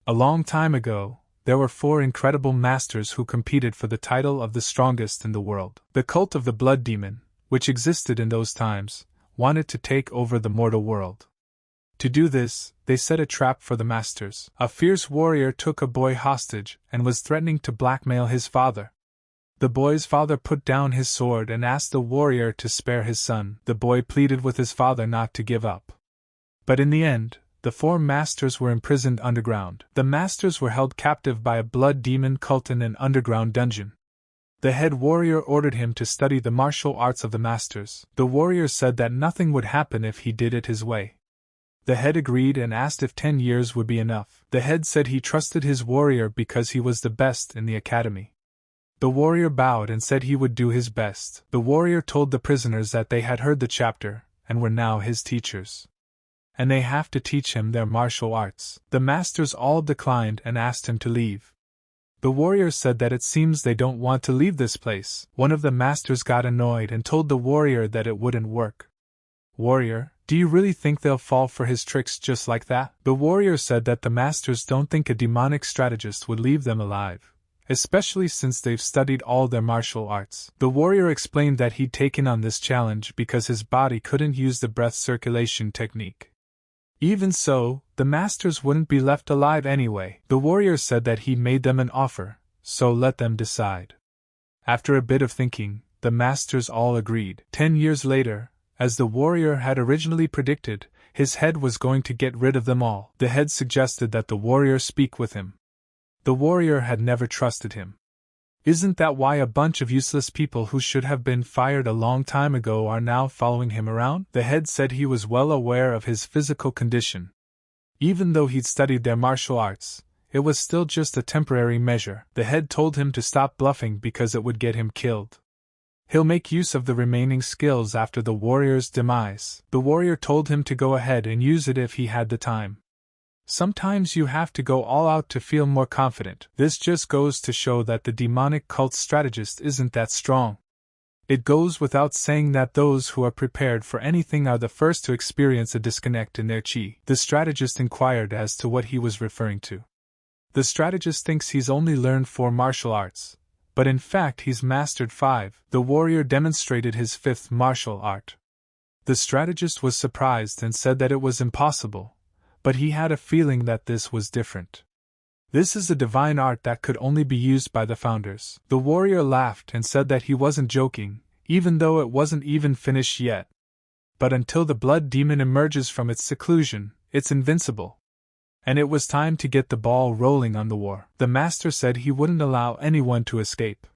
A long time ago, there were 4 incredible masters who competed for the title of the strongest in the world. The cult of the blood demon, which existed in those times, wanted to take over the mortal world. To do this, they set a trap for the masters. A fierce warrior took a boy hostage and was threatening to blackmail his father. The boy's father put down his sword and asked the warrior to spare his son. The boy pleaded with his father not to give up. But in the end, the 4 masters were imprisoned underground. The masters were held captive by a blood demon cult in an underground dungeon. The head warrior ordered him to study the martial arts of the masters. The warrior said that nothing would happen if he did it his way. The head agreed and asked if 10 years would be enough. The head said he trusted his warrior because he was the best in the academy. The warrior bowed and said he would do his best. The warrior told the prisoners that they had heard the chapter and were now his teachers, and they have to teach him their martial arts. The masters all declined and asked him to leave. The warrior said that it seems they don't want to leave this place. One of the masters got annoyed and told the warrior that it wouldn't work. Warrior, do you really think they'll fall for his tricks just like that? The warrior said that the masters don't think a demonic strategist would leave them alive, especially since they've studied all their martial arts. The warrior explained that he'd taken on this challenge because his body couldn't use the breath circulation technique. Even so, the masters wouldn't be left alive anyway. The warrior said that he made them an offer, so let them decide. After a bit of thinking, the masters all agreed. 10 years later, as the warrior had originally predicted, his head was going to get rid of them all. The head suggested that the warrior speak with him. The warrior had never trusted him. Isn't that why a bunch of useless people who should have been fired a long time ago are now following him around? The head said he was well aware of his physical condition. Even though he'd studied their martial arts, it was still just a temporary measure. The head told him to stop bluffing because it would get him killed. He'll make use of the remaining skills after the warrior's demise. The warrior told him to go ahead and use it if he had the time. Sometimes you have to go all out to feel more confident. This just goes to show that the demonic cult strategist isn't that strong. It goes without saying that those who are prepared for anything are the first to experience a disconnect in their chi. The strategist inquired as to what he was referring to. The strategist thinks he's only learned 4 martial arts, but in fact he's mastered 5. The warrior demonstrated his 5th martial art. The strategist was surprised and said that it was impossible, but he had a feeling that this was different. This is a divine art that could only be used by the founders. The warrior laughed and said that he wasn't joking, even though it wasn't even finished yet. But until the blood demon emerges from its seclusion, it's invincible. And it was time to get the ball rolling on the war. The master said he wouldn't allow anyone to escape.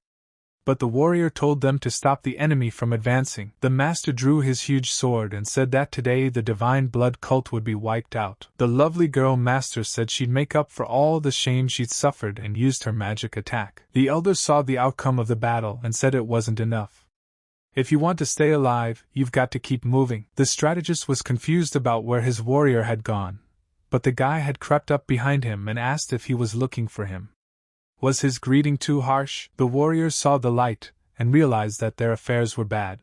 But the warrior told them to stop the enemy from advancing. The master drew his huge sword and said that today the divine blood cult would be wiped out. The lovely girl master said she'd make up for all the shame she'd suffered and used her magic attack. The elders saw the outcome of the battle and said it wasn't enough. If you want to stay alive, you've got to keep moving. The strategist was confused about where his warrior had gone, but the guy had crept up behind him and asked if he was looking for him. Was his greeting too harsh? The warriors saw the light and realized that their affairs were bad.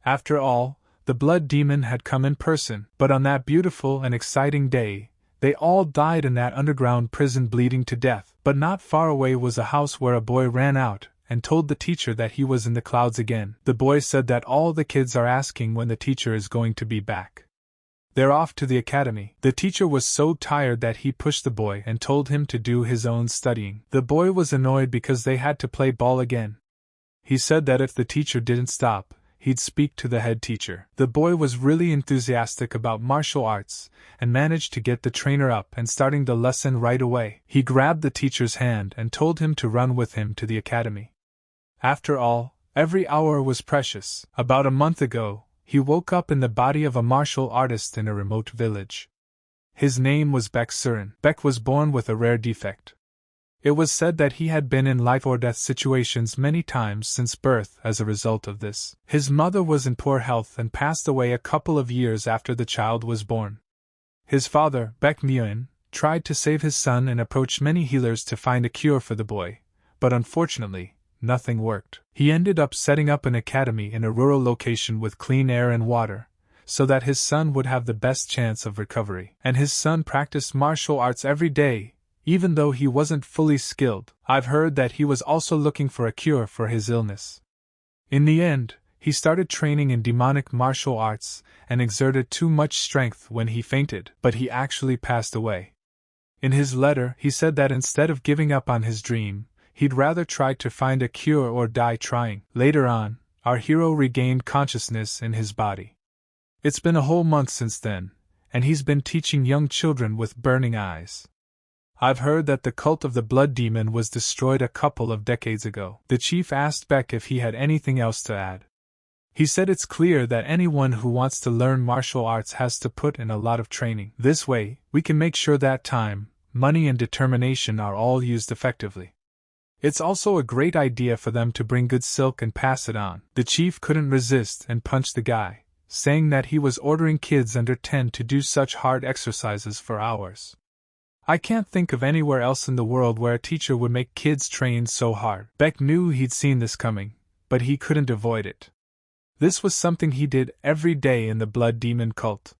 After all, the blood demon had come in person, but on that beautiful and exciting day, they all died in that underground prison bleeding to death. But not far away was a house where a boy ran out and told the teacher that he was in the clouds again. The boy said that all the kids are asking when the teacher is going to be back. They're off to the academy. The teacher was so tired that he pushed the boy and told him to do his own studying. The boy was annoyed because they had to play ball again. He said that if the teacher didn't stop, he'd speak to the head teacher. The boy was really enthusiastic about martial arts and managed to get the trainer up and starting the lesson right away. He grabbed the teacher's hand and told him to run with him to the academy. After all, every hour was precious. About a month ago, he woke up in the body of a martial artist in a remote village. His name was Beck Surin. Beck was born with a rare defect. It was said that he had been in life-or-death situations many times since birth as a result of this. His mother was in poor health and passed away a couple of years after the child was born. His father, Beck Surin, tried to save his son and approached many healers to find a cure for the boy, but unfortunately, nothing worked. He ended up setting up an academy in a rural location with clean air and water, so that his son would have the best chance of recovery. And his son practiced martial arts every day, even though he wasn't fully skilled. I've heard that he was also looking for a cure for his illness. In the end, he started training in demonic martial arts and exerted too much strength when he fainted, but he actually passed away. In his letter, he said that instead of giving up on his dream, he'd rather try to find a cure or die trying. Later on, our hero regained consciousness in his body. It's been a whole month since then, and he's been teaching young children with burning eyes. I've heard that the cult of the blood demon was destroyed a couple of decades ago. The chief asked Beck if he had anything else to add. He said it's clear that anyone who wants to learn martial arts has to put in a lot of training. This way, we can make sure that time, money and determination are all used effectively. It's also a great idea for them to bring good silk and pass it on. The chief couldn't resist and punched the guy, saying that he was ordering kids under 10 to do such hard exercises for hours. I can't think of anywhere else in the world where a teacher would make kids train so hard. Beck knew he'd seen this coming, but he couldn't avoid it. This was something he did every day in the blood demon cult.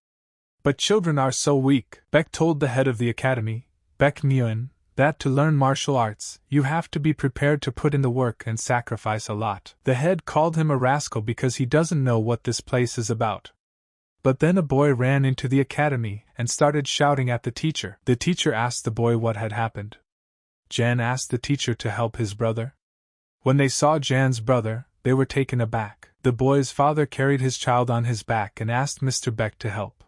But children are so weak. Beck told the head of the academy, Beck Surin, that to learn martial arts, you have to be prepared to put in the work and sacrifice a lot. The head called him a rascal because he doesn't know what this place is about. But then a boy ran into the academy and started shouting at the teacher. The teacher asked the boy what had happened. Jan asked the teacher to help his brother. When they saw Jan's brother, they were taken aback. The boy's father carried his child on his back and asked Mr. Beck to help.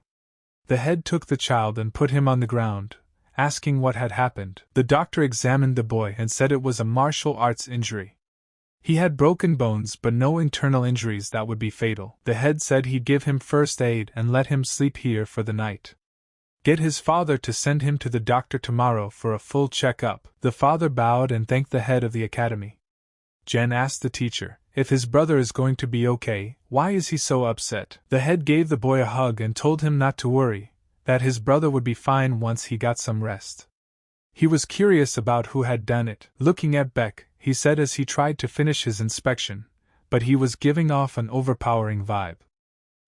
The head took the child and put him on the ground, asking what had happened. The doctor examined the boy and said it was a martial arts injury. He had broken bones but no internal injuries that would be fatal. The head said he'd give him first aid and let him sleep here for the night. Get his father to send him to the doctor tomorrow for a full checkup. The father bowed and thanked the head of the academy. Jen asked the teacher, if his brother is going to be okay, why is he so upset? The head gave the boy a hug and told him not to worry, that his brother would be fine once he got some rest. He was curious about who had done it. Looking at Beck, he said as he tried to finish his inspection, but he was giving off an overpowering vibe.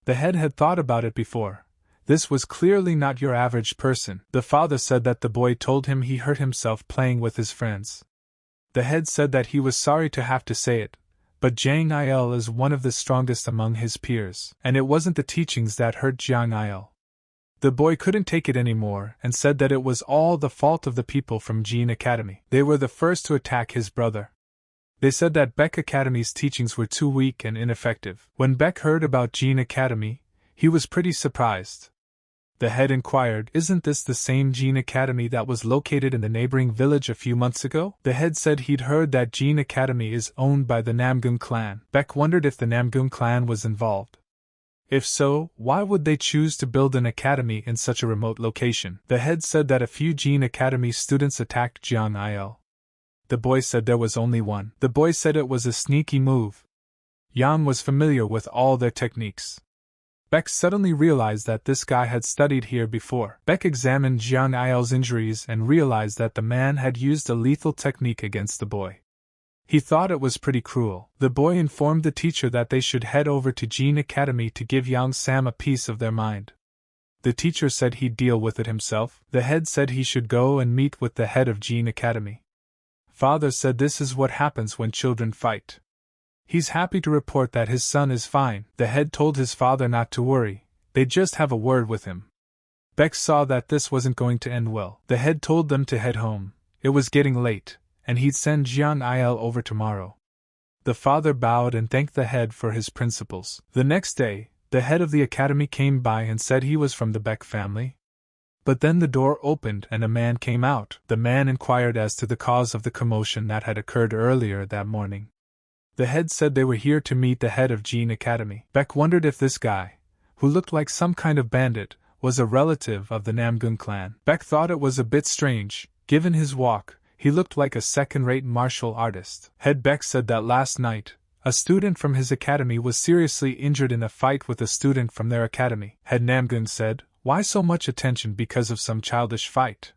The head had thought about it before. This was clearly not your average person. The father said that the boy told him he hurt himself playing with his friends. The head said that he was sorry to have to say it, but Jiang Il is one of the strongest among his peers, and it wasn't the teachings that hurt Jiang Il. The boy couldn't take it anymore and said that it was all the fault of the people from Gan Academy. They were the first to attack his brother. They said that Beck Academy's teachings were too weak and ineffective. When Beck heard about Gan Academy, he was pretty surprised. The head inquired, isn't this the same Gan Academy that was located in the neighboring village a few months ago? The head said he'd heard that Gan Academy is owned by the Namgun clan. Beck wondered if the Namgun clan was involved. If so, why would they choose to build an academy in such a remote location? The head said that a few Gan Academy students attacked Jiang Il. The boy said there was only one. The boy said it was a sneaky move. Yang was familiar with all their techniques. Beck suddenly realized that this guy had studied here before. Beck examined Jiang Il's injuries and realized that the man had used a lethal technique against the boy. He thought it was pretty cruel. The boy informed the teacher that they should head over to Gan Academy to give Yang Sam a piece of their mind. The teacher said he'd deal with it himself. The head said he should go and meet with the head of Gan Academy. Father said this is what happens when children fight. He's happy to report that his son is fine. The head told his father not to worry, they'd just have a word with him. Beck saw that this wasn't going to end well. The head told them to head home. It was getting late, and he'd send Jiang Il over tomorrow. The father bowed and thanked the head for his principles. The next day, the head of the academy came by and said he was from the Beck family. But then the door opened and a man came out. The man inquired as to the cause of the commotion that had occurred earlier that morning. The head said they were here to meet the head of Gan Academy. Beck wondered if this guy, who looked like some kind of bandit, was a relative of the Namgun clan. Beck thought it was a bit strange. Given his walk, he looked like a second-rate martial artist. Head Beck said that last night, a student from his academy was seriously injured in a fight with a student from their academy. Head Namgun said, why so much attention because of some childish fight?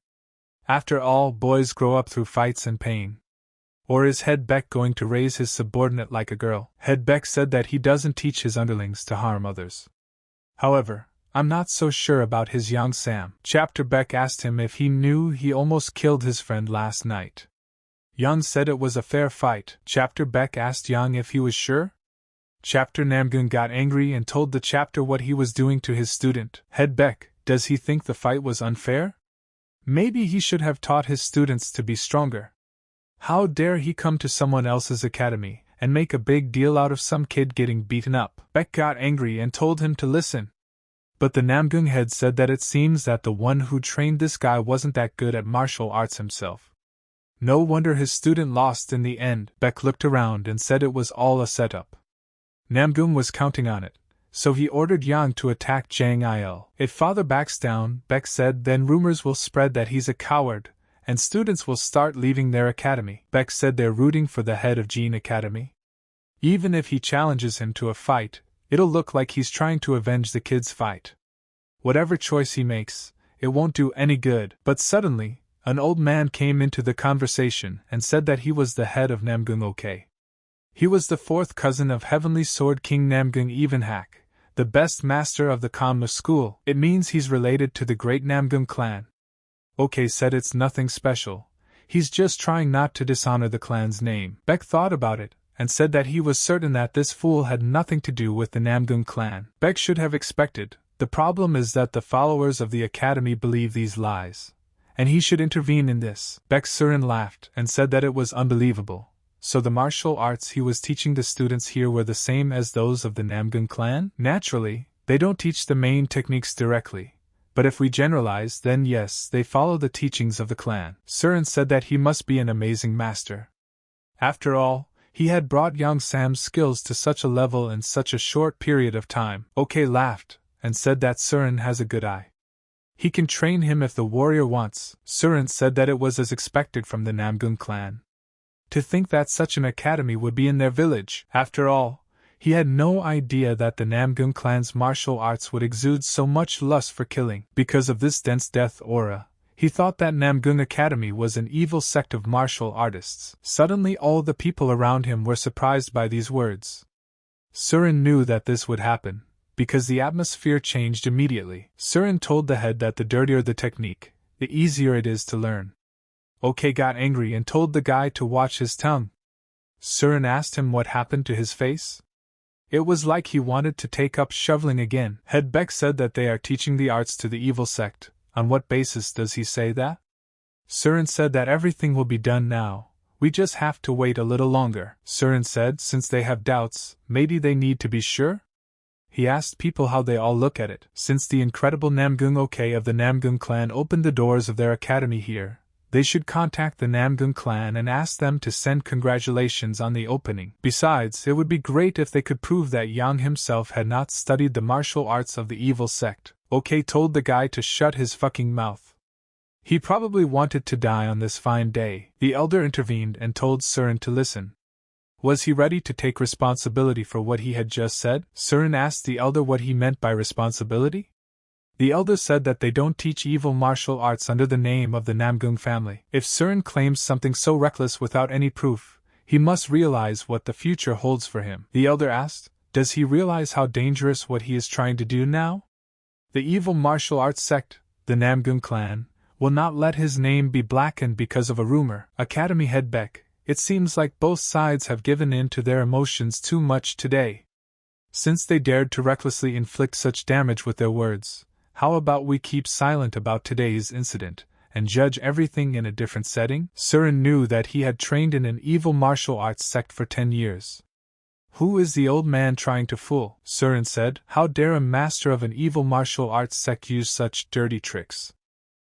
After all, boys grow up through fights and pain. Or is Head Beck going to raise his subordinate like a girl? Head Beck said that he doesn't teach his underlings to harm others. However, I'm not so sure about his young Sam. Chapter Beck asked him if he knew he almost killed his friend last night. Young said it was a fair fight. Chapter Beck asked Young if he was sure. Chapter Namgun got angry and told the chapter what he was doing to his student. Head Beck, does he think the fight was unfair? Maybe he should have taught his students to be stronger. How dare he come to someone else's academy and make a big deal out of some kid getting beaten up? Beck got angry and told him to listen. But the Namgung head said that it seems that the one who trained this guy wasn't that good at martial arts himself. No wonder his student lost in the end. Beck looked around and said it was all a setup. Namgung was counting on it, so he ordered Yang to attack Jang Il. If father backs down, Beck said, then rumors will spread that he's a coward, and students will start leaving their academy. Beck said they're rooting for the head of Gan Academy. Even if he challenges him to a fight, it'll look like he's trying to avenge the kid's fight. Whatever choice he makes, it won't do any good. But suddenly, an old man came into the conversation and said that he was the head of Namgung OK. He was the fourth cousin of Heavenly Sword King Namgung Evenhack, the best master of the Kamla school. It means he's related to the great Namgung clan. OK said it's nothing special. He's just trying not to dishonor the clan's name. Beck thought about it and said that he was certain that this fool had nothing to do with the Namgung clan. Beck should have expected. The problem is that the followers of the academy believe these lies, and he should intervene in this. Beck Surin laughed and said that it was unbelievable. So the martial arts he was teaching the students here were the same as those of the Namgung clan? Naturally, they don't teach the main techniques directly, but if we generalize, then yes, they follow the teachings of the clan. Surin said that he must be an amazing master. After all, he had brought young Sam's skills to such a level in such a short period of time. OK laughed and said that Surin has a good eye. He can train him if the warrior wants. Surin said that it was as expected from the Namgung clan. To think that such an academy would be in their village. After all, he had no idea that the Namgung clan's martial arts would exude so much lust for killing. Because of this dense death aura, he thought that Namgung Academy was an evil sect of martial artists. Suddenly all the people around him were surprised by these words. Surin knew that this would happen, because the atmosphere changed immediately. Surin told the head that the dirtier the technique, the easier it is to learn. OK got angry and told the guy to watch his tongue. Surin asked him what happened to his face. It was like he wanted to take up shoveling again. Head Beck said that they are teaching the arts to the evil sect. On what basis does he say that? Surin said that everything will be done now. We just have to wait a little longer. Surin said since they have doubts, maybe they need to be sure? He asked people how they all look at it. Since the incredible Namgung OK of the Namgung clan opened the doors of their academy here, they should contact the Namgung clan and ask them to send congratulations on the opening. Besides, it would be great if they could prove that Yang himself had not studied the martial arts of the evil sect. OK told the guy to shut his fucking mouth. He probably wanted to die on this fine day. The elder intervened and told Surin to listen. Was he ready to take responsibility for what he had just said? Surin asked the elder what he meant by responsibility. The elder said that they don't teach evil martial arts under the name of the Namgung family. If Surin claims something so reckless without any proof, he must realize what the future holds for him. The elder asked, does he realize how dangerous what he is trying to do now? The evil martial arts sect, the Namgung clan, will not let his name be blackened because of a rumor. Academy head Beck, it seems like both sides have given in to their emotions too much today. Since they dared to recklessly inflict such damage with their words, how about we keep silent about today's incident, and judge everything in a different setting? Surin knew that he had trained in an evil martial arts sect for 10 years. Who is the old man trying to fool? Surin said, how dare a master of an evil martial arts sect use such dirty tricks?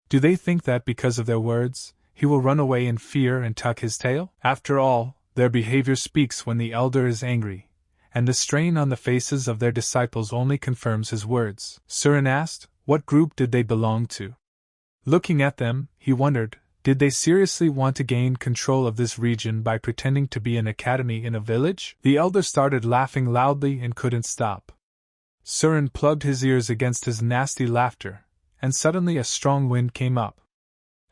Do they think that because of their words, he will run away in fear and tuck his tail? After all, their behavior speaks when the elder is angry, and the strain on the faces of their disciples only confirms his words. Surin asked, what group did they belong to? Looking at them, he wondered, did they seriously want to gain control of this region by pretending to be an academy in a village? The elder started laughing loudly and couldn't stop. Surin plugged his ears against his nasty laughter, and suddenly a strong wind came up.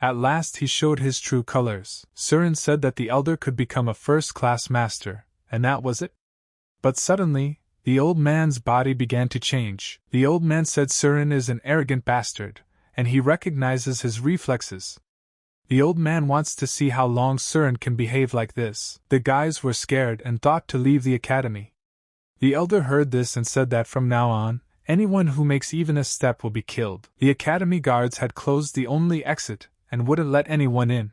At last he showed his true colors. Surin said that the elder could become a first-class master, and that was it. But suddenly, the old man's body began to change. The old man said Surin is an arrogant bastard, and he recognizes his reflexes. The old man wants to see how long Surin can behave like this. The guys were scared and thought to leave the academy. The elder heard this and said that from now on, anyone who makes even a step will be killed. The academy guards had closed the only exit and wouldn't let anyone in.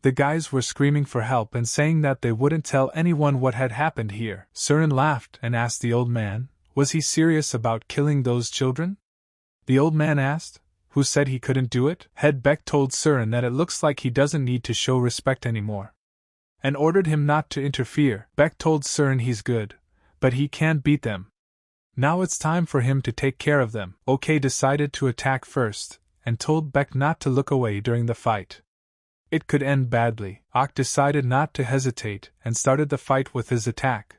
The guys were screaming for help and saying that they wouldn't tell anyone what had happened here. Surin laughed and asked the old man, was he serious about killing those children? The old man asked, who said he couldn't do it? Head Beck told Surin that it looks like he doesn't need to show respect anymore, and ordered him not to interfere. Beck told Surin he's good, but he can't beat them. Now it's time for him to take care of them. OK decided to attack first, and told Beck not to look away during the fight. It could end badly. Ok decided not to hesitate and started the fight with his attack.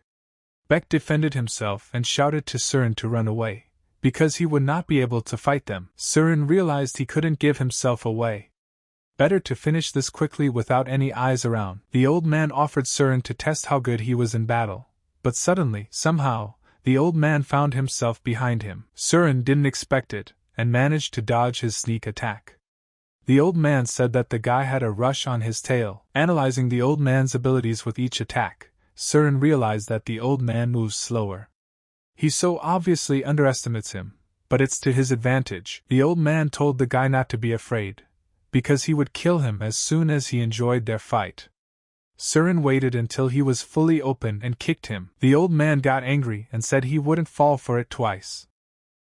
Beck defended himself and shouted to Surin to run away, because he would not be able to fight them. Surin realized he couldn't give himself away. Better to finish this quickly without any eyes around. The old man offered Surin to test how good he was in battle, but suddenly, somehow, the old man found himself behind him. Surin didn't expect it, and managed to dodge his sneak attack. The old man said that the guy had a rush on his tail. Analyzing the old man's abilities with each attack, Surin realized that the old man moves slower. He so obviously underestimates him, but it's to his advantage. The old man told the guy not to be afraid, because he would kill him as soon as he enjoyed their fight. Surin waited until he was fully open and kicked him. The old man got angry and said he wouldn't fall for it twice.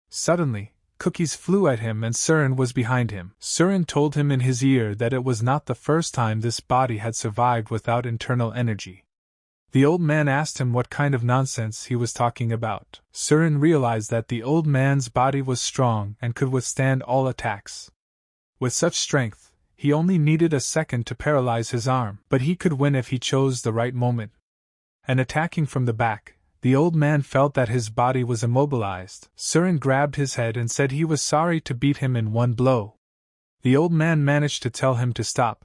Suddenly, cookies flew at him and Surin was behind him. Surin told him in his ear that it was not the first time this body had survived without internal energy. The old man asked him what kind of nonsense he was talking about. Surin realized that the old man's body was strong and could withstand all attacks. With such strength, he only needed a second to paralyze his arm, but he could win if he chose the right moment. And attacking from the back, the old man felt that his body was immobilized. Surin grabbed his head and said he was sorry to beat him in one blow. The old man managed to tell him to stop,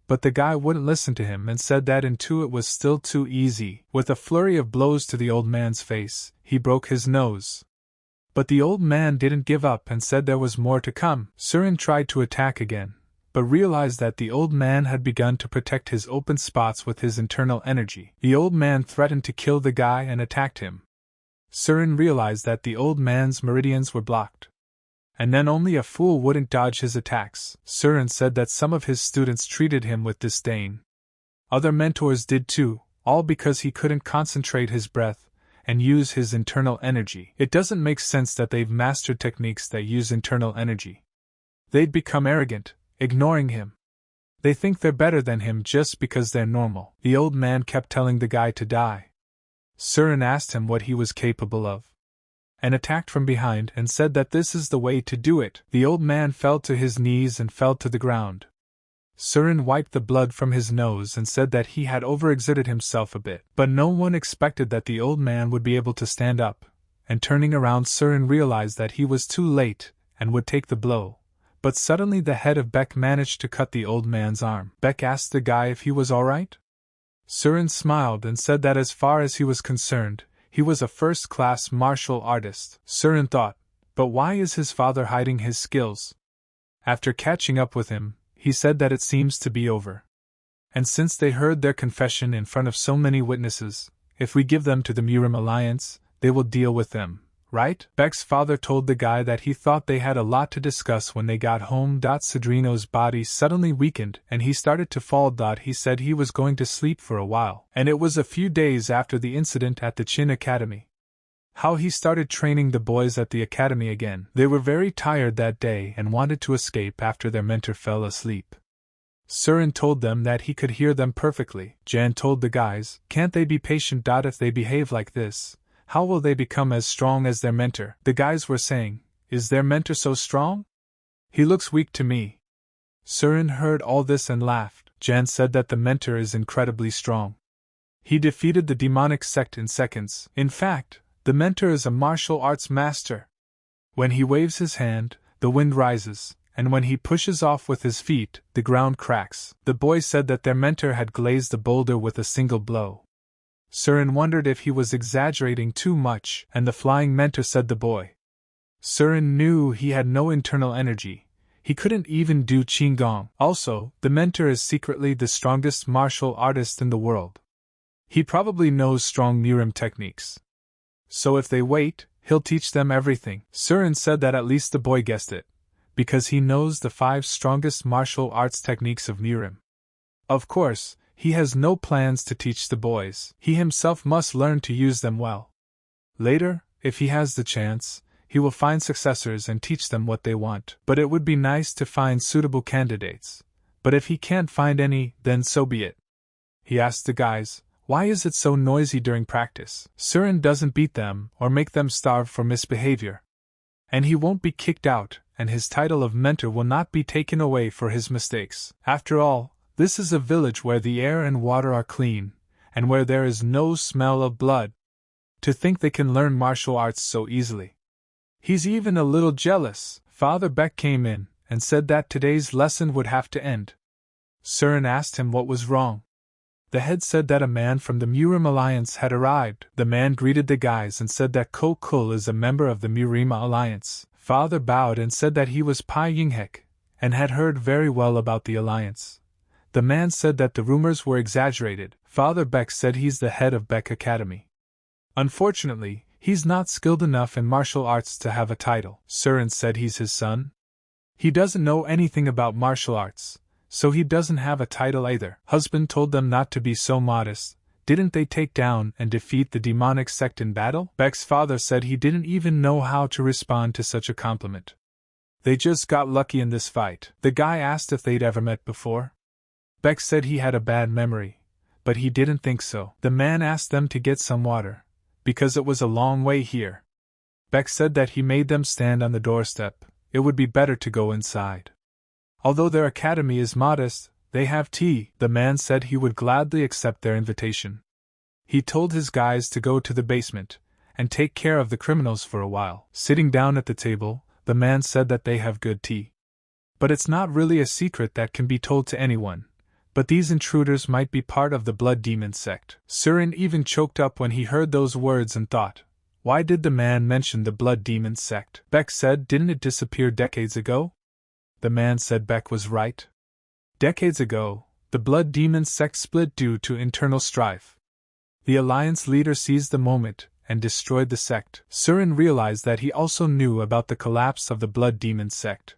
but the guy wouldn't listen to him and said that in two it was still too easy. With a flurry of blows to the old man's face, he broke his nose. But the old man didn't give up and said there was more to come. Surin tried to attack again, but realized that the old man had begun to protect his open spots with his internal energy. The old man threatened to kill the guy and attacked him. Surin realized that the old man's meridians were blocked, and then only a fool wouldn't dodge his attacks. Surin said that some of his students treated him with disdain. Other mentors did too, all because he couldn't concentrate his breath and use his internal energy. It doesn't make sense that they've mastered techniques that use internal energy. They'd become arrogant, ignoring him. They think they're better than him just because they're normal. The old man kept telling the guy to die. Surin asked him what he was capable of, and attacked from behind and said that this is the way to do it. The old man fell to his knees and fell to the ground. Surin wiped the blood from his nose and said that he had overexerted himself a bit. But no one expected that the old man would be able to stand up, and turning around Surin realized that he was too late and would take the blow. But suddenly the head of Beck managed to cut the old man's arm. Beck asked the guy if he was alright. Surin smiled and said that as far as he was concerned, he was a first-class martial artist. Surin thought, but why is his father hiding his skills? After catching up with him, he said that it seems to be over. And since they heard their confession in front of so many witnesses, if we give them to the Murim Alliance, they will deal with them, right? Beck's father told the guy that he thought they had a lot to discuss when they got home. Cedrino's body suddenly weakened and he started to fall. He said he was going to sleep for a while. And it was a few days after the incident at the Gan Academy. How he started training the boys at the academy again. They were very tired that day and wanted to escape after their mentor fell asleep. Surin told them that he could hear them perfectly. Jan told the guys, can't they be patient? If they behave like this, how will they become as strong as their mentor? The guys were saying, is their mentor so strong? He looks weak to me. Surin heard all this and laughed. Jan said that the mentor is incredibly strong. He defeated the demonic sect in seconds. In fact, the mentor is a martial arts master. When he waves his hand, the wind rises, and when he pushes off with his feet, the ground cracks. The boys said that their mentor had glazed the boulder with a single blow. Surin wondered if he was exaggerating too much, and the flying mentor said the boy. Surin knew he had no internal energy. He couldn't even do qigong. Also, the mentor is secretly the strongest martial artist in the world. He probably knows strong Mirim techniques. So if they wait, he'll teach them everything. Surin said that at least the boy guessed it, because he knows the 5 strongest martial arts techniques of Mirim. Of course, he has no plans to teach the boys. He himself must learn to use them well. Later, if he has the chance, he will find successors and teach them what they want. But it would be nice to find suitable candidates. But if he can't find any, then so be it. He asked the guys, why is it so noisy during practice? Surin doesn't beat them or make them starve for misbehavior. And he won't be kicked out, and his title of mentor will not be taken away for his mistakes. After all, this is a village where the air and water are clean, and where there is no smell of blood. To think they can learn martial arts so easily. He's even a little jealous. Father Beck came in and said that today's lesson would have to end. Surin asked him what was wrong. The head said that a man from the Mirim Alliance had arrived. The man greeted the guys and said that Ko Kul is a member of the Mirima Alliance. Father bowed and said that he was Pai Yinghek, and had heard very well about the alliance. The man said that the rumors were exaggerated. Father Beck said he's the head of Beck Academy. Unfortunately, he's not skilled enough in martial arts to have a title. Surin said he's his son. He doesn't know anything about martial arts, so he doesn't have a title either. Husband told them not to be so modest. Didn't they take down and defeat the demonic sect in battle? Beck's father said he didn't even know how to respond to such a compliment. They just got lucky in this fight. The guy asked if they'd ever met before. Beck said he had a bad memory, but he didn't think so. The man asked them to get some water, because it was a long way here. Beck said that he made them stand on the doorstep. It would be better to go inside. Although their academy is modest, they have tea. The man said he would gladly accept their invitation. He told his guys to go to the basement and take care of the criminals for a while. Sitting down at the table, the man said that they have good tea. But it's not really a secret that can be told to anyone. But these intruders might be part of the Blood Demon sect. Surin even choked up when he heard those words and thought, why did the man mention the Blood Demon sect? Beck said, didn't it disappear decades ago? The man said Beck was right. Decades ago, the Blood Demon sect split due to internal strife. The alliance leader seized the moment and destroyed the sect. Surin realized that he also knew about the collapse of the Blood Demon sect.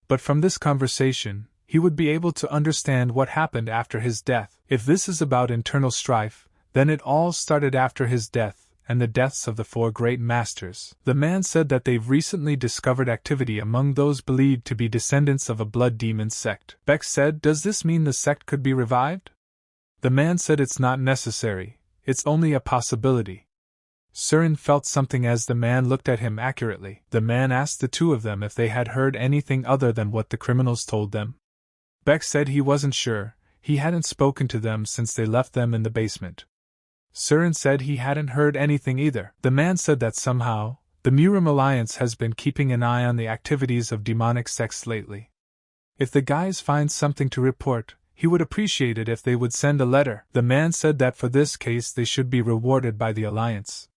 But from this conversation, he would be able to understand what happened after his death. If this is about internal strife, then it all started after his death and the deaths of the 4 great masters. The man said that they've recently discovered activity among those believed to be descendants of a blood demon sect. Beck said, does this mean the sect could be revived? The man said it's not necessary, it's only a possibility. Surin felt something as the man looked at him accurately. The man asked the 2 of them if they had heard anything other than what the criminals told them. Beck said he wasn't sure, he hadn't spoken to them since they left them in the basement. Surin said he hadn't heard anything either. The man said that somehow, the Mirim Alliance has been keeping an eye on the activities of demonic sects lately. If the guys find something to report, he would appreciate it if they would send a letter. The man said that for this case they should be rewarded by the Alliance.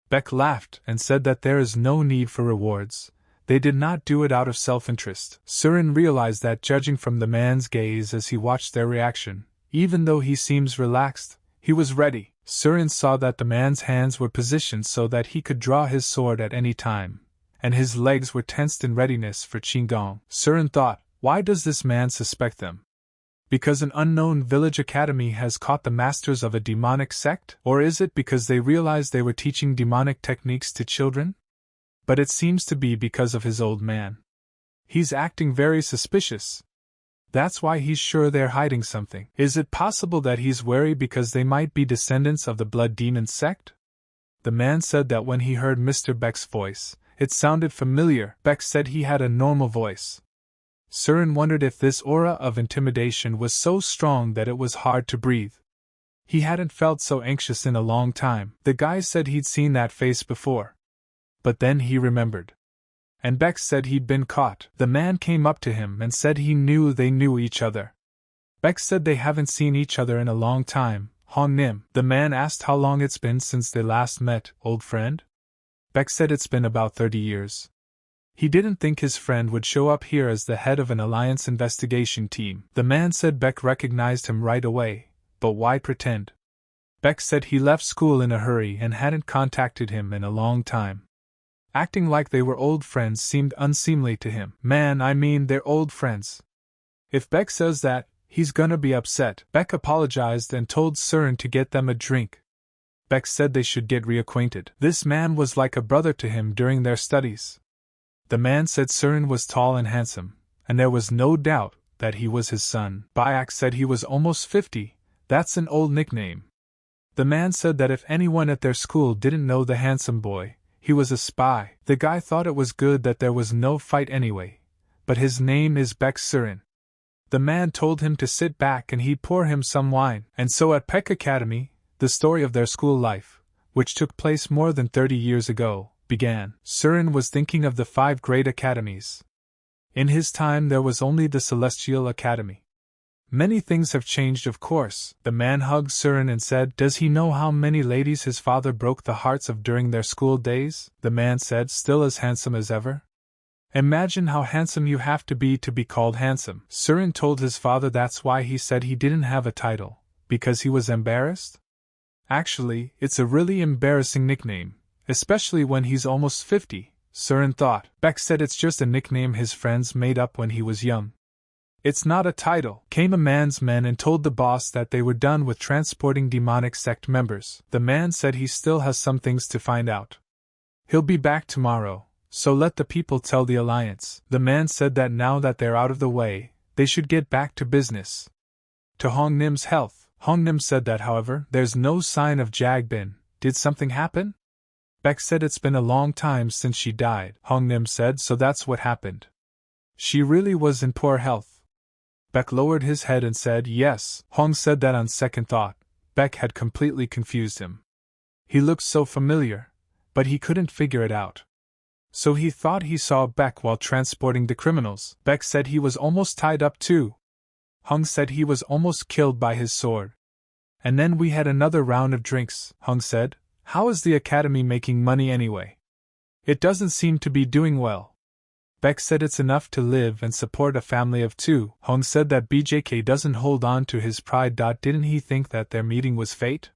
Beck laughed and said that there is no need for rewards. They did not do it out of self-interest. Surin realized that judging from the man's gaze as he watched their reaction, even though he seems relaxed, he was ready. Surin saw that the man's hands were positioned so that he could draw his sword at any time, and his legs were tensed in readiness for qigong. Surin thought, why does this man suspect them? Because an unknown village academy has caught the masters of a demonic sect? Or is it because they realized they were teaching demonic techniques to children? But it seems to be because of his old man. He's acting very suspicious. That's why he's sure they're hiding something. Is it possible that he's wary because they might be descendants of the Blood Demon sect? The man said that when he heard Mr. Beck's voice, it sounded familiar. Beck said he had a normal voice. Surin wondered if this aura of intimidation was so strong that it was hard to breathe. He hadn't felt so anxious in a long time. The guy said he'd seen that face before. But then he remembered. And Beck said he'd been caught. The man came up to him and said he knew they knew each other. Beck said they haven't seen each other in a long time. Hong Nim. The man asked how long it's been since they last met, old friend? Beck said it's been about 30 years. He didn't think his friend would show up here as the head of an alliance investigation team. The man said Beck recognized him right away, but why pretend? Beck said he left school in a hurry and hadn't contacted him in a long time. Acting like they were old friends seemed unseemly to him. Man, I mean, they're old friends. If Beck says that, he's gonna be upset. Beck apologized and told Surin to get them a drink. Beck said they should get reacquainted. This man was like a brother to him during their studies. The man said Surin was tall and handsome, and there was no doubt that he was his son. Bayak said he was almost 50, that's an old nickname. The man said that if anyone at their school didn't know the handsome boy, he was a spy. The guy thought it was good that there was no fight anyway, but his name is Beck Surin. The man told him to sit back and he'd pour him some wine. And so at Beck Academy, the story of their school life, which took place more than 30 years ago, began. Surin was thinking of the 5 great academies. In his time there was only the Celestial Academy. Many things have changed, of course. The man hugged Surin and said, does he know how many ladies his father broke the hearts of during their school days? The man said, still as handsome as ever. Imagine how handsome you have to be called handsome. Surin told his father that's why he said he didn't have a title, because he was embarrassed? Actually, it's a really embarrassing nickname, especially when he's almost 50, Surin thought. Beck said it's just a nickname his friends made up when he was young. It's not a title. Came a man's men and told the boss that they were done with transporting demonic sect members. The man said he still has some things to find out. He'll be back tomorrow, so let the people tell the alliance. The man said that now that they're out of the way, they should get back to business. To Hong Nim's health. Hong Nim said that, however, there's no sign of Jagbin. Did something happen? Beck said it's been a long time since she died. Hong Nim said, so that's what happened. She really was in poor health. Beck lowered his head and said yes. Hong said that on second thought, Beck had completely confused him. He looked so familiar, but he couldn't figure it out. So he thought he saw Beck while transporting the criminals. Beck said he was almost tied up too. Hong said he was almost killed by his sword. And then we had another round of drinks. Hong said, how is the academy making money anyway? It doesn't seem to be doing well. Beck said it's enough to live and support a family of 2. Hong said that BJK doesn't hold on to his pride. Didn't he think that their meeting was fate?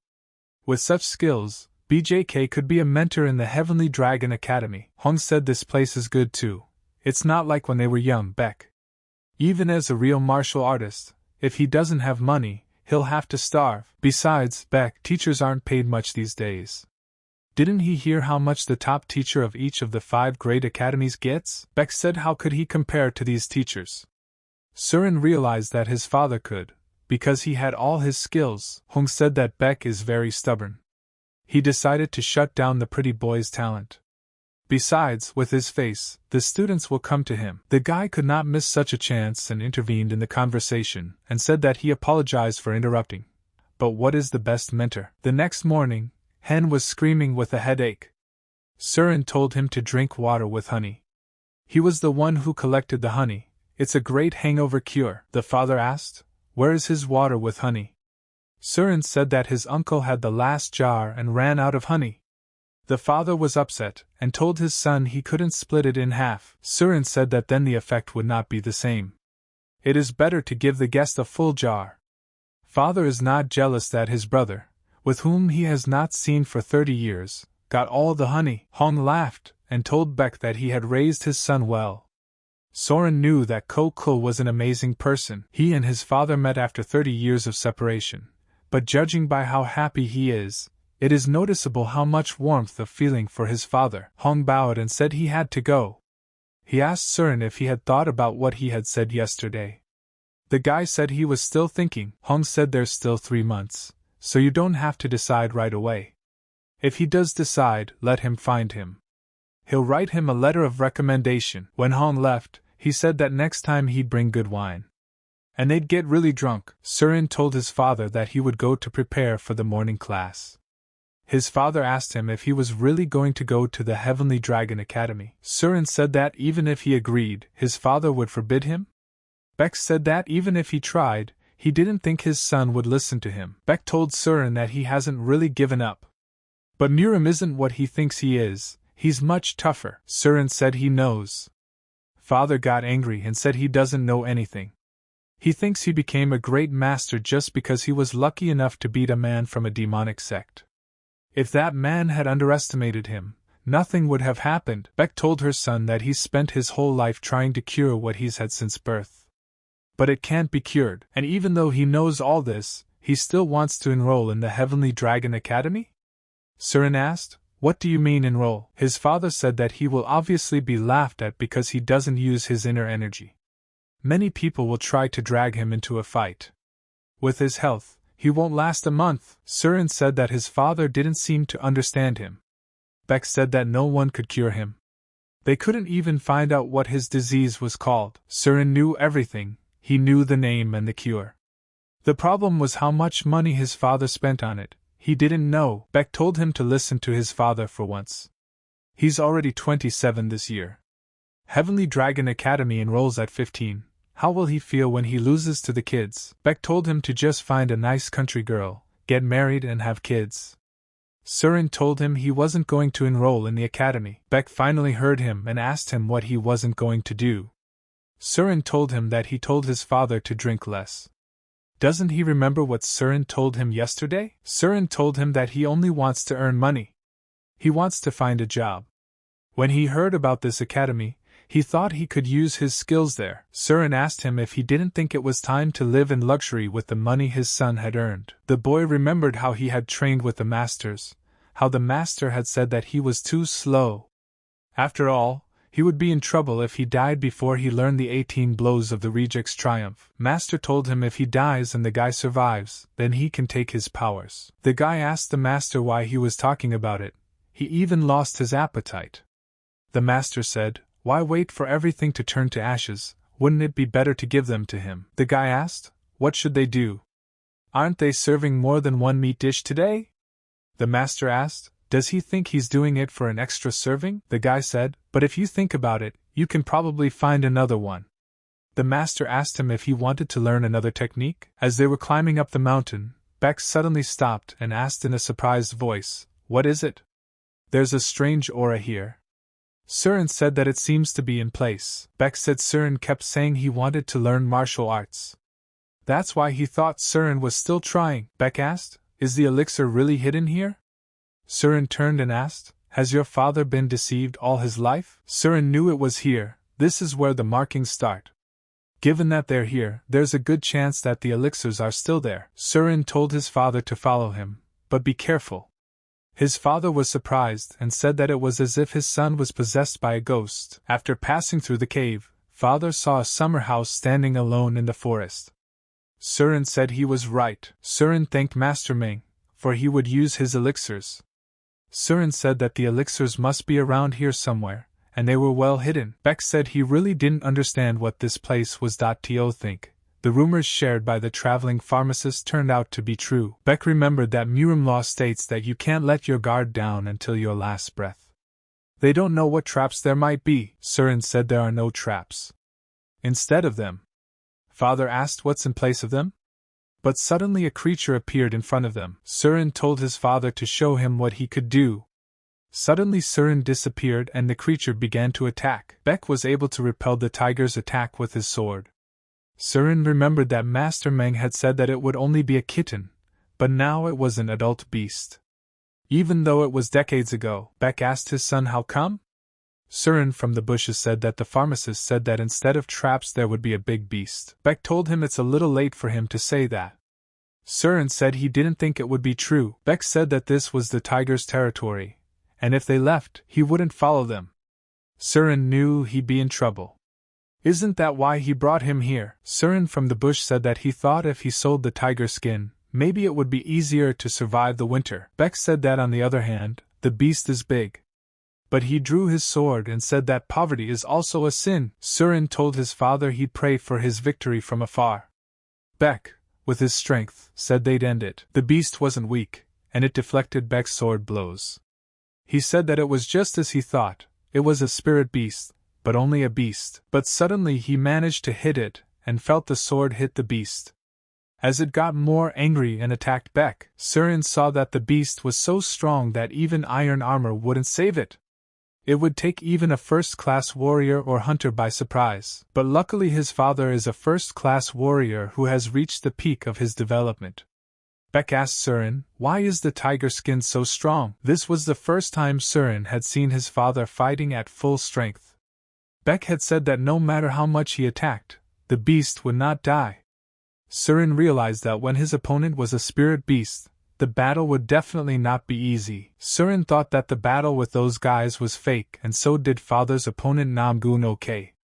With such skills, BJK could be a mentor in the Heavenly Dragon Academy. Hong said this place is good too. It's not like when they were young. Beck. Even as a real martial artist, if he doesn't have money, he'll have to starve. Besides, Beck, teachers aren't paid much these days. Didn't he hear how much the top teacher of each of the 5 great academies gets? Beck said how could he compare to these teachers? Surin realized that his father could, because he had all his skills. Hong said that Beck is very stubborn. He decided to shut down the pretty boy's talent. Besides, with his face, the students will come to him. The guy could not miss such a chance and intervened in the conversation and said that he apologized for interrupting. But what is the best mentor? The next morning, Hen was screaming with a headache. Surin told him to drink water with honey. He was the one who collected the honey. It's a great hangover cure. The father asked, where is his water with honey? Surin said that his uncle had the last jar and ran out of honey. The father was upset and told his son he couldn't split it in half. Surin said that then the effect would not be the same. It is better to give the guest a full jar. Father is not jealous that his brother, with whom he has not seen for 30 years, got all the honey. Hong laughed and told Beck that he had raised his son well. Soren knew that Ko Kul was an amazing person. He and his father met after 30 years of separation, but judging by how happy he is, it is noticeable how much warmth of feeling for his father. Hong bowed and said he had to go. He asked Surin if he had thought about what he had said yesterday. The guy said he was still thinking. Hong said there's still 3 months, so you don't have to decide right away. If he does decide, let him find him. He'll write him a letter of recommendation. When Hong left, he said that next time he'd bring good wine. And they'd get really drunk. Surin told his father that he would go to prepare for the morning class. His father asked him if he was really going to go to the Heavenly Dragon Academy. Surin said that even if he agreed, his father would forbid him. Beck said that even if he tried, he didn't think his son would listen to him. Beck told Surin that he hasn't really given up. But Murim isn't what he thinks he is, he's much tougher. Surin said he knows. Father got angry and said he doesn't know anything. He thinks he became a great master just because he was lucky enough to beat a man from a demonic sect. If that man had underestimated him, nothing would have happened. Beck told her son that he's spent his whole life trying to cure what he's had since birth. But it can't be cured, and even though he knows all this, he still wants to enroll in the Heavenly Dragon Academy? Surin asked, "What do you mean enroll?" His father said that he will obviously be laughed at because he doesn't use his inner energy. Many people will try to drag him into a fight. With his health, he won't last a month. Surin said that his father didn't seem to understand him. Beck said that no one could cure him. They couldn't even find out what his disease was called. Surin knew everything. He knew the name and the cure. The problem was how much money his father spent on it. He didn't know. Beck told him to listen to his father for once. He's already 27 this year. Heavenly Dragon Academy enrolls at 15. How will he feel when he loses to the kids? Beck told him to just find a nice country girl, get married and have kids. Surin told him he wasn't going to enroll in the academy. Beck finally heard him and asked him what he wasn't going to do. Surin told him that he told his father to drink less. Doesn't he remember what Surin told him yesterday? Surin told him that he only wants to earn money. He wants to find a job. When he heard about this academy, he thought he could use his skills there. Surin asked him if he didn't think it was time to live in luxury with the money his son had earned. The boy remembered how he had trained with the masters, how the master had said that he was too slow. After all, he would be in trouble if he died before he learned the 18 blows of the reject's triumph. Master told him if he dies and the guy survives, then he can take his powers. The guy asked the master why he was talking about it. He even lost his appetite. The master said, "Why wait for everything to turn to ashes? Wouldn't it be better to give them to him?" The guy asked, "What should they do? Aren't they serving more than one meat dish today?" The master asked, "Does he think he's doing it for an extra serving?" The guy said, "But if you think about it, you can probably find another one." The master asked him if he wanted to learn another technique. As they were climbing up the mountain, Beck suddenly stopped and asked in a surprised voice, "What is it?" "There's a strange aura here." Surin said that it seems to be in place. Beck said Surin kept saying he wanted to learn martial arts. That's why he thought Surin was still trying. Beck asked, "Is the elixir really hidden here?" Surin turned and asked, "Has your father been deceived all his life?" Surin knew it was here. This is where the markings start. Given that they're here, there's a good chance that the elixirs are still there. Surin told his father to follow him, but be careful. His father was surprised and said that it was as if his son was possessed by a ghost. After passing through the cave, father saw a summer house standing alone in the forest. Surin said he was right. Surin thanked Master Ming, for he would use his elixirs. Surin said that the elixirs must be around here somewhere, and they were well hidden. Beck said he really didn't understand what this place was. To think. The rumors shared by the traveling pharmacist turned out to be true. Beck remembered that Murim law states that you can't let your guard down until your last breath. They don't know what traps there might be. Surin said there are no traps. Instead of them, father asked what's in place of them? But suddenly a creature appeared in front of them. Surin told his father to show him what he could do. Suddenly Surin disappeared and the creature began to attack. Beck was able to repel the tiger's attack with his sword. Surin remembered that Master Meng had said that it would only be a kitten, but now it was an adult beast. Even though it was decades ago, Beck asked his son how come? Surin from the bushes said that the pharmacist said that instead of traps there would be a big beast. Beck told him it's a little late for him to say that. Surin said he didn't think it would be true. Beck said that this was the tiger's territory, and if they left, he wouldn't follow them. Surin knew he'd be in trouble. Isn't that why he brought him here? Surin from the bush said that he thought if he sold the tiger skin, maybe it would be easier to survive the winter. Beck said that on the other hand, the beast is big. But he drew his sword and said that poverty is also a sin. Surin told his father he'd pray for his victory from afar. Beck, with his strength, said they'd end it. The beast wasn't weak, and it deflected Beck's sword blows. He said that it was just as he thought, it was a spirit beast, but only a beast. But suddenly he managed to hit it, and felt the sword hit the beast. As it got more angry and attacked Beck, Surin saw that the beast was so strong that even iron armor wouldn't save it. It would take even a first-class warrior or hunter by surprise, but luckily his father is a first-class warrior who has reached the peak of his development. Beck asked Surin, "Why is the tiger skin so strong?" This was the first time Surin had seen his father fighting at full strength. Beck had said that no matter how much he attacked, the beast would not die. Surin realized that when his opponent was a spirit beast, the battle would definitely not be easy. Surin thought that the battle with those guys was fake, and so did father's opponent Namgu no K.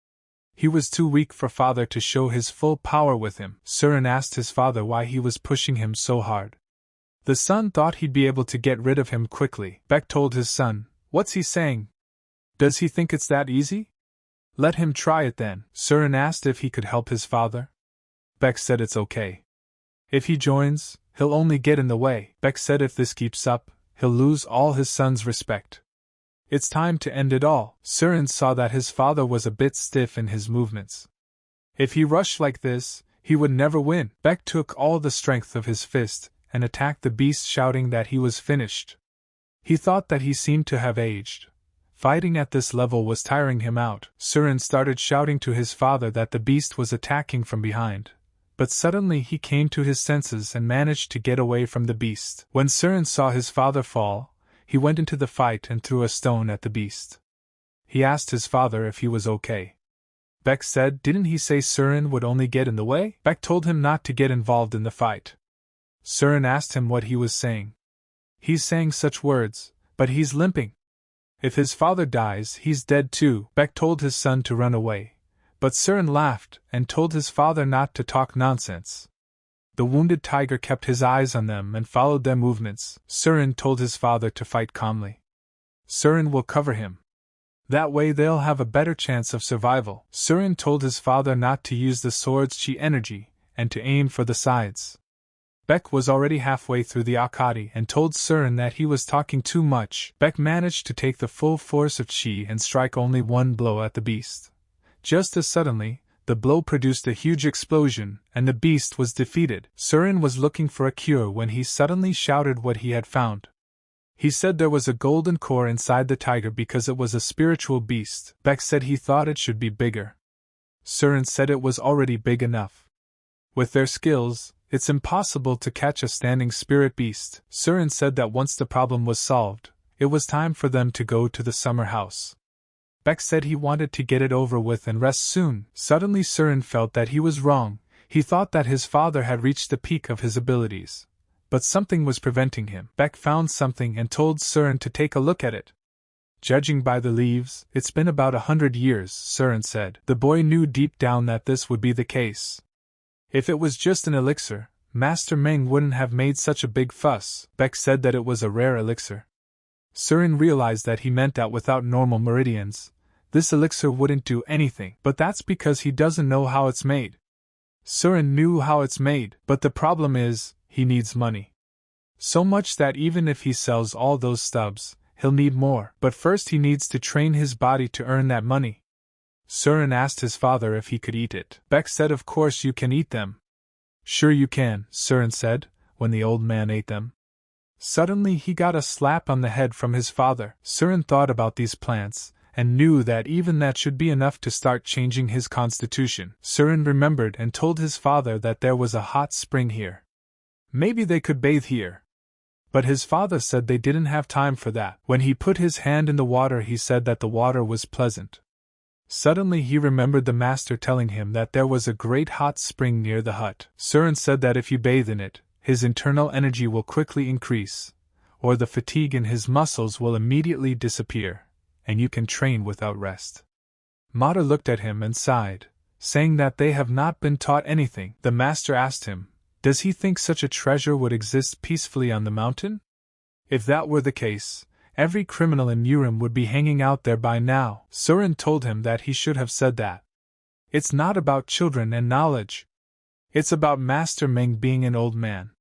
He was too weak for father to show his full power with him. Surin asked his father why he was pushing him so hard. The son thought he'd be able to get rid of him quickly. Beck told his son, "What's he saying? Does he think it's that easy? Let him try it then." Surin asked if he could help his father. Beck said it's okay. If he joins, he'll only get in the way. Beck said if this keeps up, he'll lose all his son's respect. It's time to end it all. Surin saw that his father was a bit stiff in his movements. If he rushed like this, he would never win. Beck took all the strength of his fist and attacked the beast, shouting that he was finished. He thought that he seemed to have aged. Fighting at this level was tiring him out. Surin started shouting to his father that the beast was attacking from behind. But suddenly he came to his senses and managed to get away from the beast. When Surin saw his father fall, he went into the fight and threw a stone at the beast. He asked his father if he was okay. Beck said, "Didn't he say Surin would only get in the way?" Beck told him not to get involved in the fight. Surin asked him what he was saying. "He's saying such words, but he's limping. If his father dies, he's dead too." Beck told his son to run away, but Surin laughed and told his father not to talk nonsense. The wounded tiger kept his eyes on them and followed their movements. Surin told his father to fight calmly. Surin will cover him. That way they'll have a better chance of survival. Surin told his father not to use the sword's chi energy and to aim for the sides. Beck was already halfway through the akadi and told Surin that he was talking too much. Beck managed to take the full force of chi and strike only one blow at the beast. Just as suddenly, the blow produced a huge explosion, and the beast was defeated. Surin was looking for a cure when he suddenly shouted what he had found. He said there was a golden core inside the tiger because it was a spiritual beast. Beck said he thought it should be bigger. Surin said it was already big enough. With their skills, it's impossible to catch a standing spirit beast. Surin said that once the problem was solved, it was time for them to go to the summer house. Beck said he wanted to get it over with and rest soon. Suddenly Surin felt that he was wrong. He thought that his father had reached the peak of his abilities. But something was preventing him. Beck found something and told Surin to take a look at it. Judging by the leaves, it's been about 100 years, Surin said. The boy knew deep down that this would be the case. If it was just an elixir, Master Meng wouldn't have made such a big fuss. Beck said that it was a rare elixir. Surin realized that he meant that without normal meridians, this elixir wouldn't do anything, but that's because he doesn't know how it's made. Surin knew how it's made, but the problem is, he needs money. So much that even if he sells all those stubs, he'll need more. But first he needs to train his body to earn that money. Surin asked his father if he could eat it. Beck said of course you can eat them. Sure you can, Surin said, when the old man ate them. Suddenly he got a slap on the head from his father. Surin thought about these plants, and knew that even that should be enough to start changing his constitution. Surin remembered and told his father that there was a hot spring here. Maybe they could bathe here. But his father said they didn't have time for that. When he put his hand in the water, he said that the water was pleasant. Suddenly he remembered the master telling him that there was a great hot spring near the hut. Surin said that if you bathe in it, his internal energy will quickly increase, or the fatigue in his muscles will immediately disappear, and you can train without rest. Mata looked at him and sighed, saying that they have not been taught anything. The master asked him, does he think such a treasure would exist peacefully on the mountain? If that were the case, every criminal in Urim would be hanging out there by now. Surin told him that he should have said that. It's not about children and knowledge. It's about Master Meng being an old man.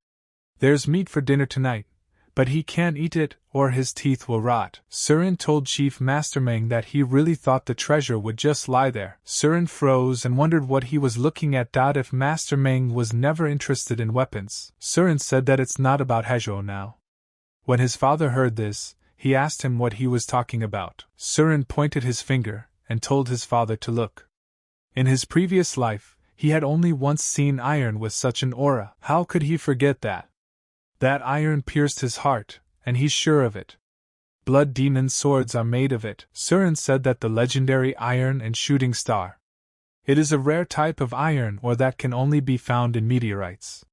There's meat for dinner tonight, But he can't eat it, or his teeth will rot. Surin told Chief Master Meng that he really thought the treasure would just lie there. Surin froze and wondered what he was looking at. If Master Meng was never interested in weapons. Surin said that it's not about Hezhou now. When his father heard this, he asked him what he was talking about. Surin pointed his finger and told his father to look. In his previous life, he had only once seen iron with such an aura. How could he forget that? That iron pierced his heart, and he's sure of it. Blood demon swords are made of it. Surin said that the legendary iron and shooting star. It is a rare type of iron or that can only be found in meteorites.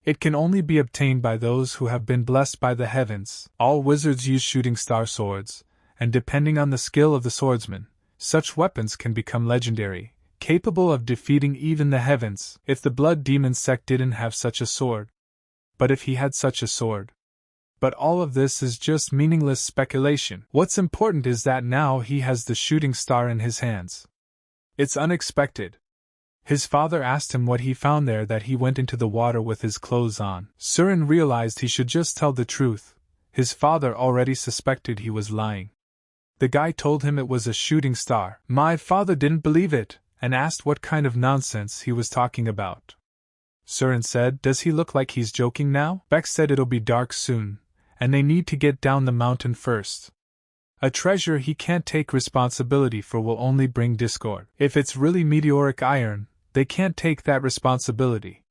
It can only be obtained by those who have been blessed by the heavens. All wizards use shooting star swords, and depending on the skill of the swordsman, such weapons can become legendary, capable of defeating even the heavens. If the blood demon sect didn't have such a sword. But if he had such a sword. But all of this is just meaningless speculation. What's important is that now he has the shooting star in his hands. It's unexpected. His father asked him what he found there that he went into the water with his clothes on. Surin realized he should just tell the truth. His father already suspected he was lying. The guy told him it was a shooting star. My father didn't believe it, and asked what kind of nonsense he was talking about. Surin said, "Does he look like he's joking now?" Beck said it'll be dark soon, and they need to get down the mountain first. A treasure he can't take responsibility for will only bring discord. If it's really meteoric iron, they can't take that responsibility.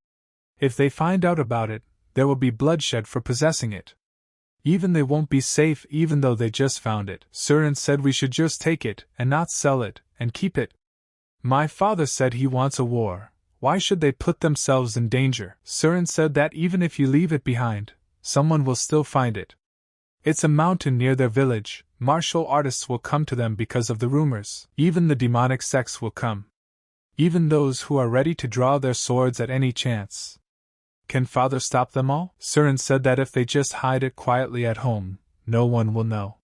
If they find out about it, there will be bloodshed for possessing it. Even they won't be safe even though they just found it. Surin said we should just take it, and not sell it, and keep it. My father said he wants a war. Why should they put themselves in danger? Surin said that even if you leave it behind, someone will still find it. It's a mountain near their village. Martial artists will come to them because of the rumors. Even the demonic sects will come. Even those who are ready to draw their swords at any chance. Can father stop them all? Surin said that if they just hide it quietly at home, no one will know.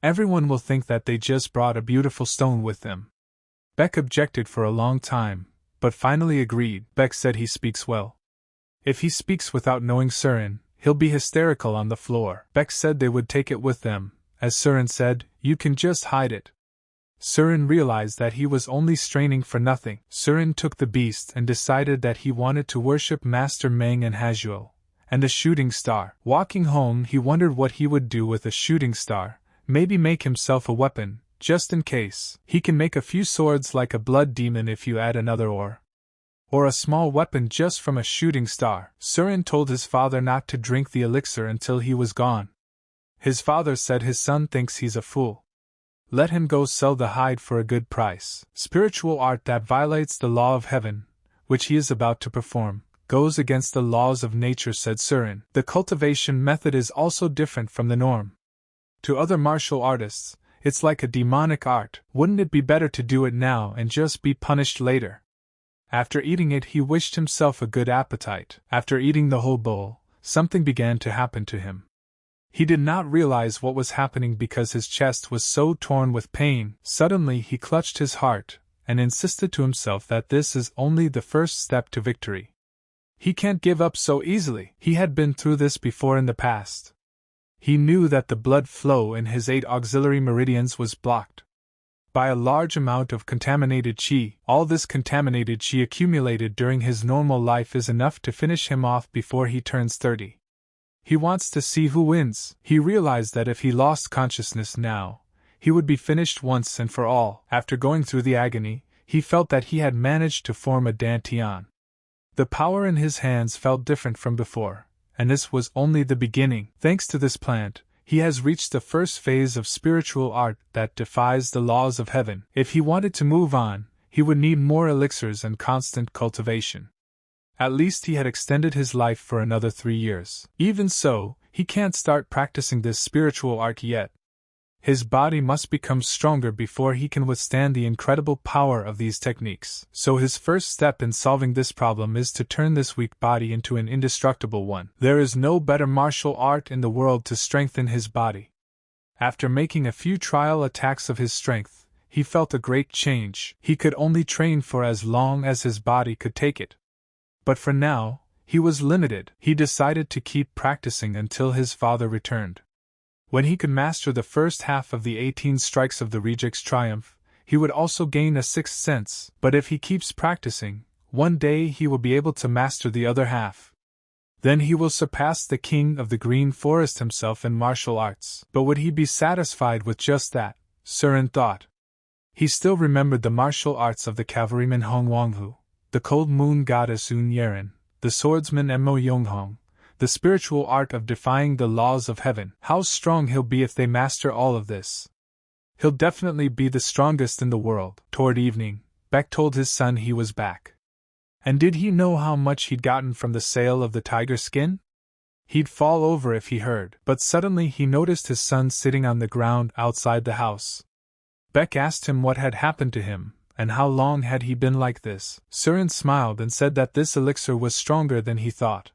Everyone will think that they just brought a beautiful stone with them. Beck objected for a long time, but finally agreed. Beck said he speaks well. If he speaks without knowing Surin, he'll be hysterical on the floor. Beck said they would take it with them. As Surin said, you can just hide it. Surin realized that he was only straining for nothing. Surin took the beast and decided that he wanted to worship Master Meng and Hezhou, and the shooting star. Walking home, he wondered what he would do with a shooting star. Maybe make himself a weapon, just in case. He can make a few swords like a blood demon if you add another ore. Or a small weapon just from a shooting star. Surin told his father not to drink the elixir until he was gone. His father said his son thinks he's a fool. Let him go sell the hide for a good price. Spiritual art that violates the law of heaven, which he is about to perform, goes against the laws of nature, said Surin. The cultivation method is also different from the norm. To other martial artists, it's like a demonic art. Wouldn't it be better to do it now and just be punished later? After eating it, he wished himself a good appetite. After eating the whole bowl, something began to happen to him. He did not realize what was happening because his chest was so torn with pain. Suddenly he clutched his heart, and insisted to himself that this is only the first step to victory. He can't give up so easily. He had been through this before in the past. He knew that the blood flow in his 8 auxiliary meridians was blocked by a large amount of contaminated qi. All this contaminated qi accumulated during his normal life is enough to finish him off before he turns 30. He wants to see who wins. He realized that if he lost consciousness now, he would be finished once and for all. After going through the agony, he felt that he had managed to form a dantian. The power in his hands felt different from before, and this was only the beginning. Thanks to this plant, he has reached the first phase of spiritual art that defies the laws of heaven. If he wanted to move on, he would need more elixirs and constant cultivation. At least he had extended his life for another 3 years. Even so, he can't start practicing this spiritual art yet. His body must become stronger before he can withstand the incredible power of these techniques. So his first step in solving this problem is to turn this weak body into an indestructible one. There is no better martial art in the world to strengthen his body. After making a few trial attacks of his strength, he felt a great change. He could only train for as long as his body could take it. But for now, he was limited. He decided to keep practicing until his father returned. When he could master the first half of the 18 strikes of the reject's triumph, he would also gain a sixth sense. But if he keeps practicing, one day he will be able to master the other half. Then he will surpass the king of the Green Forest himself in martial arts. But would he be satisfied with just that? Surin thought. He still remembered the martial arts of the cavalryman Hong Wanghu, the cold moon goddess Un Yeren, the swordsman Mo Yonghong, the spiritual art of defying the laws of heaven. How strong he'll be if they master all of this. He'll definitely be the strongest in the world. Toward evening, Beck told his son he was back. And did he know how much he'd gotten from the sale of the tiger skin? He'd fall over if he heard. But suddenly he noticed his son sitting on the ground outside the house. Beck asked him what had happened to him, and how long had he been like this. Surin smiled and said that this elixir was stronger than he thought.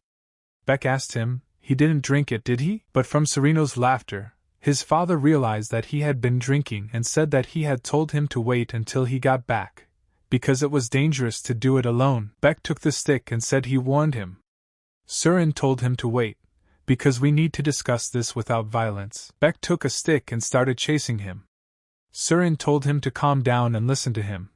Beck asked him, he didn't drink it, did he? But from Sereno's laughter, his father realized that he had been drinking and said that he had told him to wait until he got back, because it was dangerous to do it alone. Beck took the stick and said he warned him. Surin told him to wait, because we need to discuss this without violence. Beck took a stick and started chasing him. Surin told him to calm down and listen to him,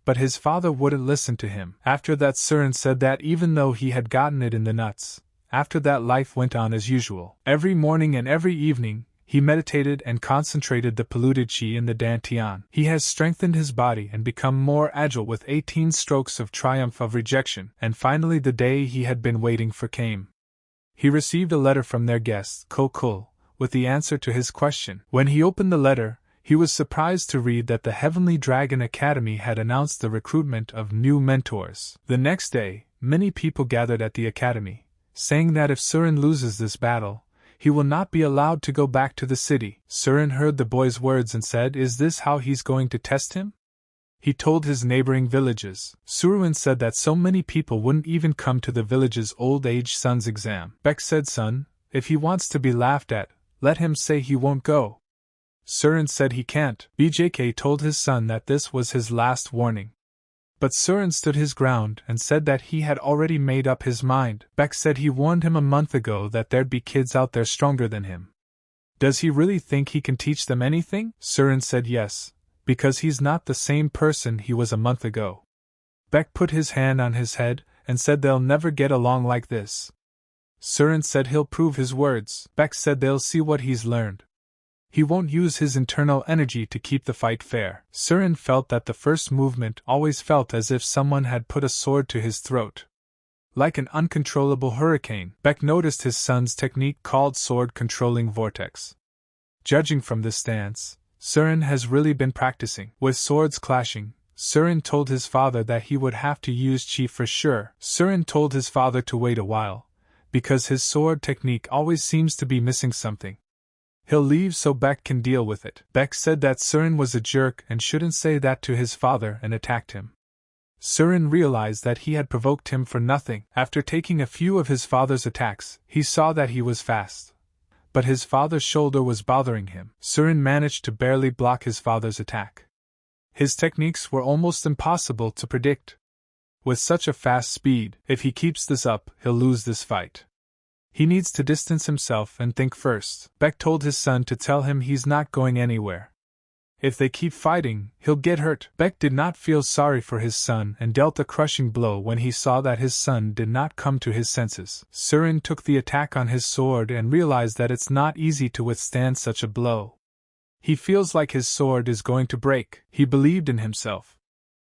but his father wouldn't listen to him. After that, Surin said that even though he had gotten it in the nuts, after that life went on as usual. Every morning and every evening, he meditated and concentrated the polluted qi in the dantian. He has strengthened his body and become more agile with 18 strokes of triumph of rejection, and finally the day he had been waiting for came. He received a letter from their guest, Kokul, with the answer to his question. When he opened the letter, he was surprised to read that the Heavenly Dragon Academy had announced the recruitment of new mentors. The next day, many people gathered at the academy, saying that if Surin loses this battle, he will not be allowed to go back to the city. Surin heard the boy's words and said, "Is this how he's going to test him?" He told his neighboring villages. Surin said that so many people wouldn't even come to the village's old age son's exam. Beck said, "Son, if he wants to be laughed at, let him say he won't go." Surin said he can't. BJK told his son that this was his last warning. But Surin stood his ground and said that he had already made up his mind. Beck said he warned him a month ago that there'd be kids out there stronger than him. Does he really think he can teach them anything? Surin said yes, because he's not the same person he was a month ago. Beck put his hand on his head and said they'll never get along like this. Surin said he'll prove his words. Beck said they'll see what he's learned. He won't use his internal energy to keep the fight fair. Surin felt that the first movement always felt as if someone had put a sword to his throat. Like an uncontrollable hurricane, Beck noticed his son's technique called sword controlling vortex. Judging from this stance, Surin has really been practicing. With swords clashing, Surin told his father that he would have to use chi for sure. Surin told his father to wait a while, because his sword technique always seems to be missing something. He'll leave so Beck can deal with it. Beck said that Surin was a jerk and shouldn't say that to his father and attacked him. Surin realized that he had provoked him for nothing. After taking a few of his father's attacks, he saw that he was fast. But his father's shoulder was bothering him. Surin managed to barely block his father's attack. His techniques were almost impossible to predict. With such a fast speed, if he keeps this up, he'll lose this fight. He needs to distance himself and think first. Beck told his son to tell him he's not going anywhere. If they keep fighting, he'll get hurt. Beck did not feel sorry for his son and dealt a crushing blow when he saw that his son did not come to his senses. Surin took the attack on his sword and realized that it's not easy to withstand such a blow. He feels like his sword is going to break. He believed in himself.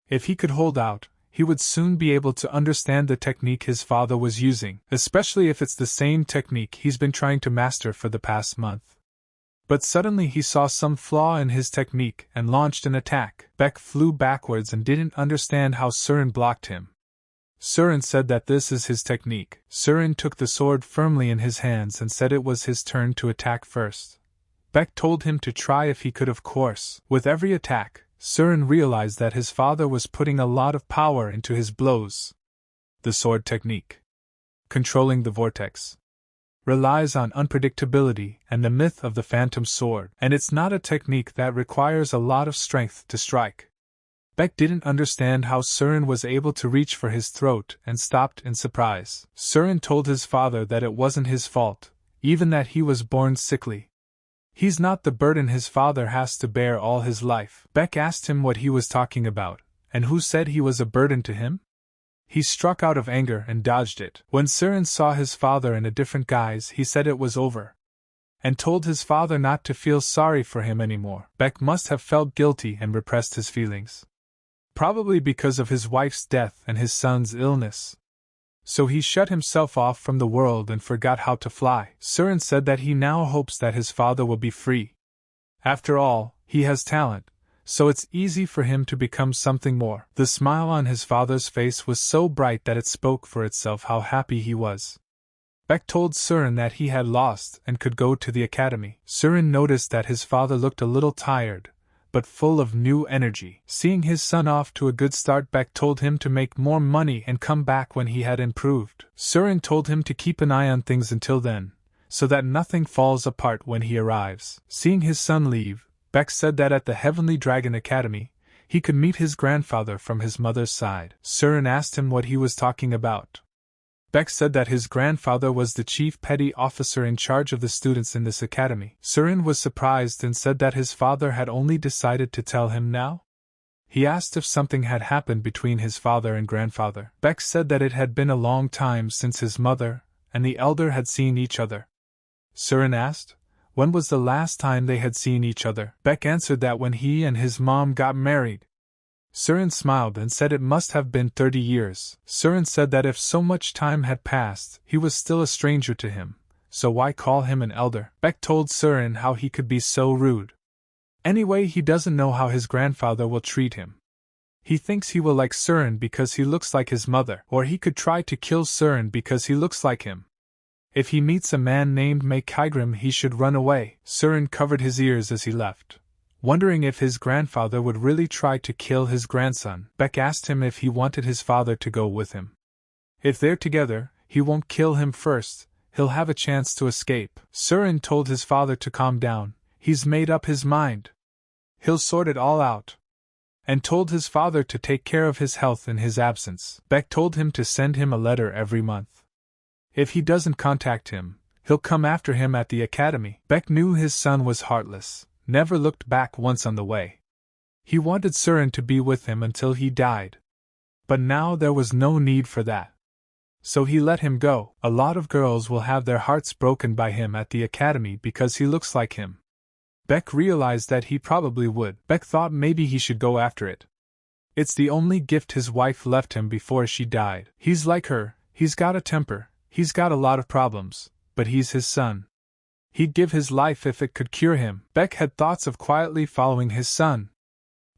If he could hold out, he would soon be able to understand the technique his father was using, especially if it's the same technique he's been trying to master for the past month. But suddenly he saw some flaw in his technique and launched an attack. Beck flew backwards and didn't understand how Surin blocked him. Surin said that this is his technique. Surin took the sword firmly in his hands and said it was his turn to attack first. Beck told him to try if he could, of course. With every attack, Surin realized that his father was putting a lot of power into his blows. The sword technique, controlling the vortex, relies on unpredictability and the myth of the phantom sword, and it's not a technique that requires a lot of strength to strike. Beck didn't understand how Surin was able to reach for his throat and stopped in surprise. Surin told his father that it wasn't his fault, even that he was born sickly. He's not the burden his father has to bear all his life. Beck asked him what he was talking about, and who said he was a burden to him? He struck out of anger and dodged it. When Surin saw his father in a different guise, he said it was over, and told his father not to feel sorry for him anymore. Beck must have felt guilty and repressed his feelings. Probably because of his wife's death and his son's illness. So he shut himself off from the world and forgot how to fly. Surin said that he now hopes that his father will be free. After all, he has talent, so it's easy for him to become something more. The smile on his father's face was so bright that it spoke for itself how happy he was. Beck told Surin that he had lost and could go to the academy. Surin noticed that his father looked a little tired, but full of new energy. Seeing his son off to a good start, Beck told him to make more money and come back when he had improved. Surin told him to keep an eye on things until then, so that nothing falls apart when he arrives. Seeing his son leave, Beck said that at the Heavenly Dragon Academy, he could meet his grandfather from his mother's side. Surin asked him what he was talking about. Beck said that his grandfather was the chief petty officer in charge of the students in this academy. Surin was surprised and said that his father had only decided to tell him now. He asked if something had happened between his father and grandfather. Beck said that it had been a long time since his mother and the elder had seen each other. Surin asked, when was the last time they had seen each other? Beck answered that when he and his mom got married. Surin smiled and said it must have been 30 years. Surin said that if so much time had passed, he was still a stranger to him, so why call him an elder? Beck told Surin how he could be so rude. Anyway, he doesn't know how his grandfather will treat him. He thinks he will like Surin because he looks like his mother, or he could try to kill Surin because he looks like him. If he meets a man named Maekigrim, he should run away. Surin covered his ears as he left, wondering if his grandfather would really try to kill his grandson. Beck asked him if he wanted his father to go with him. If they're together, he won't kill him first, he'll have a chance to escape. Surin told his father to calm down, he's made up his mind. He'll sort it all out. And told his father to take care of his health in his absence. Beck told him to send him a letter every month. If he doesn't contact him, he'll come after him at the academy. Beck knew his son was heartless, never looked back once on the way. He wanted Surin to be with him until he died. But now there was no need for that. So he let him go. A lot of girls will have their hearts broken by him at the academy because he looks like him. Beck realized that he probably would. Beck thought maybe he should go after it. It's the only gift his wife left him before she died. He's like her, he's got a temper, he's got a lot of problems, but he's his son. He'd give his life if it could cure him. Beck had thoughts of quietly following his son.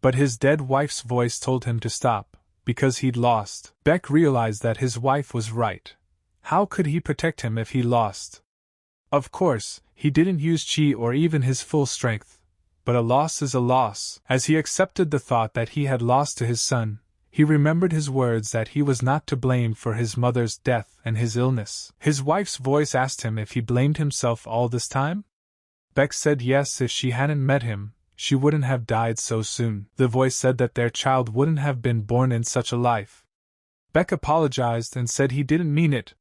But his dead wife's voice told him to stop, because he'd lost. Beck realized that his wife was right. How could he protect him if he lost? Of course, he didn't use chi or even his full strength, but a loss is a loss. As he accepted the thought that he had lost to his son, he remembered his words that he was not to blame for his mother's death and his illness. His wife's voice asked him if he blamed himself all this time. Beck said yes, if she hadn't met him, she wouldn't have died so soon. The voice said that their child wouldn't have been born in such a life. Beck apologized and said he didn't mean it.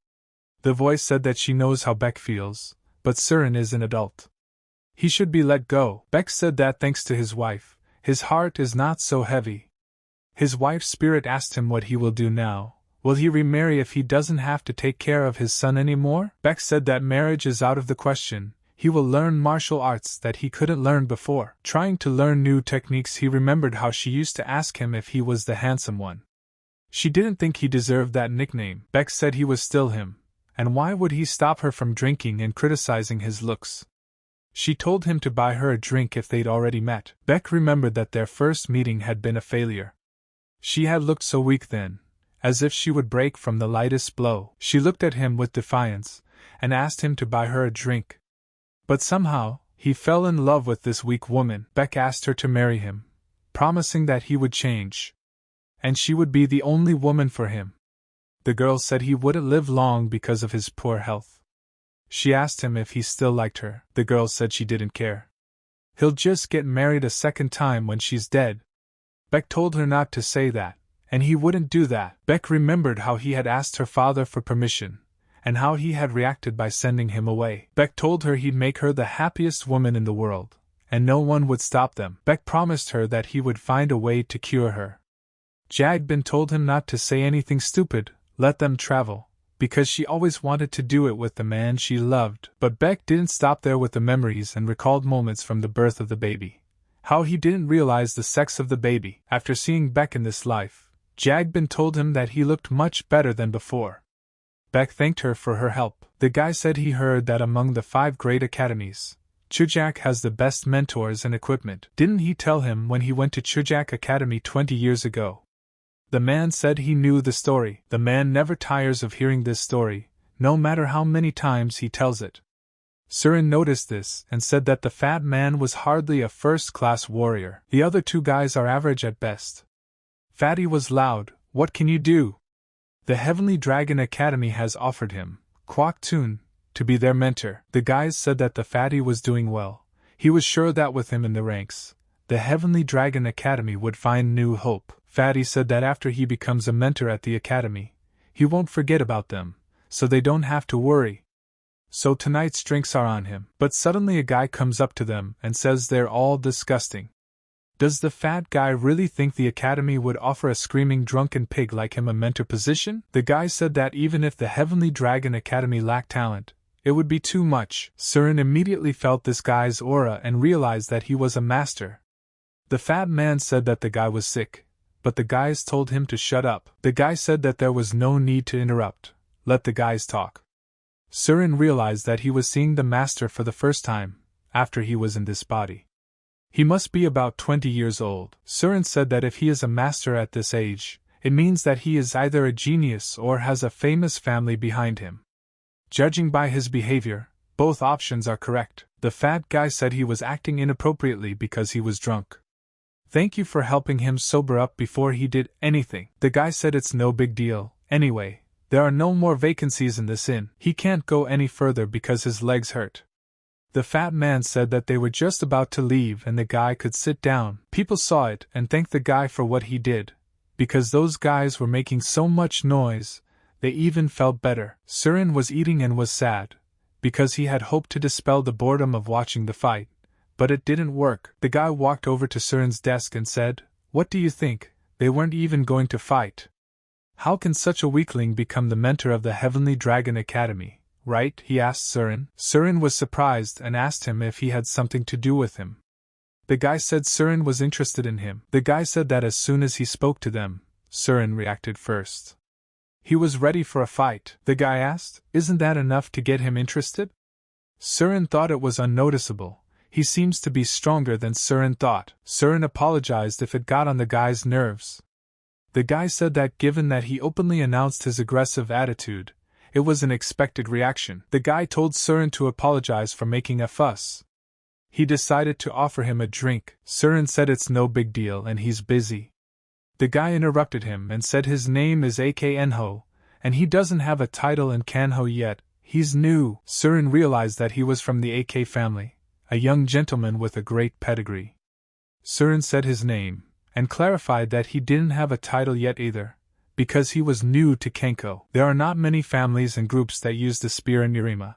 The voice said that she knows how Beck feels, but Surin is an adult. He should be let go. Beck said that thanks to his wife, his heart is not so heavy. His wife's spirit asked him what he will do now. Will he remarry if he doesn't have to take care of his son anymore? Beck said that marriage is out of the question. He will learn martial arts that he couldn't learn before. Trying to learn new techniques, he remembered how she used to ask him if he was the handsome one. She didn't think he deserved that nickname. Beck said he was still him, and why would he stop her from drinking and criticizing his looks? She told him to buy her a drink if they'd already met. Beck remembered that their first meeting had been a failure. She had looked so weak then, as if she would break from the lightest blow. She looked at him with defiance, and asked him to buy her a drink. But somehow, he fell in love with this weak woman. Beck asked her to marry him, promising that he would change, and she would be the only woman for him. The girl said he wouldn't live long because of his poor health. She asked him if he still liked her. The girl said she didn't care. He'll just get married a second time when she's dead. Beck told her not to say that, and he wouldn't do that. Beck remembered how he had asked her father for permission, and how he had reacted by sending him away. Beck told her he'd make her the happiest woman in the world, and no one would stop them. Beck promised her that he would find a way to cure her. Jagbin told him not to say anything stupid, let them travel, because she always wanted to do it with the man she loved. But Beck didn't stop there with the memories and recalled moments from the birth of the baby. How he didn't realize the sex of the baby. After seeing Beck in this life, Jagbin told him that he looked much better than before. Beck thanked her for her help. The guy said he heard that among the 5 great academies, Chujak has the best mentors and equipment. Didn't he tell him when he went to Chujak Academy 20 years ago? The man said he knew the story. The man never tires of hearing this story, no matter how many times he tells it. Surin noticed this and said that the fat man was hardly a first-class warrior. The other 2 guys are average at best. Fatty was loud, "What can you do?" The Heavenly Dragon Academy has offered him, Kwok Toon, to be their mentor. The guys said that the fatty was doing well. He was sure that with him in the ranks, the Heavenly Dragon Academy would find new hope. Fatty said that after he becomes a mentor at the academy, he won't forget about them, so they don't have to worry. So tonight's drinks are on him. But suddenly a guy comes up to them and says they're all disgusting. Does the fat guy really think the academy would offer a screaming drunken pig like him a mentor position? The guy said that even if the Heavenly Dragon Academy lacked talent, it would be too much. Surin immediately felt this guy's aura and realized that he was a master. The fat man said that the guy was sick, but the guys told him to shut up. The guy said that there was no need to interrupt, let the guys talk. Surin realized that he was seeing the master for the first time, after he was in this body. He must be about 20 years old. Surin said that if he is a master at this age, it means that he is either a genius or has a famous family behind him. Judging by his behavior, both options are correct. The fat guy said he was acting inappropriately because he was drunk. Thank you for helping him sober up before he did anything. The guy said it's no big deal. Anyway, there are no more vacancies in this inn. He can't go any further because his legs hurt. The fat man said that they were just about to leave and the guy could sit down. People saw it and thanked the guy for what he did. Because those guys were making so much noise, they even felt better. Surin was eating and was sad, because he had hoped to dispel the boredom of watching the fight. But it didn't work. The guy walked over to Surin's desk and said, "What do you think? They weren't even going to fight. How can such a weakling become the mentor of the Heavenly Dragon Academy, right?" he asked Surin. Surin was surprised and asked him if he had something to do with him. The guy said Surin was interested in him. The guy said that as soon as he spoke to them, Surin reacted first. He was ready for a fight. The guy asked, "Isn't that enough to get him interested?" Surin thought it was unnoticeable. He seems to be stronger than Surin thought. Surin apologized if it got on the guy's nerves. The guy said that given that he openly announced his aggressive attitude, it was an expected reaction. The guy told Surin to apologize for making a fuss. He decided to offer him a drink. Surin said it's no big deal and he's busy. The guy interrupted him and said his name is A.K. Enho, and he doesn't have a title in Kanho yet, he's new. Surin realized that he was from the A.K. family, a young gentleman with a great pedigree. Surin said his name, and clarified that he didn't have a title yet either, because he was new to Kenko. There are not many families and groups that use the spear and Nirima,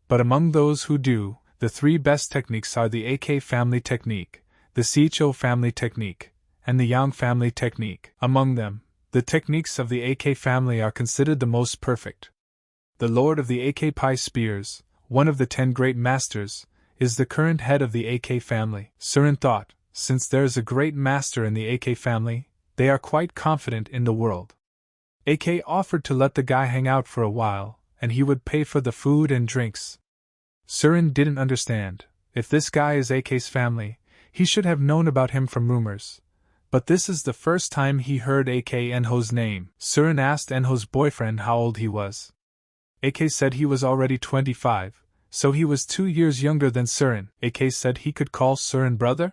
but among those who do, the 3 best techniques are the A.K. family technique, the Seicho family technique, and the Yang family technique. Among them, the techniques of the A.K. family are considered the most perfect. The Lord of the A.K. Pi Spears, one of the 10 great masters, is the current head of the A.K. family. Surin thought, since there is a great master in the A.K. family, they are quite confident in the world. A.K. offered to let the guy hang out for a while, and he would pay for the food and drinks. Surin didn't understand. If this guy is A.K.'s family, he should have known about him from rumors. But this is the first time he heard A.K. Enho's name. Surin asked Enho's boyfriend how old he was. A.K. said he was already 25, so he was 2 years younger than Surin. A.K. said he could call Surin brother?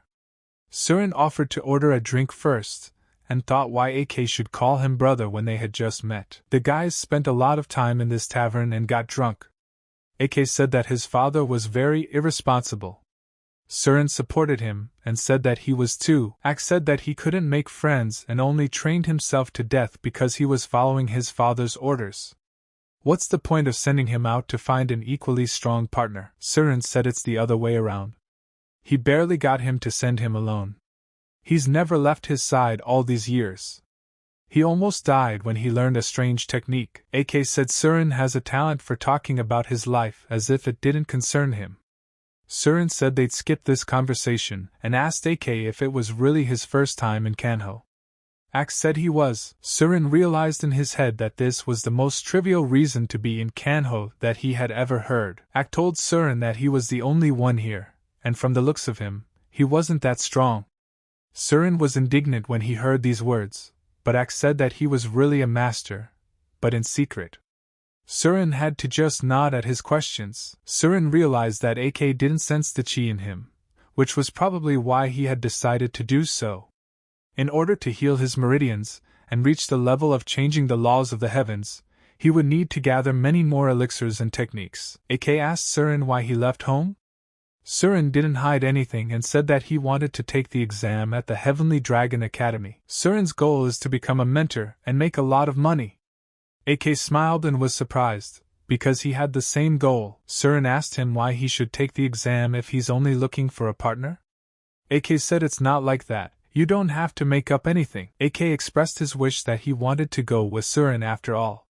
Surin offered to order a drink first, and thought why A.K. should call him brother when they had just met. The guys spent a lot of time in this tavern and got drunk. A.K. said that his father was very irresponsible. Surin supported him, and said that he was too. Ak said that he couldn't make friends and only trained himself to death because he was following his father's orders. What's the point of sending him out to find an equally strong partner? Surin said it's the other way around. He barely got him to send him alone. He's never left his side all these years. He almost died when he learned a strange technique. AK said Surin has a talent for talking about his life as if it didn't concern him. Surin said they'd skip this conversation and asked AK if it was really his first time in Kanho. Ak said he was. Surin realized in his head that this was the most trivial reason to be in Kanho that he had ever heard. Ak told Surin that he was the only one here, and from the looks of him, he wasn't that strong. Surin was indignant when he heard these words, but Ak said that he was really a master, but in secret. Surin had to just nod at his questions. Surin realized that AK didn't sense the chi in him, which was probably why he had decided to do so. In order to heal his meridians and reach the level of changing the laws of the heavens, he would need to gather many more elixirs and techniques. AK asked Surin why he left home. Surin didn't hide anything and said that he wanted to take the exam at the Heavenly Dragon Academy. Surin's goal is to become a mentor and make a lot of money. AK smiled and was surprised, because he had the same goal. Surin asked him why he should take the exam if he's only looking for a partner. AK said it's not like that, you don't have to make up anything. AK expressed his wish that he wanted to go with Surin after all.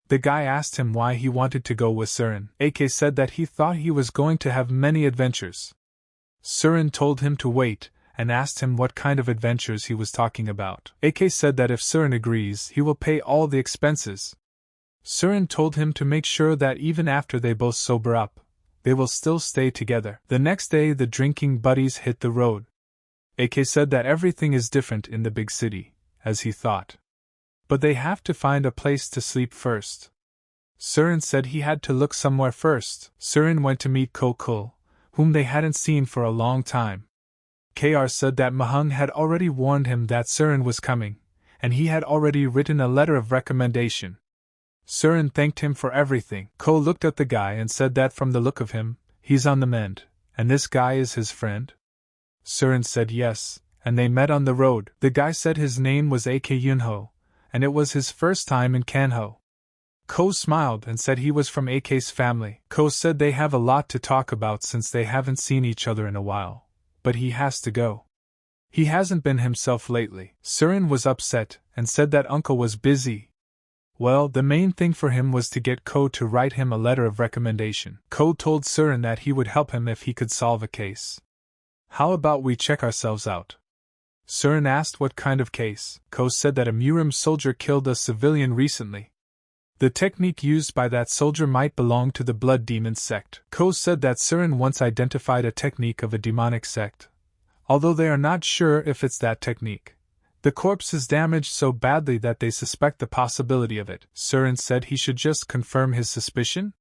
The guy asked him why he wanted to go with Surin. AK said that he thought he was going to have many adventures. Surin told him to wait, and asked him what kind of adventures he was talking about. AK said that if Surin agrees, he will pay all the expenses. Surin told him to make sure that even after they both sober up, they will still stay together. The next day the drinking buddies hit the road. AK said that everything is different in the big city, as he thought. But they have to find a place to sleep first. Surin said he had to look somewhere first. Surin went to meet Kokul, whom they hadn't seen for a long time. KR said that Mahung had already warned him that Surin was coming, and he had already written a letter of recommendation. Surin thanked him for everything. Ko looked at the guy and said that from the look of him, he's on the mend, and this guy is his friend? Surin said yes, and they met on the road. The guy said his name was AK Yunho, and it was his first time in Kanho. Ko smiled and said he was from AK's family. Ko said they have a lot to talk about since they haven't seen each other in a while. But he has to go. He hasn't been himself lately. Surin was upset, and said that uncle was busy. Well, the main thing for him was to get Ko to write him a letter of recommendation. Ko told Surin that he would help him if he could solve a case. How about we check ourselves out? Surin asked what kind of case. Ko said that a Murim soldier killed a civilian recently. The technique used by that soldier might belong to the blood demon sect. Ko said that Surin once identified a technique of a demonic sect. Although they are not sure if it's that technique. The corpse is damaged so badly that they suspect the possibility of it. Surin said he should just confirm his suspicion.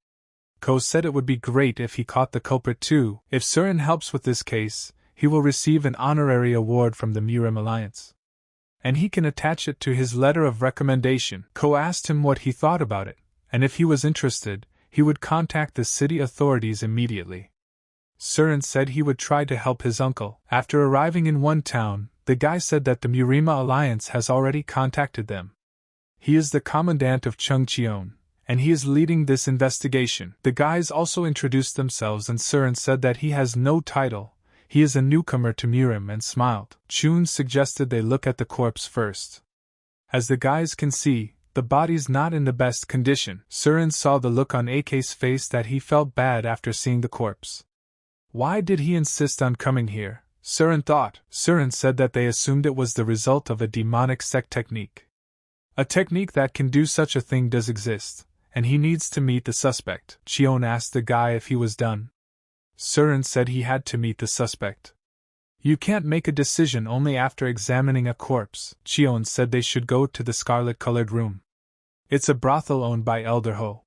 Ko said it would be great if he caught the culprit too. If Surin helps with this case, he will receive an honorary award from the Murim Alliance. And he can attach it to his letter of recommendation. Ko asked him what he thought about it, and if he was interested, he would contact the city authorities immediately. Surin said he would try to help his uncle. After arriving in one town, the guy said that the Murima Alliance has already contacted them. He is the commandant of Chungcheon, and he is leading this investigation. The guys also introduced themselves and Surin said that he has no title. He is a newcomer to Murim and smiled. Chun suggested they look at the corpse first. As the guys can see, the body's not in the best condition. Surin saw the look on AK's face that he felt bad after seeing the corpse. Why did he insist on coming here? Surin thought. Surin said that they assumed it was the result of a demonic sect technique. A technique that can do such a thing does exist, and he needs to meet the suspect. Cheon asked the guy if he was done. Surin said he had to meet the suspect. You can't make a decision only after examining a corpse. Cheon said they should go to the scarlet-colored room. It's a brothel owned by Elder Ho.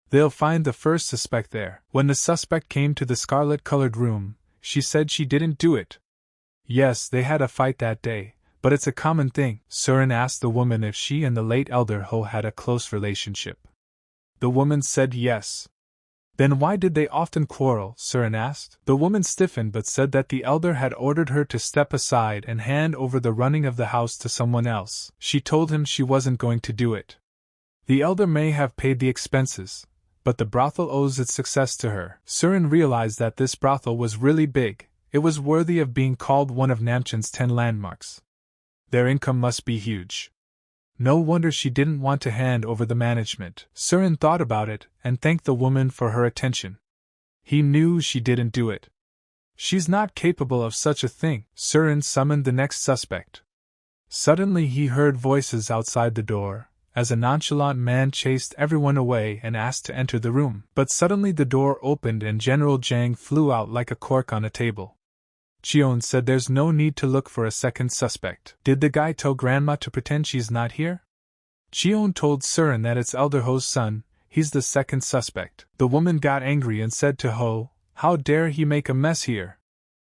They'll find the first suspect there. When the suspect came to the scarlet-colored room, she said she didn't do it. Yes, they had a fight that day, but it's a common thing. Surin asked the woman if she and the late Elder Ho had a close relationship. The woman said yes. Then why did they often quarrel? Surin asked. The woman stiffened but said that the elder had ordered her to step aside and hand over the running of the house to someone else. She told him she wasn't going to do it. The elder may have paid the expenses, but the brothel owes its success to her. Surin realized that this brothel was really big. It was worthy of being called one of Namchen's 10 landmarks. Their income must be huge. No wonder she didn't want to hand over the management. Surin thought about it and thanked the woman for her attention. He knew she didn't do it. She's not capable of such a thing. Surin summoned the next suspect. Suddenly he heard voices outside the door, as a nonchalant man chased everyone away and asked to enter the room. But suddenly the door opened and General Zhang flew out like a cork on a table. Chion said there's no need to look for a second suspect. Did the guy tell Grandma to pretend she's not here? Chion told Surin that it's Elder Ho's son, he's the second suspect. The woman got angry and said to Ho, how dare he make a mess here?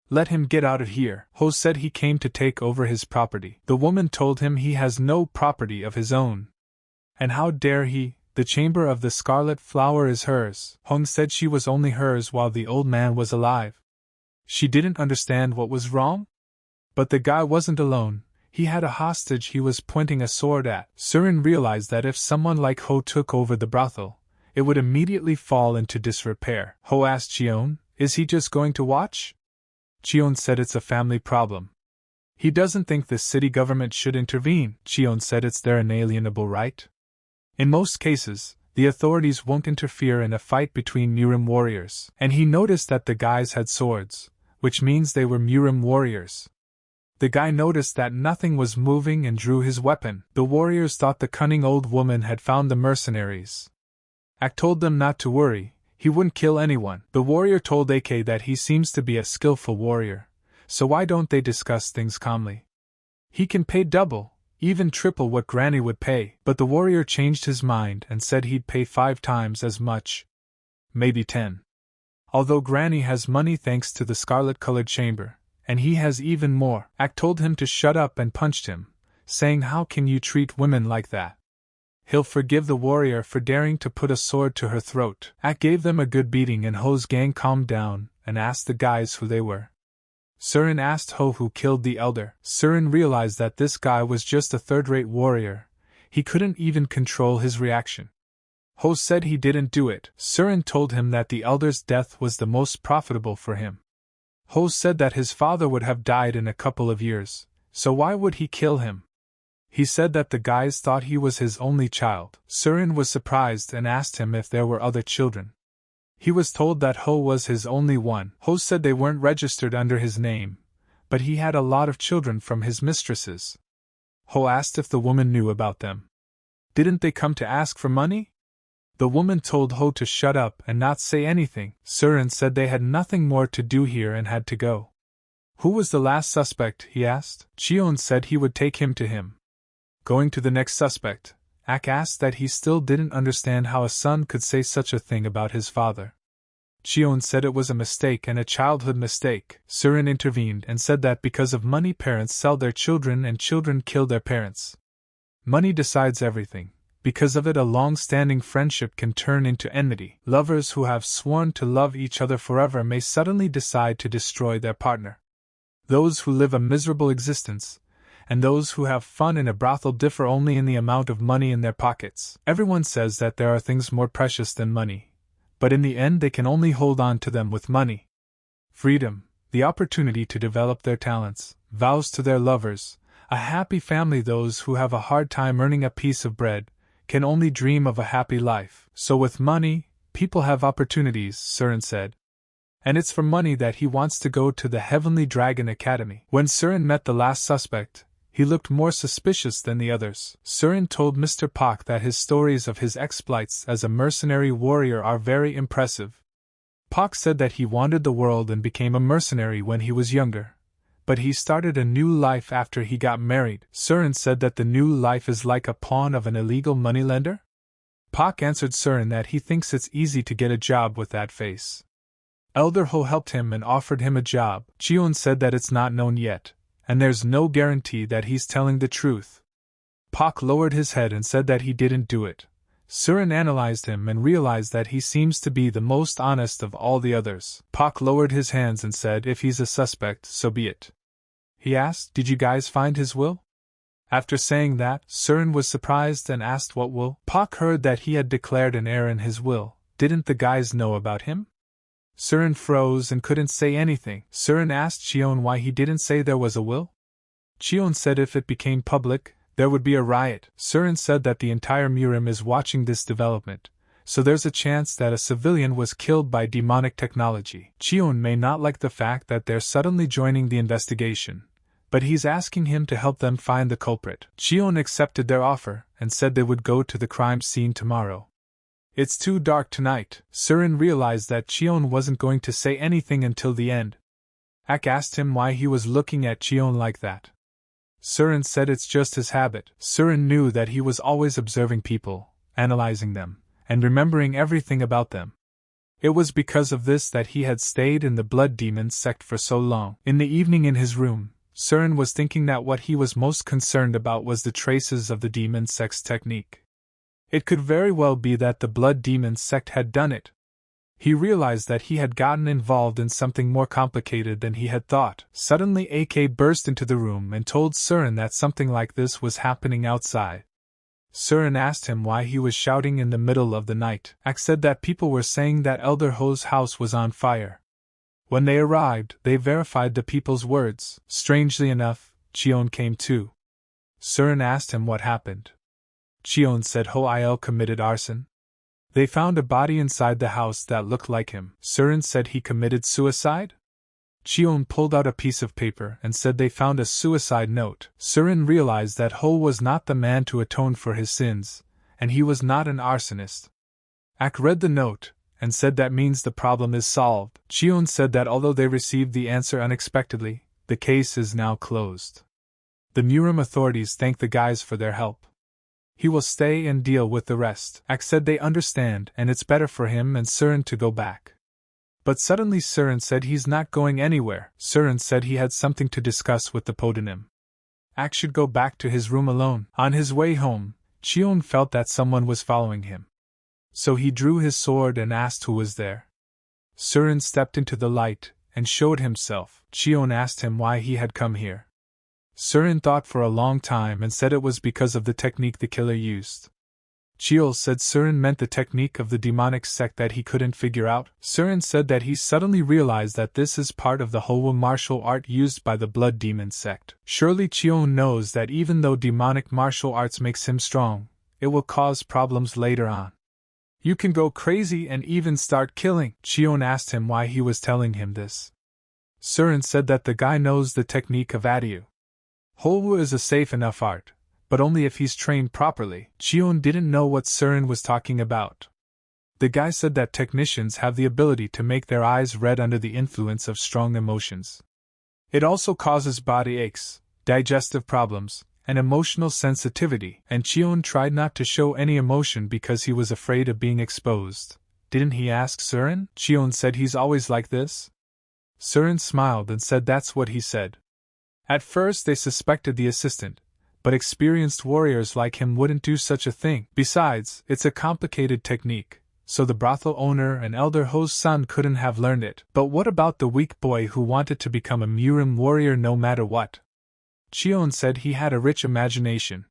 Let him get out of here. Ho said he came to take over his property. The woman told him he has no property of his own. And how dare he? The chamber of the Scarlet Flower is hers. Hong said she was only hers while the old man was alive. She didn't understand what was wrong? But the guy wasn't alone. He had a hostage he was pointing a sword at. Surin realized that if someone like Ho took over the brothel, it would immediately fall into disrepair. Ho asked Chion, is he just going to watch? Chion said it's a family problem. He doesn't think the city government should intervene. Chion said it's their inalienable right. In most cases, the authorities won't interfere in a fight between Murim warriors. And he noticed that the guys had swords, which means they were Murim warriors. The guy noticed that nothing was moving and drew his weapon. The warriors thought the cunning old woman had found the mercenaries. Ak told them not to worry, he wouldn't kill anyone. The warrior told AK that he seems to be a skillful warrior, so why don't they discuss things calmly? He can pay double, even triple what Granny would pay. But the warrior changed his mind and said he'd pay 5 times as much. Maybe 10. Although Granny has money thanks to the scarlet-colored chamber, and he has even more. Ak told him to shut up and punched him, saying how can you treat women like that? He'll forgive the warrior for daring to put a sword to her throat. Ak gave them a good beating and Ho's gang calmed down and asked the guys who they were. Surin asked Ho who killed the elder. Surin realized that this guy was just a third-rate warrior. He couldn't even control his reaction. Ho said he didn't do it. Surin told him that the elder's death was the most profitable for him. Ho said that his father would have died in a couple of years, so why would he kill him? He said that the guys thought he was his only child. Surin was surprised and asked him if there were other children. He was told that Ho was his only one. Ho said they weren't registered under his name, but he had a lot of children from his mistresses. Ho asked if the woman knew about them. Didn't they come to ask for money? The woman told Ho to shut up and not say anything. Surin said they had nothing more to do here and had to go. Who was the last suspect? He asked. Chion said he would take him to him. Going to the next suspect, Ak asked that he still didn't understand how a son could say such a thing about his father. Chion said it was a mistake and a childhood mistake. Surin intervened and said that because of money parents sell their children and children kill their parents. Money decides everything. Because of it a long-standing friendship can turn into enmity. Lovers who have sworn to love each other forever may suddenly decide to destroy their partner. Those who live a miserable existence, and those who have fun in a brothel differ only in the amount of money in their pockets. Everyone says that there are things more precious than money, but in the end they can only hold on to them with money. Freedom, the opportunity to develop their talents, vows to their lovers, a happy family. Those who have a hard time earning a piece of bread can only dream of a happy life. So with money, people have opportunities, Surin said. And it's for money that he wants to go to the Heavenly Dragon Academy. When Surin met the last suspect, he looked more suspicious than the others. Surin told Mr. Pak that his stories of his exploits as a mercenary warrior are very impressive. Pak said that he wandered the world and became a mercenary when he was younger, but he started a new life after he got married. Surin said that the new life is like a pawn of an illegal moneylender? Pak answered Surin that he thinks it's easy to get a job with that face. Elder Ho helped him and offered him a job. Chion said that it's not known yet, and there's no guarantee that he's telling the truth. Pak lowered his head and said that he didn't do it. Surin analyzed him and realized that he seems to be the most honest of all the others. Pac lowered his hands and said, "If he's a suspect, so be it." He asked, "Did you guys find his will?" After saying that, Surin was surprised and asked what will. Pac heard that he had declared an error in his will. Didn't the guys know about him? Surin froze and couldn't say anything. Surin asked Chion why he didn't say there was a will. Chion said if it became public, there would be a riot. Surin said that the entire Murim is watching this development, so there's a chance that a civilian was killed by demonic technology. Chion may not like the fact that they're suddenly joining the investigation, but he's asking him to help them find the culprit. Chion accepted their offer and said they would go to the crime scene tomorrow. It's too dark tonight. Surin realized that Chion wasn't going to say anything until the end. Ak asked him why he was looking at Chion like that. Surin said it's just his habit. Surin knew that he was always observing people, analyzing them, and remembering everything about them. It was because of this that he had stayed in the Blood Demon sect for so long. In the evening in his room, Surin was thinking that what he was most concerned about was the traces of the demon sect's technique. It could very well be that the Blood Demon sect had done it. He realized that he had gotten involved in something more complicated than he had thought. Suddenly AK burst into the room and told Surin that something like this was happening outside. Surin asked him why he was shouting in the middle of the night. Ak said that people were saying that Elder Ho's house was on fire. When they arrived, they verified the people's words. Strangely enough, Chion came too. Surin asked him what happened. Chion said Ho-Il committed arson. They found a body inside the house that looked like him. Surin said he committed suicide? Chion pulled out a piece of paper and said they found a suicide note. Surin realized that Ho was not the man to atone for his sins, and he was not an arsonist. Ak read the note and said that means the problem is solved. Chion said that although they received the answer unexpectedly, the case is now closed. The Murim authorities thank the guys for their help. He will stay and deal with the rest. Ak said they understand and it's better for him and Surin to go back. But suddenly Surin said he's not going anywhere. Surin said he had something to discuss with the Podonym. Ak should go back to his room alone. On his way home, Chion felt that someone was following him. So he drew his sword and asked who was there. Surin stepped into the light and showed himself. Chion asked him why he had come here. Surin thought for a long time and said it was because of the technique the killer used. Chiol said Surin meant the technique of the demonic sect that he couldn't figure out. Surin said that he suddenly realized that this is part of the whole martial art used by the Blood Demon sect. Surely Chion knows that even though demonic martial arts makes him strong, it will cause problems later on. You can go crazy and even start killing. Chion asked him why he was telling him this. Surin said that the guy knows the technique of Adiu. Holwu is a safe enough art, but only if he's trained properly. Chion didn't know what Surin was talking about. The guy said that technicians have the ability to make their eyes red under the influence of strong emotions. It also causes body aches, digestive problems, and emotional sensitivity, and Chion tried not to show any emotion because he was afraid of being exposed. Didn't he ask Surin? Chion said he's always like this. Surin smiled and said that's what he said. At first they suspected the assistant, but experienced warriors like him wouldn't do such a thing. Besides, it's a complicated technique, so the brothel owner and Elder Ho's son couldn't have learned it. But what about the weak boy who wanted to become a Murim warrior no matter what? Chion said he had a rich imagination.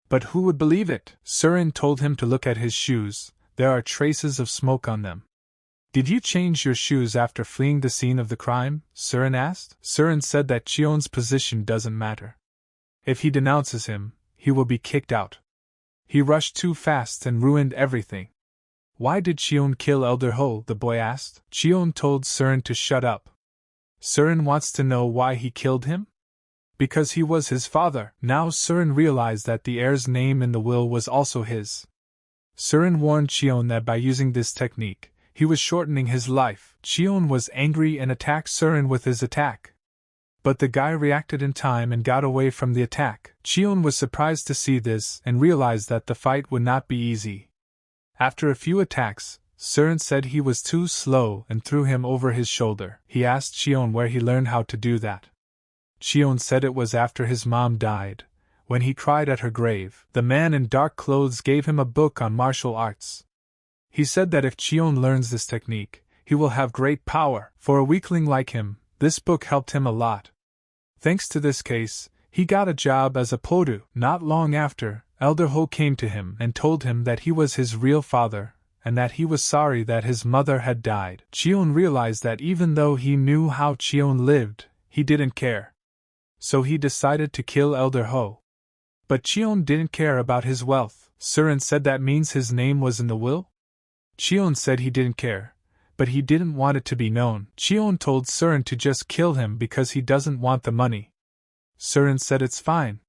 But who would believe it? Surin told him to look at his shoes. There are traces of smoke on them. Did you change your shoes after fleeing the scene of the crime? Surin asked. Surin said that Chion's position doesn't matter. If he denounces him, he will be kicked out. He rushed too fast and ruined everything. Why did Chion kill Elder Ho? The boy asked. Chion told Surin to shut up. Surin wants to know why he killed him? Because he was his father. Now Surin realized that the heir's name in the will was also his. Surin warned Chion that by using this technique, he was shortening his life. Chion was angry and attacked Surin with his attack. But the guy reacted in time and got away from the attack. Chion was surprised to see this and realized that the fight would not be easy. After a few attacks, Surin said he was too slow and threw him over his shoulder. He asked Chion where he learned how to do that. Chion said it was after his mom died, when he cried at her grave. The man in dark clothes gave him a book on martial arts. He said that if Cheon learns this technique, he will have great power. For a weakling like him, this book helped him a lot. Thanks to this case, he got a job as a podu. Not long after, Elder Ho came to him and told him that he was his real father, and that he was sorry that his mother had died. Cheon realized that even though he knew how Cheon lived, he didn't care. So he decided to kill Elder Ho. But Cheon didn't care about his wealth. Surin said that means his name was in the will? Cheon said he didn't care, but he didn't want it to be known. Cheon told Surin to just kill him because he doesn't want the money. Surin said it's fine,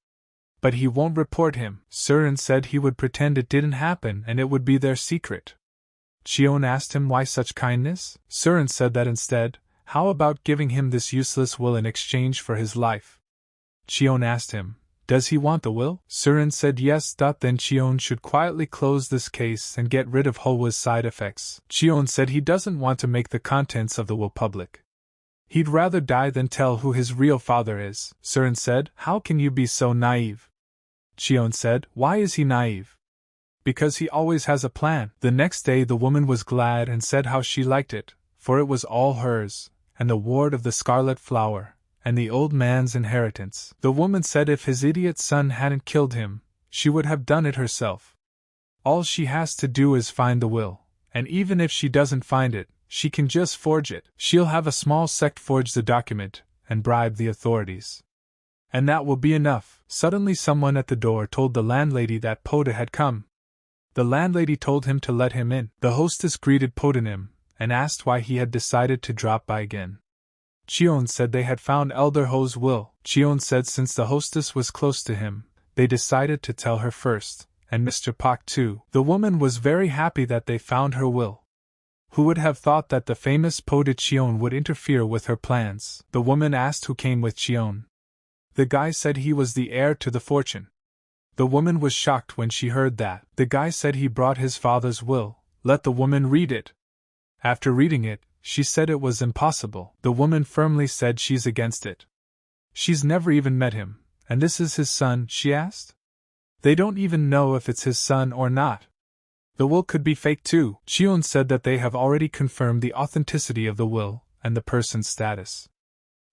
but he won't report him. Surin said he would pretend it didn't happen and it would be their secret. Cheon asked him why such kindness. Surin said that instead, how about giving him this useless will in exchange for his life? Cheon asked him, does he want the will? Surin said yes. Then Cheon should quietly close this case and get rid of Howa's side effects. Cheon said he doesn't want to make the contents of the will public. He'd rather die than tell who his real father is. Surin said, how can you be so naive? Cheon said, why is he naive? Because he always has a plan. The next day the woman was glad and said how she liked it, for it was all hers, and the ward of the Scarlet Flower, and the old man's inheritance. The woman said if his idiot son hadn't killed him, she would have done it herself. All she has to do is find the will, and even if she doesn't find it, she can just forge it. She'll have a small sect forge the document, and bribe the authorities. And that will be enough. Suddenly someone at the door told the landlady that Poda had come. The landlady told him to let him in. The hostess greeted Podanim, and asked why he had decided to drop by again. Cheon said they had found Elder Ho's will. Cheon said since the hostess was close to him, they decided to tell her first, and Mr. Pak too. The woman was very happy that they found her will. Who would have thought that the famous Poda Cheon would interfere with her plans? The woman asked who came with Cheon. The guy said he was the heir to the fortune. The woman was shocked when she heard that. The guy said he brought his father's will. Let the woman read it. After reading it, she said it was impossible. The woman firmly said she's against it. She's never even met him, and this is his son, she asked? They don't even know if it's his son or not. The will could be fake too. Cheon said that they have already confirmed the authenticity of the will and the person's status.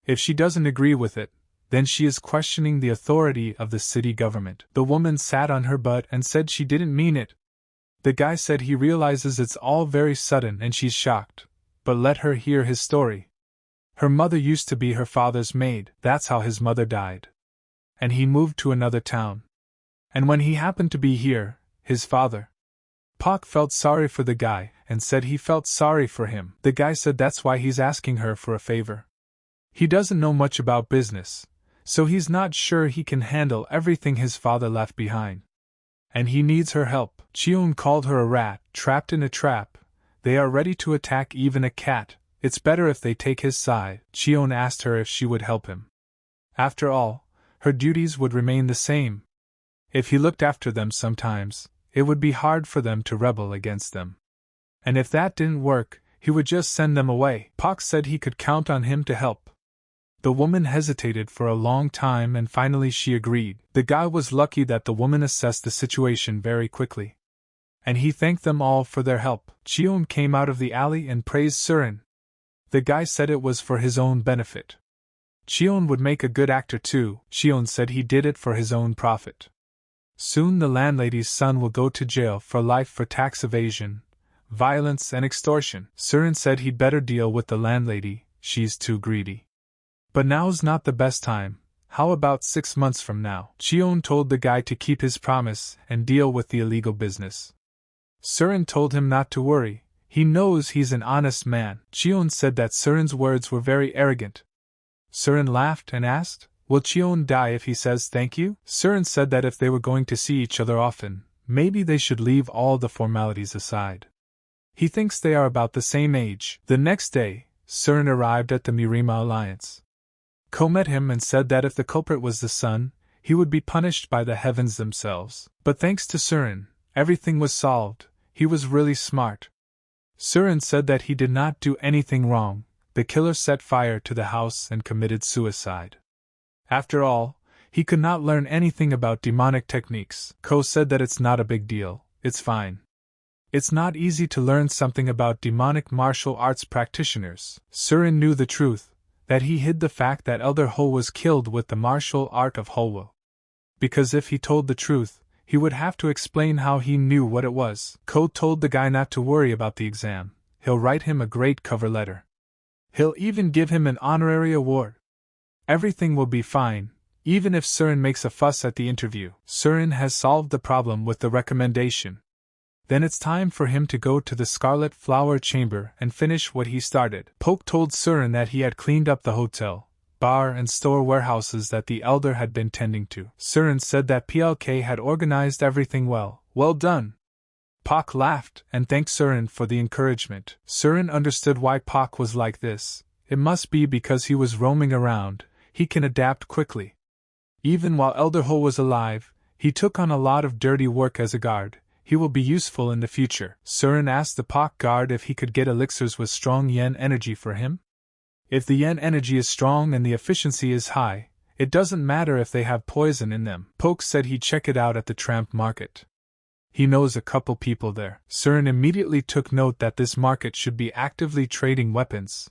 If she doesn't agree with it, then she is questioning the authority of the city government. The woman sat on her butt and said she didn't mean it. The guy said he realizes it's all very sudden and she's shocked, but let her hear his story. Her mother used to be her father's maid. That's how his mother died. And he moved to another town. And when he happened to be here, his father, Pak, felt sorry for the guy and said he felt sorry for him. The guy said that's why he's asking her for a favor. He doesn't know much about business, so he's not sure he can handle everything his father left behind. And he needs her help. Cheon called her a rat, trapped in a trap. They are ready to attack even a cat. It's better if they take his side. Cheon asked her if she would help him. After all, her duties would remain the same. If he looked after them sometimes, it would be hard for them to rebel against them. And if that didn't work, he would just send them away. Pak said he could count on him to help. The woman hesitated for a long time and finally she agreed. The guy was lucky that the woman assessed the situation very quickly. And he thanked them all for their help. Cheon came out of the alley and praised Surin. The guy said it was for his own benefit. Cheon would make a good actor too. Cheon said he did it for his own profit. Soon the landlady's son will go to jail for life for tax evasion, violence and extortion. Surin said he'd better deal with the landlady, she's too greedy. But now's not the best time. How about 6 months from now? Cheon told the guy to keep his promise and deal with the illegal business. Surin told him not to worry, he knows he's an honest man. Cheon said that Surin's words were very arrogant. Surin laughed and asked, will Cheon die if he says thank you? Surin said that if they were going to see each other often, maybe they should leave all the formalities aside. He thinks they are about the same age. The next day, Surin arrived at the Mirima Alliance. Ko met him and said that if the culprit was the sun, he would be punished by the heavens themselves. But thanks to Surin, everything was solved. He was really smart. Surin said that he did not do anything wrong. The killer set fire to the house and committed suicide. After all, He could not learn anything about demonic techniques. Ko said that it's not a big deal, it's fine. It's not easy to learn something about demonic martial arts practitioners. Surin knew the truth, that he hid the fact that Elder Ho was killed with the martial art of Holwo. Because if he told the truth, he would have to explain how he knew what it was. Ko told the guy not to worry about the exam. He'll write him a great cover letter. He'll even give him an honorary award. Everything will be fine, even if Surin makes a fuss at the interview. Surin has solved the problem with the recommendation. Then it's time for him to go to the Scarlet Flower Chamber and finish what he started. Poke told Surin that he had cleaned up the hotel, bar and store warehouses that the elder had been tending to. Surin said that PLK had organized everything well. Well done. Pak laughed and thanked Surin for the encouragement. Surin understood why Pak was like this. It must be because he was roaming around. He can adapt quickly. Even while Elder Ho was alive, he took on a lot of dirty work as a guard. He will be useful in the future. Surin asked the Pak guard if he could get elixirs with strong yen energy for him. If the yen energy is strong and the efficiency is high, it doesn't matter if they have poison in them. Poke said he'd check it out at the tramp market. He knows a couple people there. Surin immediately took note that this market should be actively trading weapons.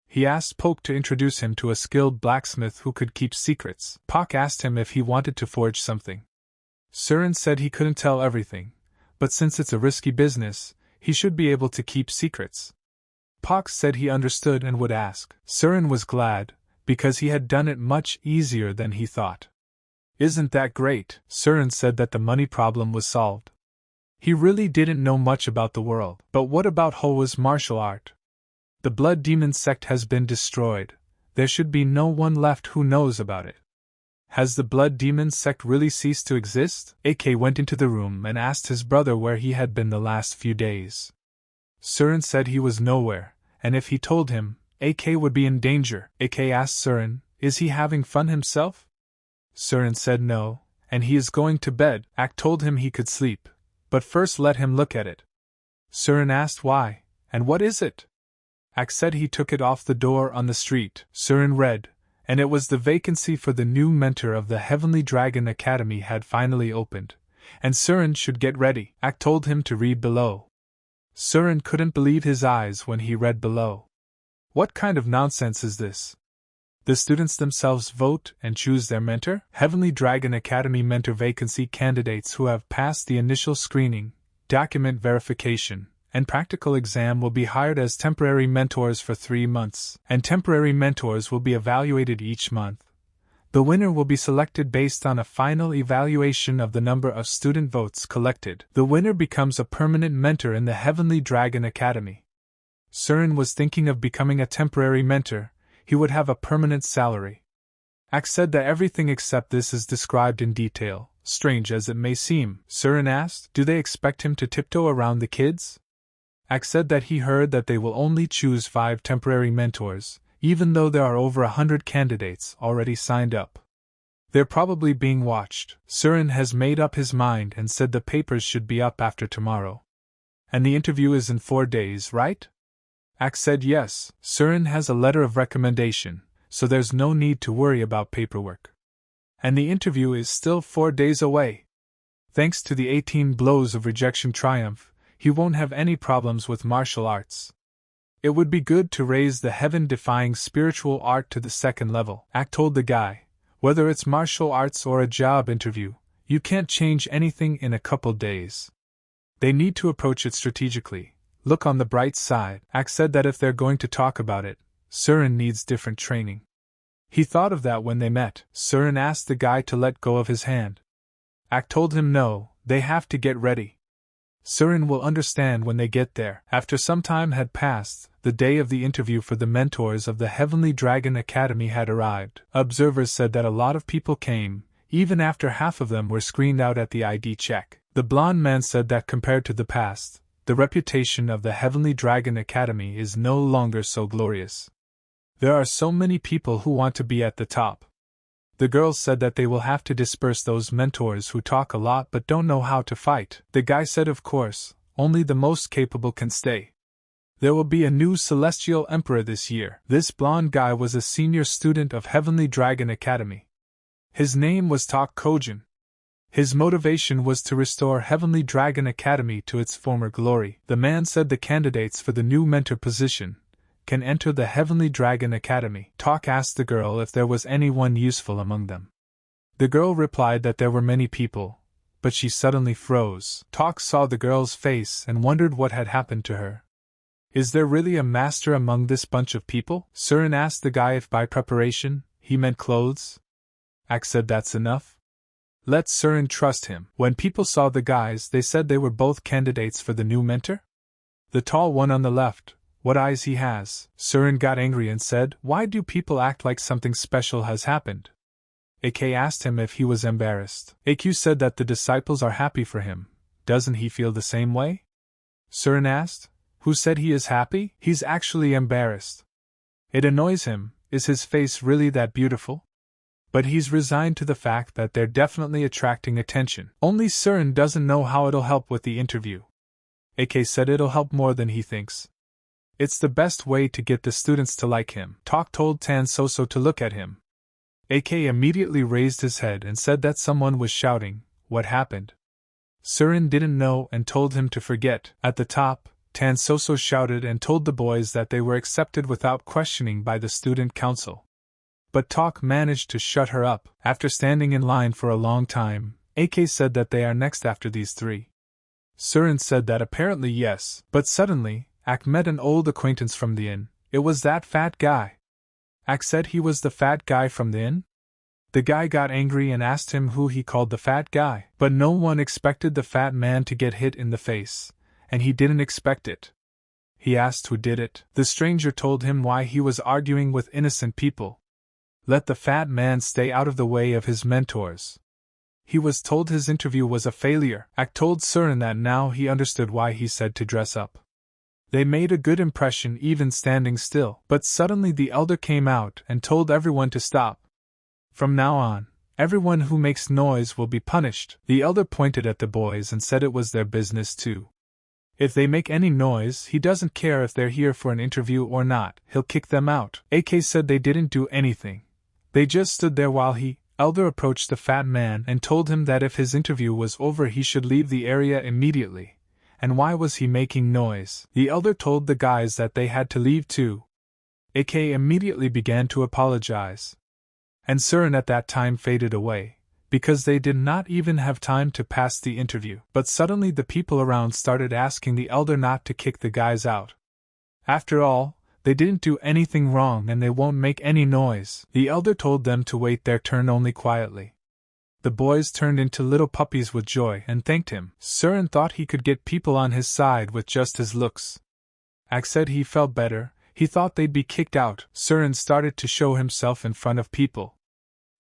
He asked Poke to introduce him to a skilled blacksmith who could keep secrets. Pak asked him if he wanted to forge something. Surin said he couldn't tell everything, but since it's a risky business, he should be able to keep secrets. Pak said he understood and would ask. Surin was glad, because he had done it much easier than he thought. Isn't that great? Surin said that the money problem was solved. He really didn't know much about the world. But what about Howa's martial art? The Blood Demon sect has been destroyed. There should be no one left who knows about it. Has the Blood Demon sect really ceased to exist? AK went into the room and asked his brother where he had been the last few days. Surin said he was nowhere, and if he told him, AK would be in danger. AK asked Surin, is he having fun himself? Surin said no, and he is going to bed. AK told him he could sleep, but first let him look at it. Surin asked why, and what is it? AK said he took it off the door on the street. Surin read, and it was the vacancy for the new mentor of the Heavenly Dragon Academy had finally opened, and Surin should get ready. AK told him to read below. Surin couldn't believe his eyes when he read below. What kind of nonsense is this? The students themselves vote and choose their mentor? Heavenly Dragon Academy mentor vacancy candidates who have passed the initial screening, document verification, and practical exam will be hired as temporary mentors for 3 months, and temporary mentors will be evaluated each month. The winner will be selected based on a final evaluation of the number of student votes collected. The winner becomes a permanent mentor in the Heavenly Dragon Academy. Surin was thinking of becoming a temporary mentor. He would have a permanent salary. AK said that everything except this is described in detail, strange as it may seem. Surin asked, do they expect him to tiptoe around the kids? AK said that he heard that they will only choose 5 temporary mentors, even though there are over 100 candidates already signed up. They're probably being watched. Surin has made up his mind and said the papers should be up after tomorrow. And the interview is in 4 days, right? AK said yes. Surin has a letter of recommendation, so there's no need to worry about paperwork. And the interview is still 4 days away. Thanks to the 18 blows of rejection triumph, he won't have any problems with martial arts. It would be good to raise the heaven-defying spiritual art to the 2nd level. AK told the guy, whether it's martial arts or a job interview, you can't change anything in a couple days. They need to approach it strategically. Look on the bright side. AK said that if they're going to talk about it, Surin needs different training. He thought of that when they met. Surin asked the guy to let go of his hand. AK told him no, they have to get ready. Surin will understand when they get there. After some time had passed, the day of the interview for the mentors of the Heavenly Dragon Academy had arrived. Observers said that a lot of people came, even after half of them were screened out at the ID check. The blonde man said that compared to the past, the reputation of the Heavenly Dragon Academy is no longer so glorious. There are so many people who want to be at the top. The girls said that they will have to disperse those mentors who talk a lot but don't know how to fight. The guy said of course, only the most capable can stay. There will be a new Celestial Emperor this year. This blonde guy was a senior student of Heavenly Dragon Academy. His name was Tak Kojin. His motivation was to restore Heavenly Dragon Academy to its former glory. The man said the candidates for the new mentor position can enter the Heavenly Dragon Academy. Tak asked the girl if there was anyone useful among them. The girl replied that there were many people, but she suddenly froze. Tak saw the girl's face and wondered what had happened to her. Is there really a master among this bunch of people? Surin asked the guy if by preparation he meant clothes. Ak said that's enough. Let Surin trust him. When people saw the guys, they said they were both candidates for the new mentor? The tall one on the left, what eyes he has. Surin got angry and said, why do people act like something special has happened? AK asked him if he was embarrassed. AQ said that the disciples are happy for him. Doesn't he feel the same way? Surin asked. Who said he is happy? He's actually embarrassed. It annoys him. Is his face really that beautiful? But he's resigned to the fact that they're definitely attracting attention. Only Surin doesn't know how it'll help with the interview. AK said it'll help more than he thinks. It's the best way to get the students to like him. Tak told Tan Soso to look at him. AK immediately raised his head and said that someone was shouting, what happened? Surin didn't know and told him to forget. At the top, Tan Soso shouted and told the boys that they were accepted without questioning by the student council. But Tak managed to shut her up. After standing in line for a long time, AK said that they are next after these three. Surin said that apparently yes, but suddenly, Ak met an old acquaintance from the inn. It was that fat guy. Ak said he was the fat guy from the inn? The guy got angry and asked him who he called the fat guy, but no one expected the fat man to get hit in the face, and he didn't expect it. He asked who did it. The stranger told him why he was arguing with innocent people. Let the fat man stay out of the way of his mentors. He was told his interview was a failure. Ak told Surin that now he understood why he said to dress up. They made a good impression even standing still, but suddenly the elder came out and told everyone to stop. From now on, everyone who makes noise will be punished. The elder pointed at the boys and said it was their business too. If they make any noise, he doesn't care if they're here for an interview or not, he'll kick them out. AK said they didn't do anything. They just stood there while elder approached the fat man and told him that if his interview was over he should leave the area immediately. And why was he making noise? The elder told the guys that they had to leave too. AK immediately began to apologize. And Surin at that time faded away, because they did not even have time to pass the interview. But suddenly the people around started asking the elder not to kick the guys out. After all, they didn't do anything wrong and they won't make any noise. The elder told them to wait their turn only quietly. The boys turned into little puppies with joy and thanked him. Surin thought he could get people on his side with just his looks. Ak said he felt better, he thought they'd be kicked out. Surin started to show himself in front of people.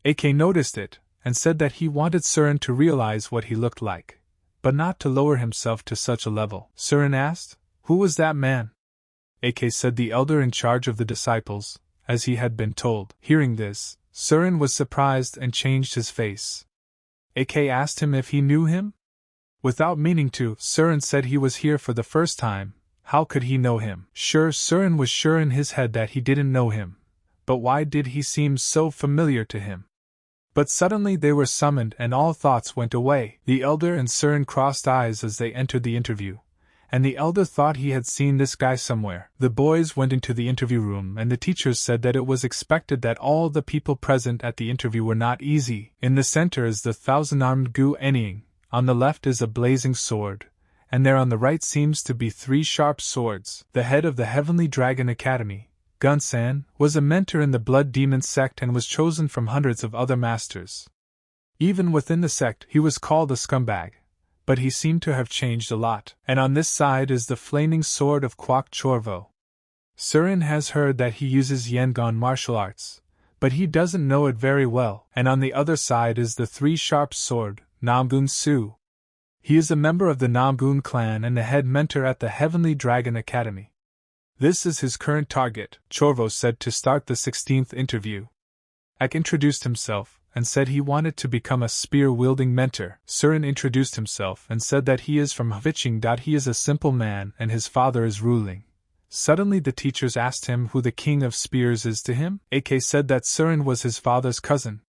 AK noticed it, and said that he wanted Surin to realize what he looked like, but not to lower himself to such a level. Surin asked, who was that man? AK said the elder in charge of the disciples, as he had been told. Hearing this, Surin was surprised and changed his face. AK asked him if he knew him? Without meaning to, Surin said he was here for the first time. How could he know him? Sure, Surin was sure in his head that he didn't know him. But why did he seem so familiar to him? But suddenly they were summoned and all thoughts went away. The elder and Surin crossed eyes as they entered the interview, and the elder thought he had seen this guy somewhere. The boys went into the interview room and the teachers said that it was expected that all the people present at the interview were not easy. In the center is the thousand-armed Gu Enying, on the left is a blazing sword, and there on the right seems to be 3 sharp swords. The head of the Heavenly Dragon Academy, Gun-san, was a mentor in the Blood Demon sect and was chosen from hundreds of other masters. Even within the sect he was called a scumbag, but he seemed to have changed a lot. And on this side is the flaming sword of Kwok Chorvo. Surin has heard that he uses Yangon martial arts, but he doesn't know it very well. And on the other side is the 3-sharp sword, Namgun Su. He is a member of the Namgun clan and the head mentor at the Heavenly Dragon Academy. This is his current target, Chorvo said to start the 16th interview. Ak introduced himself and said he wanted to become a spear-wielding mentor. Surin introduced himself and said that he is from Hviching. He is a simple man and his father is ruling. Suddenly the teachers asked him who the king of spears is to him. AK said that Surin was his father's cousin.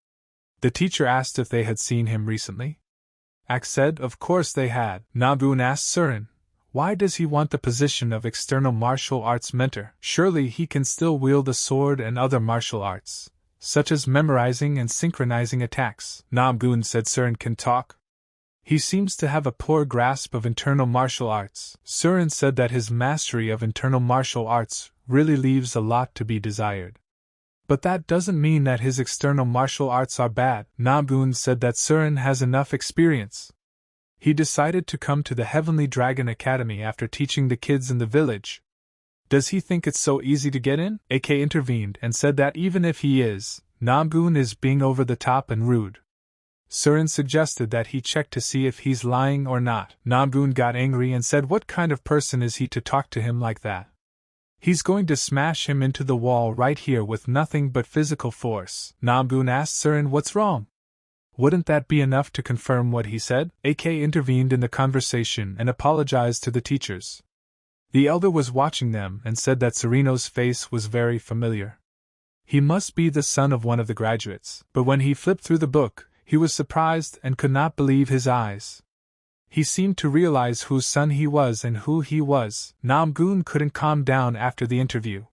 The teacher asked if they had seen him recently. Ak said of course they had. Namgun asked Surin, why does he want the position of external martial arts mentor? Surely he can still wield a sword and other martial arts, such as memorizing and synchronizing attacks. Namgun said Surin can talk. He seems to have a poor grasp of internal martial arts. Surin said that his mastery of internal martial arts really leaves a lot to be desired. But that doesn't mean that his external martial arts are bad. Namgun said that Surin has enough experience. He decided to come to the Heavenly Dragon Academy after teaching the kids in the village. Does he think it's so easy to get in? AK intervened and said that even if he is, Namgun is being over the top and rude. Surin suggested that he check to see if he's lying or not. Namgun got angry and said what kind of person is he to talk to him like that? He's going to smash him into the wall right here with nothing but physical force. Namgun asked Surin what's wrong. Wouldn't that be enough to confirm what he said? AK intervened in the conversation and apologized to the teachers. The elder was watching them and said that Sereno's face was very familiar. He must be the son of one of the graduates. But when he flipped through the book, he was surprised and could not believe his eyes. He seemed to realize whose son he was and who he was. Namgun couldn't calm down after the interview.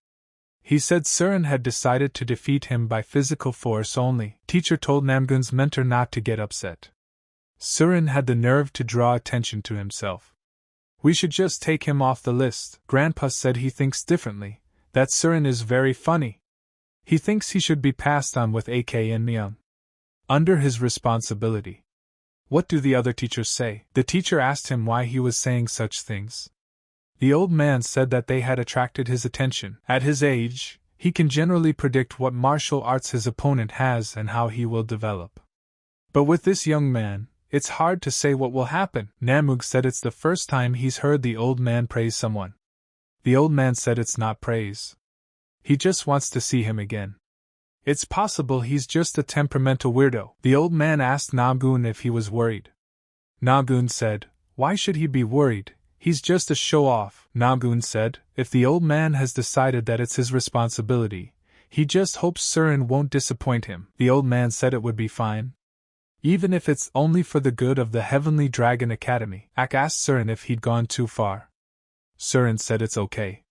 He said Surin had decided to defeat him by physical force only. Teacher told Namgun's mentor not to get upset. Surin had the nerve to draw attention to himself. We should just take him off the list. Grandpa said he thinks differently, that Surin is very funny. He thinks he should be passed on with AK and Myung under his responsibility. What do the other teachers say? The teacher asked him why he was saying such things. The old man said that they had attracted his attention. At his age, he can generally predict what martial arts his opponent has and how he will develop. But with this young man, it's hard to say what will happen. Namug said it's the first time he's heard the old man praise someone. The old man said it's not praise. He just wants to see him again. It's possible he's just a temperamental weirdo. The old man asked Namgun if he was worried. Namgun said, why should he be worried? He's just a show-off. Namgun said, if the old man has decided that it's his responsibility, he just hopes Surin won't disappoint him. The old man said it would be fine, even if it's only for the good of the Heavenly Dragon Academy. Ak asked Surin if he'd gone too far. Surin said it's okay.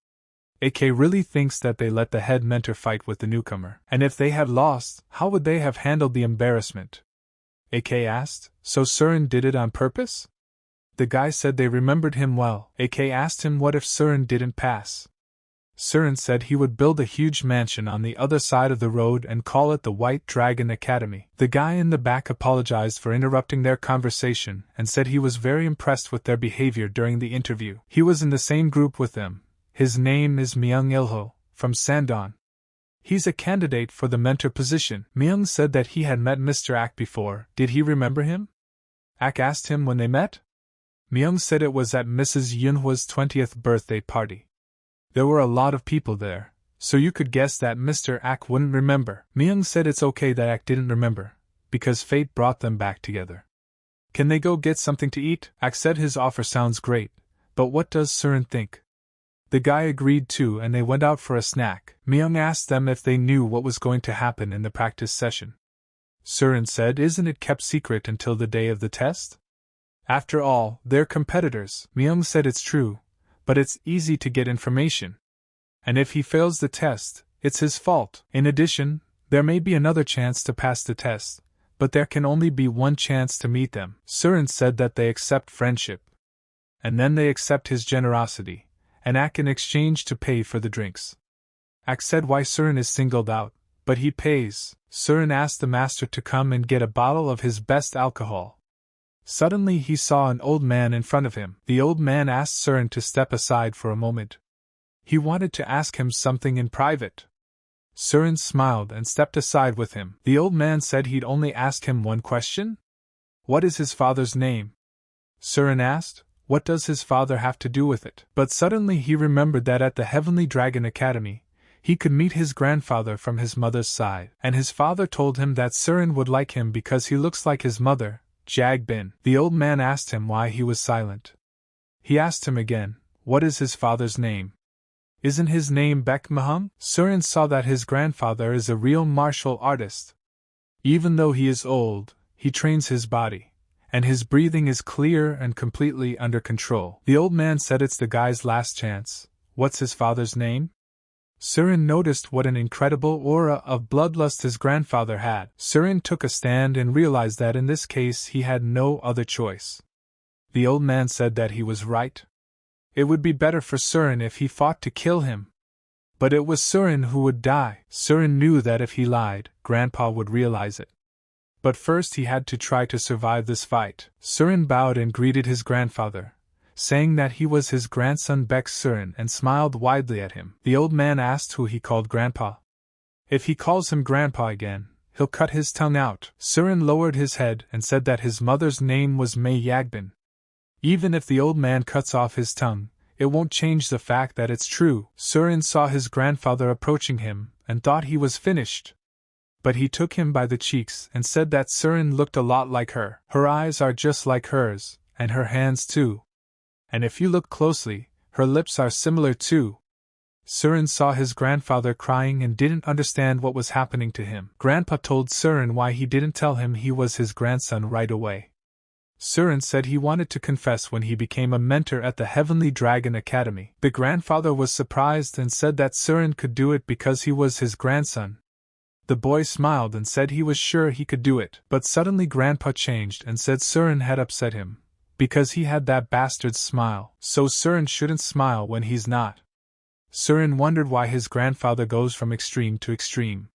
AK really thinks that they let the head mentor fight with the newcomer. And if they had lost, how would they have handled the embarrassment? AK asked, so Surin did it on purpose? The guy said they remembered him well. AK asked him what if Surin didn't pass. Surin said he would build a huge mansion on the other side of the road and call it the White Dragon Academy. The guy in the back apologized for interrupting their conversation and said he was very impressed with their behavior during the interview. He was in the same group with them. His name is Myung Ilho, from Sandon. He's a candidate for the mentor position. Myung said that he had met Mr. Ak before. Did he remember him? Ak asked him when they met. Myung said it was at Mrs. Yunhwa's 20th birthday party. There were a lot of people there, so you could guess that Mr. Ak wouldn't remember. Myung said it's okay that Ak didn't remember, because fate brought them back together. Can they go get something to eat? Ak said his offer sounds great, but what does Surin think? The guy agreed too and they went out for a snack. Myung asked them if they knew what was going to happen in the practice session. Surin said isn't it kept secret until the day of the test? After all, they're competitors. Myung said it's true, but it's easy to get information. And if he fails the test, it's his fault. In addition, there may be another chance to pass the test, but there can only be one chance to meet them. Surin said that they accept friendship. And then they accept his generosity, and Ak in exchange to pay for the drinks. Ak said why Surin is singled out, but he pays. Surin asked the master to come and get a bottle of his best alcohol. Suddenly he saw an old man in front of him. The old man asked Surin to step aside for a moment. He wanted to ask him something in private. Surin smiled and stepped aside with him. The old man said he'd only ask him one question. What is his father's name? Surin asked. What does his father have to do with it? But suddenly he remembered that at the Heavenly Dragon Academy, he could meet his grandfather from his mother's side, and his father told him that Surin would like him because he looks like his mother, Jagbin. The old man asked him why he was silent. He asked him again, what is his father's name? Isn't his name Beck Mahung? Surin saw that his grandfather is a real martial artist. Even though he is old, he trains his body, and his breathing is clear and completely under control. The old man said it's the guy's last chance. What's his father's name? Surin noticed what an incredible aura of bloodlust his grandfather had. Surin took a stand and realized that in this case he had no other choice. The old man said that he was right. It would be better for Surin if he fought to kill him. But it was Surin who would die. Surin knew that if he lied, Grandpa would realize it. But first he had to try to survive this fight. Surin bowed and greeted his grandfather, saying that he was his grandson Beck Surin, and smiled widely at him. The old man asked who he called Grandpa. If he calls him Grandpa again, he'll cut his tongue out. Surin lowered his head and said that his mother's name was Mei Yagbin. Even if the old man cuts off his tongue, it won't change the fact that it's true. Surin saw his grandfather approaching him and thought he was finished. But he took him by the cheeks and said that Surin looked a lot like her. Her eyes are just like hers, and her hands too. And if you look closely, her lips are similar too. Surin saw his grandfather crying and didn't understand what was happening to him. Grandpa told Surin why he didn't tell him he was his grandson right away. Surin said he wanted to confess when he became a mentor at the Heavenly Dragon Academy. The grandfather was surprised and said that Surin could do it because he was his grandson. The boy smiled and said he was sure he could do it. But suddenly Grandpa changed and said Surin had upset him, because he had that bastard's smile. So Surin shouldn't smile when he's not. Surin wondered why his grandfather goes from extreme to extreme.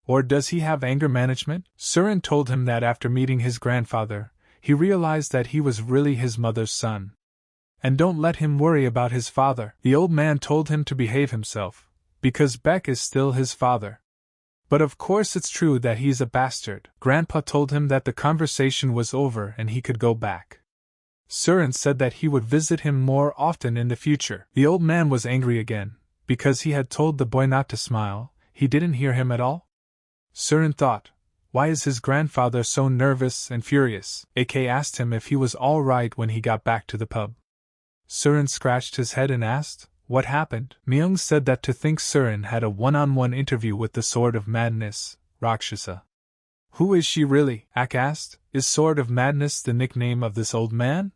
Or does he have anger management? Surin told him that after meeting his grandfather, he realized that he was really his mother's son. And don't let him worry about his father. The old man told him to behave himself, because Beck is still his father. But of course it's true that he's a bastard. Grandpa told him that the conversation was over and he could go back. Surin said that he would visit him more often in the future. The old man was angry again, because he had told the boy not to smile. He didn't hear him at all. Surin thought, why is his grandfather so nervous and furious? AK asked him if he was all right when he got back to the pub. Surin scratched his head and asked, what happened? Myung said that to think Surin had a one-on-one interview with the Sword of Madness, Rakshasa. Who is she really? Ak asked. Is Sword of Madness the nickname of this old man?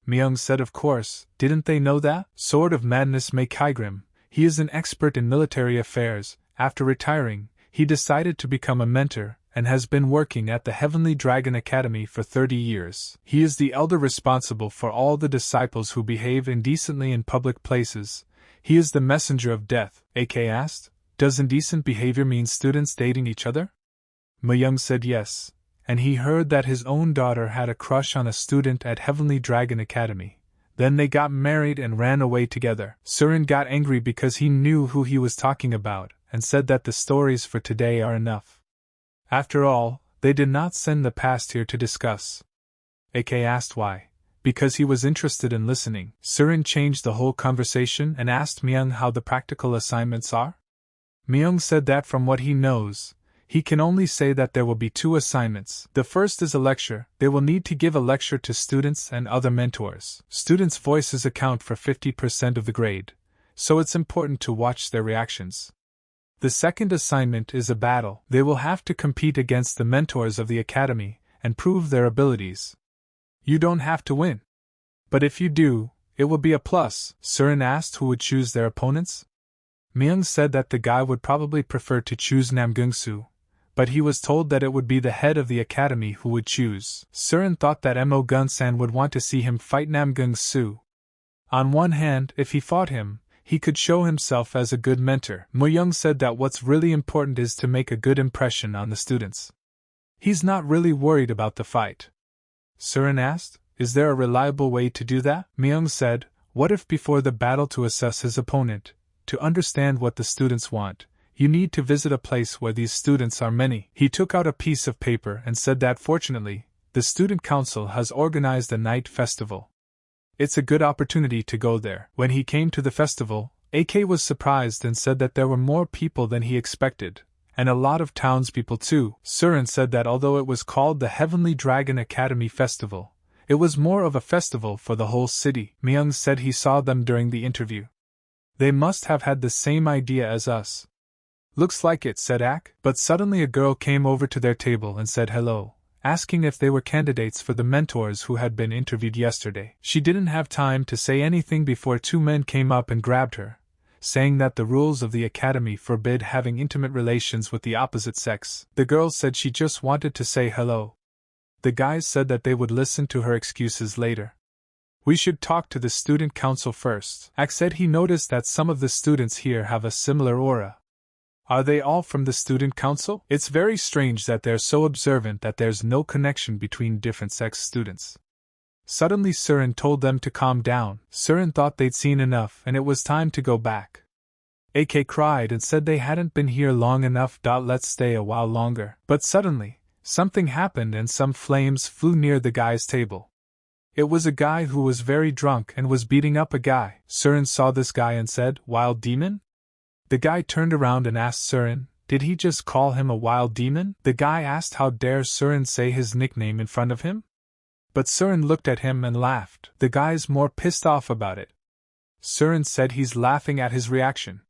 Myung said of course. Didn't they know that? Sword of Madness Mei Kaigrim. He is an expert in military affairs. After retiring, he decided to become a mentor, and has been working at the Heavenly Dragon Academy for 30 years. He is the elder responsible for all the disciples who behave indecently in public places. He is the messenger of death. AK asked, does indecent behavior mean students dating each other? Myung said yes, and he heard that his own daughter had a crush on a student at Heavenly Dragon Academy. Then they got married and ran away together. Surin got angry because he knew who he was talking about, and said that the stories for today are enough. After all, they did not send the past here to discuss. AK asked why. Because he was interested in listening. Surin changed the whole conversation and asked Myung how the practical assignments are. Myung said that from what he knows, he can only say that there will be 2 assignments. The first is a lecture. They will need to give a lecture to students and other mentors. Students' voices account for 50% of the grade, so it's important to watch their reactions. The second assignment is a battle. They will have to compete against the mentors of the academy and prove their abilities. You don't have to win. But if you do, it will be a plus. Surin asked who would choose their opponents. Myung said that the guy would probably prefer to choose Namgungsu, but he was told that it would be the head of the academy who would choose. Surin thought that Mo Gunsan would want to see him fight Namgungsu. On one hand, if he fought him, he could show himself as a good mentor. Myung said that what's really important is to make a good impression on the students. He's not really worried about the fight. Surin asked, is there a reliable way to do that? Myung said, what if before the battle to assess his opponent, to understand what the students want, you need to visit a place where these students are many. He took out a piece of paper and said that fortunately, the student council has organized a night festival. It's a good opportunity to go there. When he came to the festival, AK was surprised and said that there were more people than he expected, and a lot of townspeople too. Surin said that although it was called the Heavenly Dragon Academy Festival, it was more of a festival for the whole city. Myung said he saw them during the interview. They must have had the same idea as us. Looks like it, said Ak, but suddenly a girl came over to their table and said hello, asking if they were candidates for the mentors who had been interviewed yesterday. She didn't have time to say anything before two men came up and grabbed her, saying that the rules of the academy forbid having intimate relations with the opposite sex. The girl said she just wanted to say hello. The guys said that they would listen to her excuses later. We should talk to the student council first. Ak said he noticed that some of the students here have a similar aura. Are they all from the student council? It's very strange that they're so observant that there's no connection between different sex students. Suddenly Surin told them to calm down. Surin thought they'd seen enough and it was time to go back. AK cried and said they hadn't been here long enough. Let's stay a while longer. But suddenly, something happened and some flames flew near the guy's table. It was a guy who was very drunk and was beating up a guy. Surin saw this guy and said, "Wild demon?" The guy turned around and asked Surin, did he just call him a wild demon? The guy asked how dare Surin say his nickname in front of him? But Surin looked at him and laughed. The guy's more pissed off about it. Surin said he's laughing at his reaction.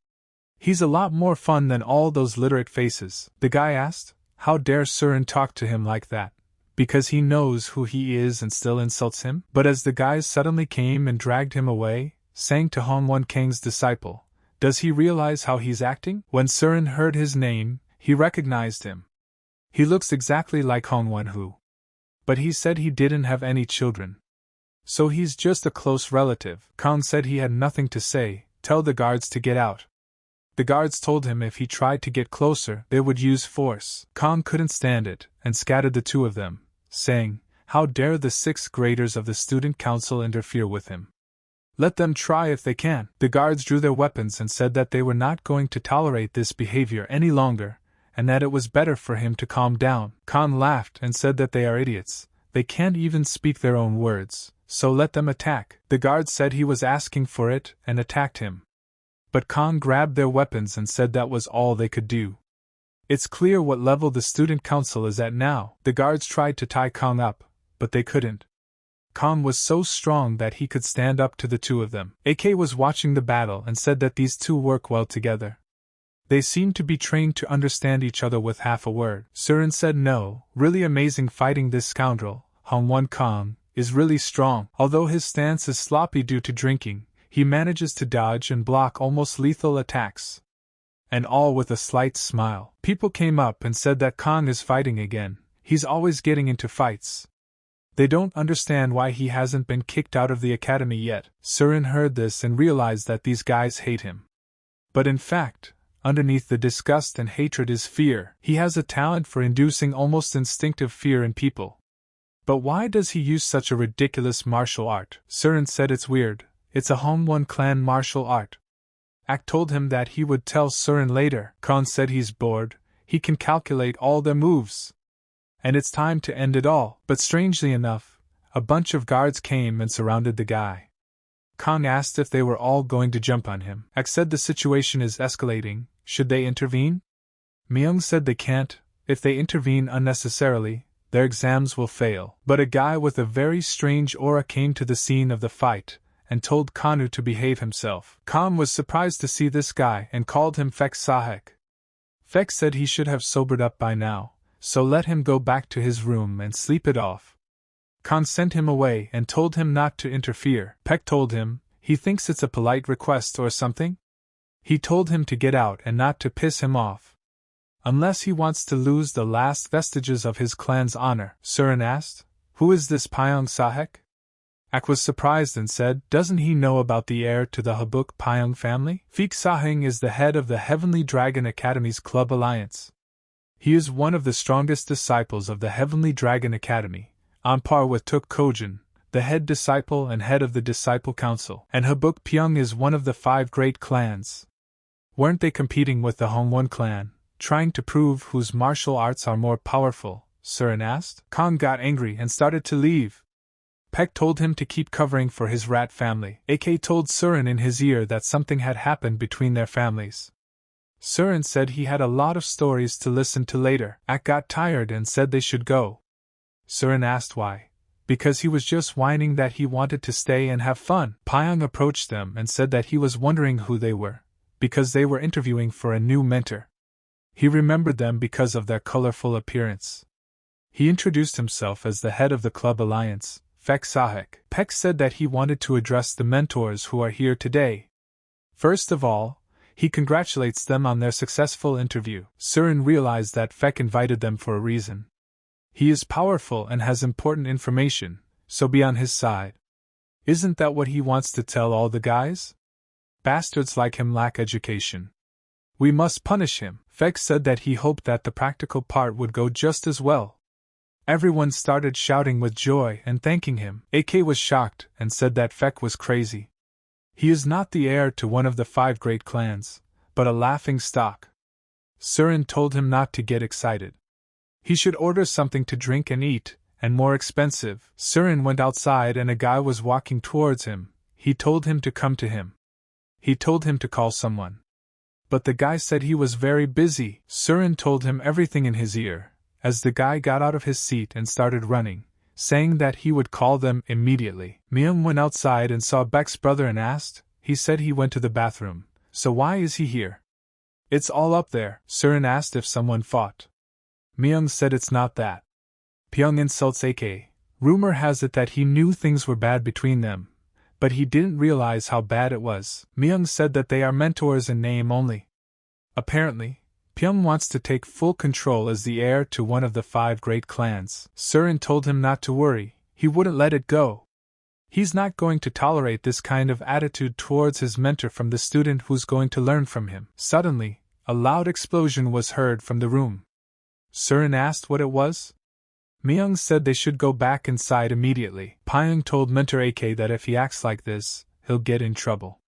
He's a lot more fun than all those literate faces. The guy asked, how dare Surin talk to him like that? Because he knows who he is and still insults him? But as the guys suddenly came and dragged him away, saying to Hongwon Kang's disciple, does he realize how he's acting? When Surin heard his name, he recognized him. He looks exactly like Hongwon Hu. But he said he didn't have any children. So he's just a close relative. Kang said he had nothing to say, tell the guards to get out. The guards told him if he tried to get closer, they would use force. Kang couldn't stand it, and scattered the two of them, saying, how dare the sixth graders of the student council interfere with him? Let them try if they can. The guards drew their weapons and said that they were not going to tolerate this behavior any longer, and that it was better for him to calm down. Khan laughed and said that they are idiots, they can't even speak their own words, so let them attack. The guards said he was asking for it and attacked him. But Khan grabbed their weapons and said that was all they could do. It's clear what level the student council is at now. The guards tried to tie Khan up, but they couldn't. Khan was so strong that he could stand up to the two of them. AK was watching the battle and said that these two work well together. They seemed to be trained to understand each other with half a word. Surin said no, really amazing fighting. This scoundrel, Hongwon Kang, is really strong. Although his stance is sloppy due to drinking, he manages to dodge and block almost lethal attacks. And all with a slight smile. People came up and said that Kang is fighting again, he's always getting into fights. They don't understand why he hasn't been kicked out of the academy yet. Surin heard this and realized that these guys hate him. But in fact, underneath the disgust and hatred is fear. He has a talent for inducing almost instinctive fear in people. But why does he use such a ridiculous martial art? Surin said it's weird, it's a Hongwon clan martial art. Ak told him that he would tell Surin later. Khan said he's bored, he can calculate all their moves. And it's time to end it all. But strangely enough, a bunch of guards came and surrounded the guy. Kang asked if they were all going to jump on him. Ak said the situation is escalating, should they intervene? Myung said they can't, if they intervene unnecessarily, their exams will fail. But a guy with a very strange aura came to the scene of the fight, and told Kanu to behave himself. Khan was surprised to see this guy and called him Fek Sahek. Fek said he should have sobered up by now, so let him go back to his room and sleep it off. Khan sent him away and told him not to interfere. Peck told him, he thinks it's a polite request or something? He told him to get out and not to piss him off. Unless he wants to lose the last vestiges of his clan's honor. Surin asked, who is this Pyong Sahek? Ak was surprised and said, doesn't he know about the heir to the Habuk Pyong family? Fek Saheng is the head of the Heavenly Dragon Academy's Club Alliance. He is one of the strongest disciples of the Heavenly Dragon Academy, on par with Tuk Kojin, the head disciple and head of the Disciple Council. And Habuk Pyong is one of the 5 great clans. Weren't they competing with the Hongwon clan, trying to prove whose martial arts are more powerful? Surin asked. Kang got angry and started to leave. Peck told him to keep covering for his rat family. AK told Surin in his ear that something had happened between their families. Surin said he had a lot of stories to listen to later. Ak got tired and said they should go. Surin asked why. Because he was just whining that he wanted to stay and have fun. Pyong approached them and said that he was wondering who they were, because they were interviewing for a new mentor. He remembered them because of their colorful appearance. He introduced himself as the head of the club alliance, Beck Surin. Beck said that he wanted to address the mentors who are here today. First of all, he congratulates them on their successful interview. Surin realized that Beck invited them for a reason. He is powerful and has important information, so be on his side. Isn't that what he wants to tell all the guys? Bastards like him lack education. We must punish him. Beck said that he hoped that the practical part would go just as well. Everyone started shouting with joy and thanking him. AK was shocked and said that Beck was crazy. He is not the heir to one of the 5 great clans, but a laughing stock. Surin told him not to get excited. He should order something to drink and eat, and more expensive. Surin went outside and a guy was walking towards him. He told him to come to him. He told him to call someone. But the guy said he was very busy. Surin told him everything in his ear, as the guy got out of his seat and started running, saying that he would call them immediately. Myung went outside and saw Beck's brother and asked. He said he went to the bathroom, so why is he here? It's all up there. Surin asked if someone fought. Myung said it's not that. Pyong insults AK. Rumor has it that he knew things were bad between them, but he didn't realize how bad it was. Myung said that they are mentors in name only. Apparently, Pyong wants to take full control as the heir to one of the 5 great clans. Surin told him not to worry, he wouldn't let it go. He's not going to tolerate this kind of attitude towards his mentor from the student who's going to learn from him. Suddenly, a loud explosion was heard from the room. Surin asked what it was. Myung said they should go back inside immediately. Pyong told Mentor AK that if he acts like this, he'll get in trouble.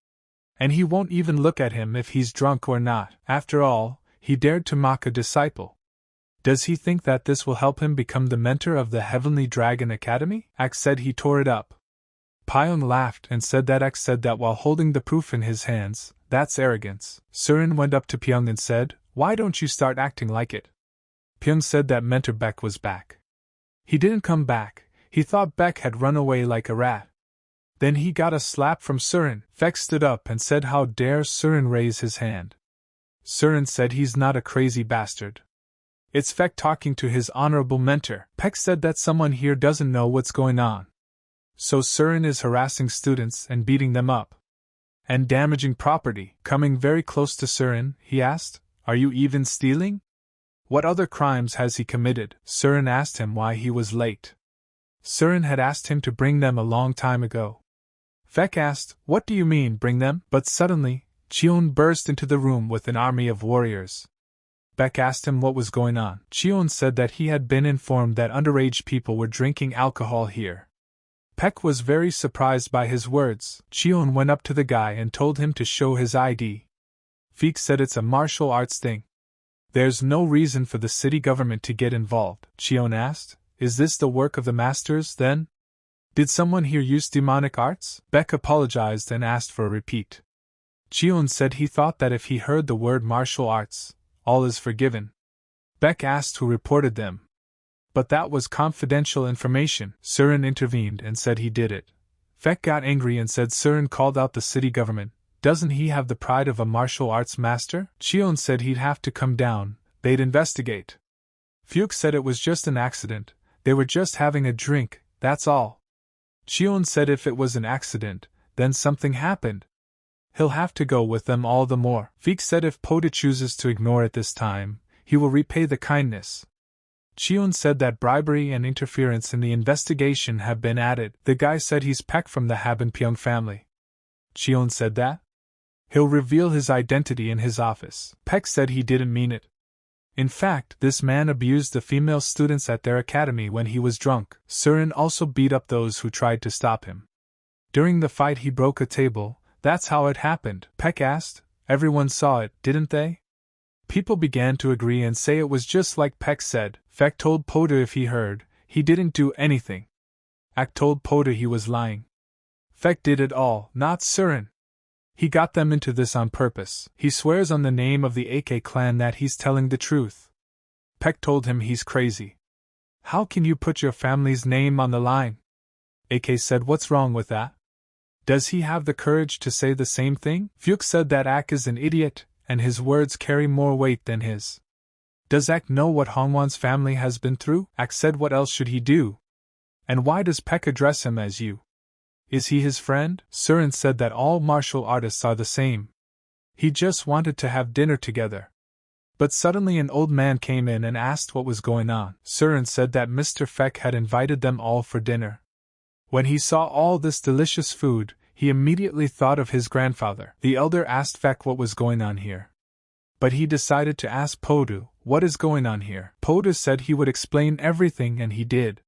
And he won't even look at him if he's drunk or not. After all, he dared to mock a disciple. Does he think that this will help him become the mentor of the Heavenly Dragon Academy? Ak said he tore it up. Pyong laughed and said that Ak said that while holding the proof in his hands. That's arrogance. Surin went up to Pyong and said, why don't you start acting like it? Pyong said that Mentor Beck was back. He didn't come back, he thought Beck had run away like a rat. Then he got a slap from Surin. Beck stood up and said how dare Surin raise his hand. Surin said he's not a crazy bastard. It's Beck talking to his honorable mentor. Beck said that someone here doesn't know what's going on. So Surin is harassing students and beating them up. And damaging property. Coming very close to Surin, he asked, are you even stealing? What other crimes has he committed? Surin asked him why he was late. Surin had asked him to bring them a long time ago. Beck asked, what do you mean bring them? But suddenly, Cheon burst into the room with an army of warriors. Beck asked him what was going on. Cheon said that he had been informed that underage people were drinking alcohol here. Beck was very surprised by his words. Cheon went up to the guy and told him to show his ID. Beck said it's a martial arts thing. There's no reason for the city government to get involved. Cheon asked, is this the work of the masters, then? Did someone here use demonic arts? Beck apologized and asked for a repeat. Cheon said he thought that if he heard the word martial arts, all is forgiven. Beck asked who reported them. But that was confidential information. Surin intervened and said he did it. Beck got angry and said Surin called out the city government. Doesn't he have the pride of a martial arts master? Cheon said he'd have to come down, they'd investigate. Fuke said it was just an accident, they were just having a drink, that's all. Cheon said if it was an accident, then something happened. He'll have to go with them all the more. Fuke said if Pota chooses to ignore it this time, he will repay the kindness. Cheon said that bribery and interference in the investigation have been added. The guy said he's Peck from the Habenpyeong family. Cheon said that? He'll reveal his identity in his office. Peck said he didn't mean it. In fact, this man abused the female students at their academy when he was drunk. Surin also beat up those who tried to stop him. During the fight he broke a table, that's how it happened. Peck asked, everyone saw it, didn't they? People began to agree and say it was just like Peck said. Peck told Pota if he heard, he didn't do anything. Ak told Pota he was lying. Peck did it all, not Surin. He got them into this on purpose. He swears on the name of the AK clan that he's telling the truth. Peck told him he's crazy. How can you put your family's name on the line? AK said what's wrong with that? Does he have the courage to say the same thing? Fuke said that Ak is an idiot, and his words carry more weight than his. Does Ek know what Hongwan's family has been through? Ak said what else should he do? And why does Peck address him as you? Is he his friend? Surin said that all martial artists are the same. He just wanted to have dinner together. But suddenly an old man came in and asked what was going on. Surin said that Mr. Feck had invited them all for dinner. When he saw all this delicious food, he immediately thought of his grandfather. The elder asked Feck what was going on here. But he decided to ask Podu, what is going on here? Podu said he would explain everything, and he did.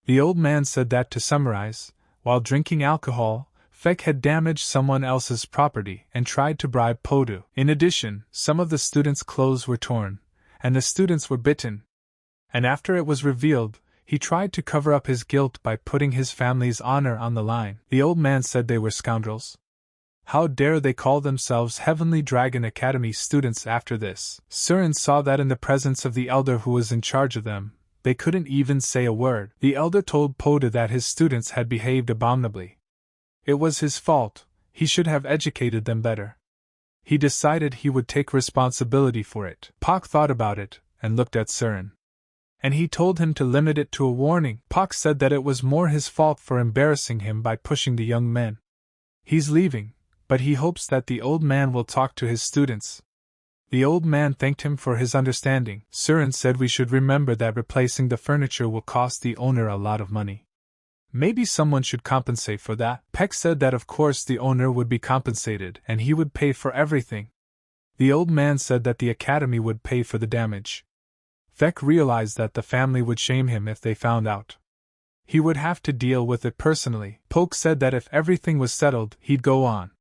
The old man said that, to summarize, while drinking alcohol, Feck had damaged someone else's property and tried to bribe Podu. In addition, some of the students' clothes were torn, and the students were bitten. And after it was revealed, he tried to cover up his guilt by putting his family's honor on the line. The old man said they were scoundrels. How dare they call themselves Heavenly Dragon Academy students after this? Surin saw that in the presence of the elder who was in charge of them, they couldn't even say a word. The elder told Podu that his students had behaved abominably. It was his fault, he should have educated them better. He decided he would take responsibility for it. Pak thought about it, and looked at Surin. And he told him to limit it to a warning. Pak said that it was more his fault for embarrassing him by pushing the young men. He's leaving, but he hopes that the old man will talk to his students. The old man thanked him for his understanding. Surin said we should remember that replacing the furniture will cost the owner a lot of money. Maybe someone should compensate for that. Peck said that of course the owner would be compensated and he would pay for everything. The old man said that the academy would pay for the damage. Feck realized that the family would shame him if they found out. He would have to deal with it personally. Poke said that if everything was settled, he'd go on.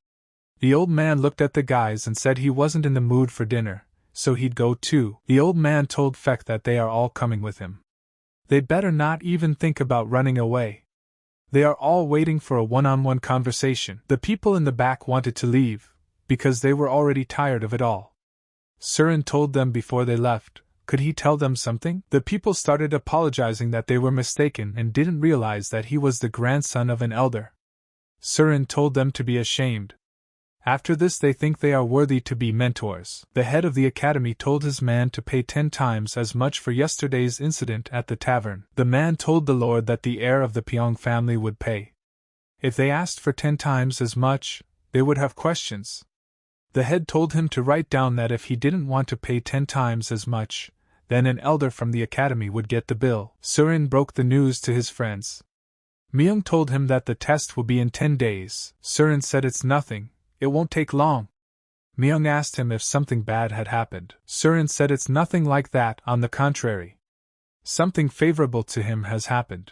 The old man looked at the guys and said he wasn't in the mood for dinner, so he'd go too. The old man told Feck that they are all coming with him. They'd better not even think about running away. They are all waiting for a one-on-one conversation. The people in the back wanted to leave, because they were already tired of it all. Surin told them before they left, could he tell them something? The people started apologizing that they were mistaken and didn't realize that he was the grandson of an elder. Surin told them to be ashamed. After this they think they are worthy to be mentors. The head of the academy told his man to pay 10 times as much for yesterday's incident at the tavern. The man told the lord that the heir of the Pyong family would pay. If they asked for 10 times as much, they would have questions. The head told him to write down that if he didn't want to pay 10 times as much, then an elder from the academy would get the bill. Surin broke the news to his friends. Myung told him that the test will be in 10 days. Surin said it's nothing. It won't take long. Myung asked him if something bad had happened. Surin said it's nothing like that, on the contrary. Something favorable to him has happened.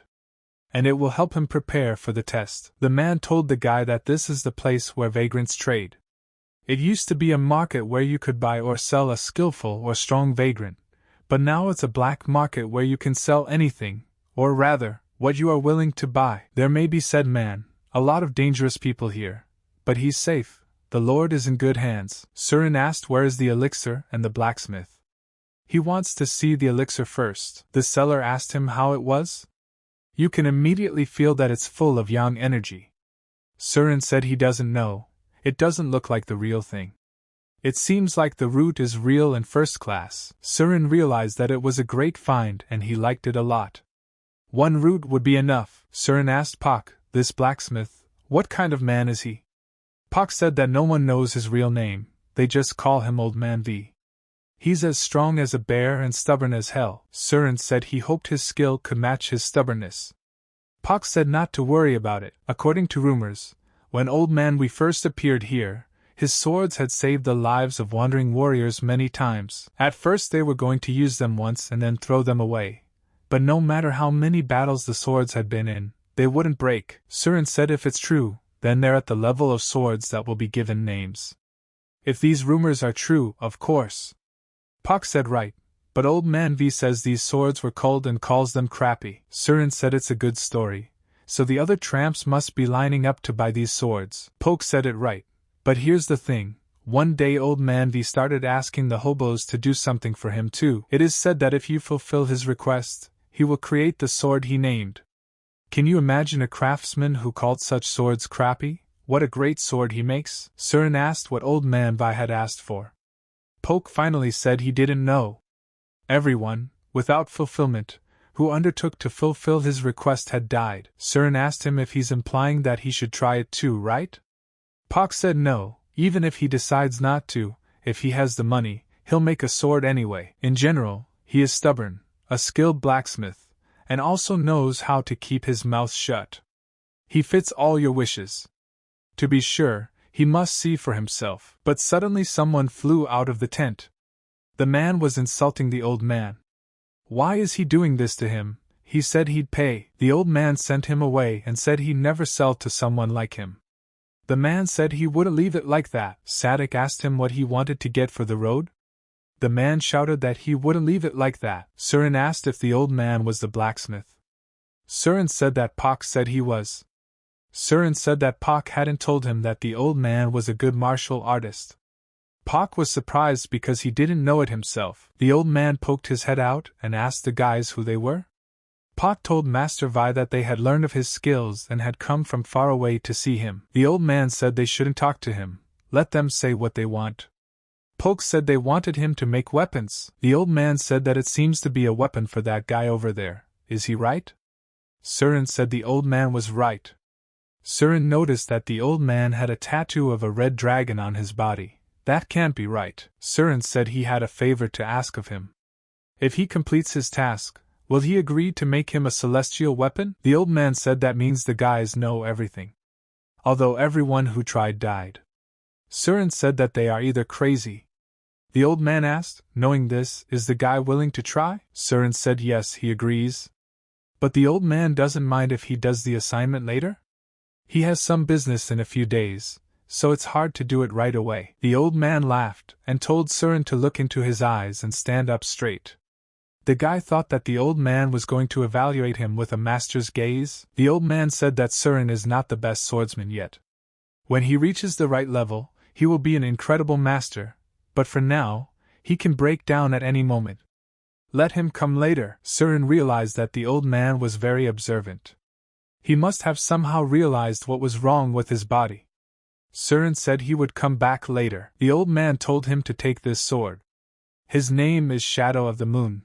And it will help him prepare for the test. The man told the guy that this is the place where vagrants trade. It used to be a market where you could buy or sell a skillful or strong vagrant, but now it's a black market where you can sell anything, or rather, what you are willing to buy. There may be, said man, a lot of dangerous people here. But he's safe, the Lord is in good hands. Surin asked where is the elixir and the blacksmith. He wants to see the elixir first. The seller asked him how it was. You can immediately feel that it's full of yang energy. Surin said he doesn't know, it doesn't look like the real thing. It seems like the root is real and first class. Surin realized that it was a great find and he liked it a lot. 1 root would be enough. Surin asked Pak, this blacksmith, what kind of man is he? Pak said that no one knows his real name, they just call him Old Man V. He's as strong as a bear and stubborn as hell. Surin said he hoped his skill could match his stubbornness. Pak said not to worry about it. According to rumors, when Old Man V first appeared here, his swords had saved the lives of wandering warriors many times. At first they were going to use them once and then throw them away, but no matter how many battles the swords had been in, they wouldn't break. Surin said if it's true, then they're at the level of swords that will be given names. If these rumors are true, of course. Pak said right, but Old Man V says these swords were culled and calls them crappy. Surin said it's a good story, so the other tramps must be lining up to buy these swords. Poke said it right, but here's the thing, one day Old Man V started asking the hobos to do something for him too. It is said that if you fulfill his request, he will create the sword he named. Can you imagine a craftsman who called such swords crappy? What a great sword he makes? Surin asked what Old Man Vi had asked for. Poke finally said he didn't know. Everyone, without fulfillment, who undertook to fulfill his request had died. Surin asked him if he's implying that he should try it too, right? Pact said no, even if he decides not to, if he has the money, he'll make a sword anyway. In general, he is stubborn, a skilled blacksmith, and also knows how to keep his mouth shut. He fits all your wishes. To be sure, he must see for himself. But suddenly someone flew out of the tent. The man was insulting the old man. Why is he doing this to him? He said he'd pay. The old man sent him away and said he'd never sell to someone like him. The man said he wouldn't leave it like that. Sadik asked him what he wanted to get for the road. The man shouted that he wouldn't leave it like that. Surin asked if the old man was the blacksmith. Surin said that Pact said he was. Surin said that Pact hadn't told him that the old man was a good martial artist. Pact was surprised because he didn't know it himself. The old man poked his head out and asked the guys who they were. Pact told Master Vi that they had learned of his skills and had come from far away to see him. The old man said they shouldn't talk to him, let them say what they want. Pact said they wanted him to make weapons. The old man said that it seems to be a weapon for that guy over there. Is he right? Surin said the old man was right. Surin noticed that the old man had a tattoo of a red dragon on his body. That can't be right. Surin said he had a favor to ask of him. If he completes his task, will he agree to make him a celestial weapon? The old man said that means the guys know everything. Although everyone who tried died. Surin said that they are either crazy. The old man asked, knowing this, is the guy willing to try? Surin said yes, he agrees. But the old man doesn't mind if he does the assignment later? He has some business in a few days, so it's hard to do it right away. The old man laughed and told Surin to look into his eyes and stand up straight. The guy thought that the old man was going to evaluate him with a master's gaze. The old man said that Surin is not the best swordsman yet. When he reaches the right level, he will be an incredible master, but for now, he can break down at any moment. Let him come later. Surin realized that the old man was very observant. He must have somehow realized what was wrong with his body. Surin said he would come back later. The old man told him to take this sword. His name is Shadow of the Moon.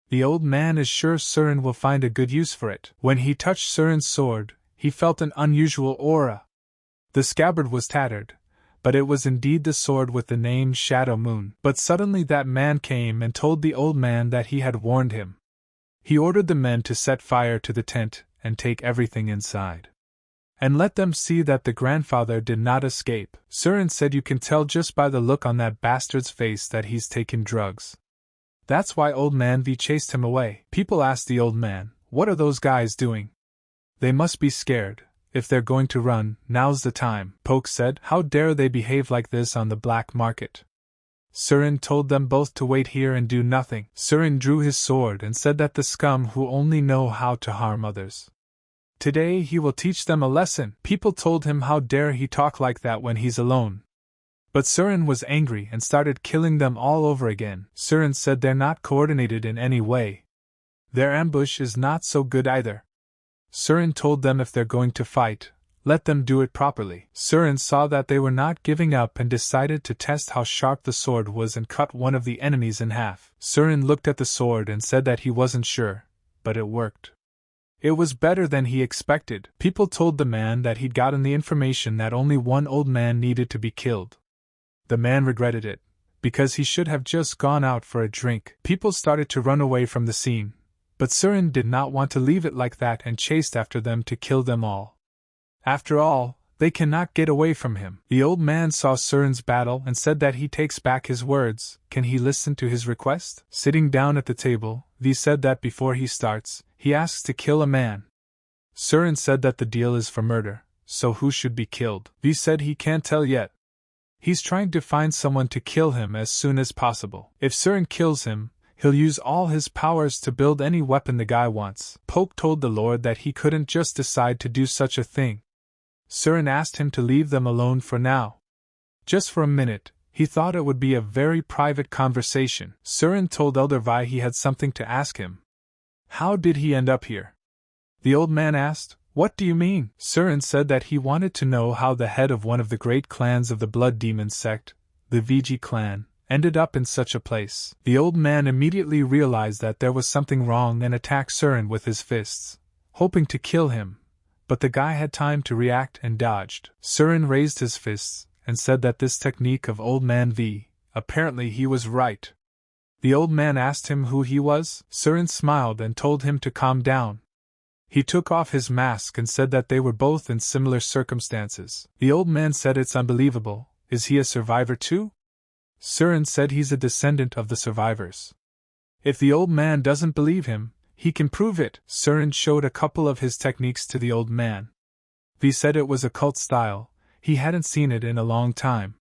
The old man is sure Surin will find a good use for it. When he touched Surin's sword, he felt an unusual aura. The scabbard was tattered, but it was indeed the sword with the name Shadow Moon. But suddenly that man came and told the old man that he had warned him. He ordered the men to set fire to the tent and take everything inside. And let them see that the grandfather did not escape. Surin said you can tell just by the look on that bastard's face that he's taken drugs. That's why old man V chased him away. People asked the old man, what are those guys doing? They must be scared. If they're going to run, now's the time. Pact said, how dare they behave like this on the black market? Surin told them both to wait here and do nothing. Surin drew his sword and said that the scum who only know how to harm others. Today he will teach them a lesson. People told him how dare he talk like that when he's alone. But Surin was angry and started killing them all over again. Surin said they're not coordinated in any way. Their ambush is not so good either. Surin told them if they're going to fight, let them do it properly. Surin saw that they were not giving up and decided to test how sharp the sword was and cut one of the enemies in half. Surin looked at the sword and said that he wasn't sure, but it worked. It was better than he expected. People told the man that he'd gotten the information that only one old man needed to be killed. The man regretted it, because he should have just gone out for a drink. People started to run away from the scene, but Surin did not want to leave it like that and chased after them to kill them all. After all, they cannot get away from him. The old man saw Surin's battle and said that he takes back his words. Can he listen to his request? Sitting down at the table, V said that before he starts, he asks to kill a man. Surin said that the deal is for murder, so who should be killed? V said he can't tell yet. He's trying to find someone to kill him as soon as possible. If Surin kills him, he'll use all his powers to build any weapon the guy wants. Pact told the Lord that he couldn't just decide to do such a thing. Surin asked him to leave them alone for now. Just for a minute, he thought it would be a very private conversation. Surin told Elder Vi he had something to ask him. How did he end up here? The old man asked, what do you mean? Surin said that he wanted to know how the head of one of the great clans of the Blood Demon sect, the VG clan, ended up in such a place. The old man immediately realized that there was something wrong and attacked Surin with his fists, hoping to kill him, but the guy had time to react and dodged. Surin raised his fists and said that this technique of Old Man V, apparently he was right. The old man asked him who he was. Surin smiled and told him to calm down. He took off his mask and said that they were both in similar circumstances. The old man said, "It's unbelievable, is he a survivor too?" Surin said he's a descendant of the survivors. If the old man doesn't believe him, he can prove it. Surin showed a couple of his techniques to the old man. V said it was a cult style, he hadn't seen it in a long time.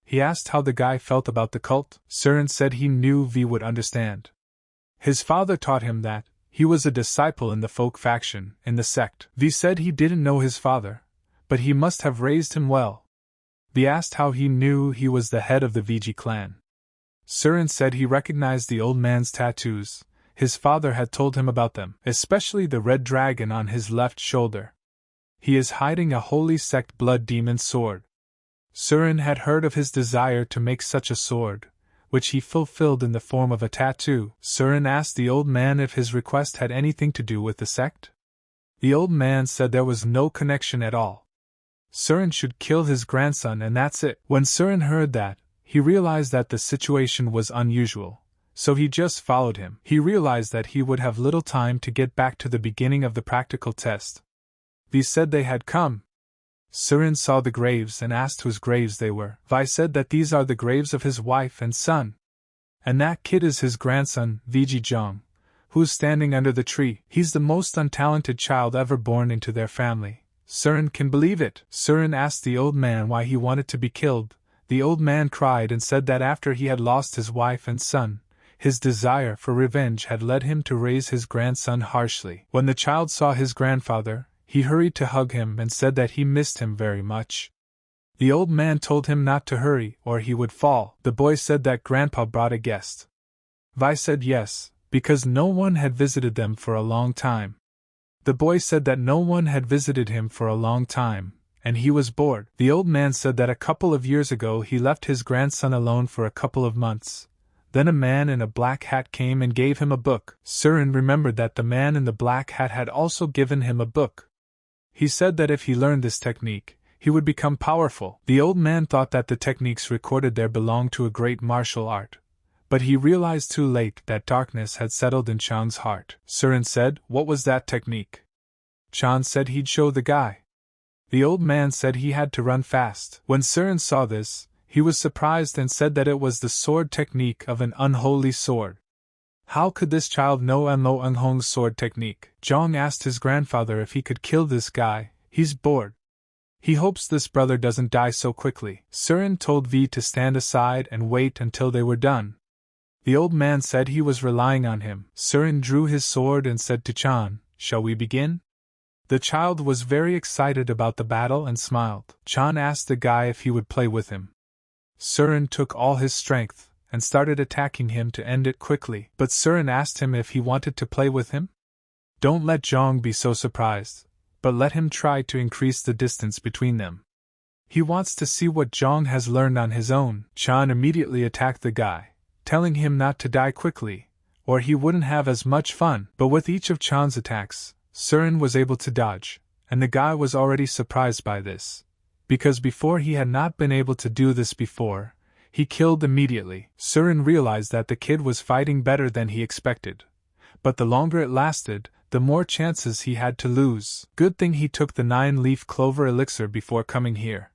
He asked how the guy felt about the cult. Surin said he knew V would understand. His father taught him that. He was a disciple in the folk faction, in the sect. V said he didn't know his father, but he must have raised him well. V asked how he knew he was the head of the VG clan. Surin said he recognized the old man's tattoos. His father had told him about them, especially the red dragon on his left shoulder. He is hiding a holy sect blood demon sword. Surin had heard of his desire to make such a sword, which he fulfilled in the form of a tattoo. Surin asked the old man if his request had anything to do with the sect. The old man said there was no connection at all. Surin should kill his grandson and that's it. When Surin heard that, he realized that the situation was unusual, so he just followed him. He realized that he would have little time to get back to the beginning of the practical test. Vi said they had come. Surin saw the graves and asked whose graves they were. Vi said that these are the graves of his wife and son. And that kid is his grandson, Viji Jong, who's standing under the tree. He's the most untalented child ever born into their family. Surin can believe it. Surin asked the old man why he wanted to be killed. The old man cried and said that after he had lost his wife and son, his desire for revenge had led him to raise his grandson harshly. When the child saw his grandfather, he hurried to hug him and said that he missed him very much. The old man told him not to hurry or he would fall. The boy said that Grandpa brought a guest. Vi said yes, because no one had visited them for a long time. The boy said that no one had visited him for a long time, and he was bored. The old man said that a couple of years ago he left his grandson alone for a couple of months. Then a man in a black hat came and gave him a book. Surin remembered that the man in the black hat had also given him a book. He said that if he learned this technique, he would become powerful. The old man thought that the techniques recorded there belonged to a great martial art, but he realized too late that darkness had settled in Chan's heart. Surin said, "What was that technique?" Chan said he'd show the guy. The old man said he had to run fast. When Surin saw this, he was surprised and said that it was the sword technique of an unholy sword. How could this child know Enro Unhong's sword technique? Jong asked his grandfather if he could kill this guy. He's bored. He hopes this brother doesn't die so quickly. Surin told V to stand aside and wait until they were done. The old man said he was relying on him. Surin drew his sword and said to Chan, "Shall we begin?" The child was very excited about the battle and smiled. Chan asked the guy if he would play with him. Surin took all his strength and started attacking him to end it quickly. But Surin asked him if he wanted to play with him. Don't let Jong be so surprised, but let him try to increase the distance between them. He wants to see what Jong has learned on his own. Chan immediately attacked the guy, telling him not to die quickly, or he wouldn't have as much fun. But with each of Chan's attacks, Surin was able to dodge, and the guy was already surprised by this, because before he had not been able to do this before. He killed immediately. Surin realized that the kid was fighting better than he expected. But the longer it lasted, the more chances he had to lose. Good thing he took the 9-leaf clover elixir before coming here.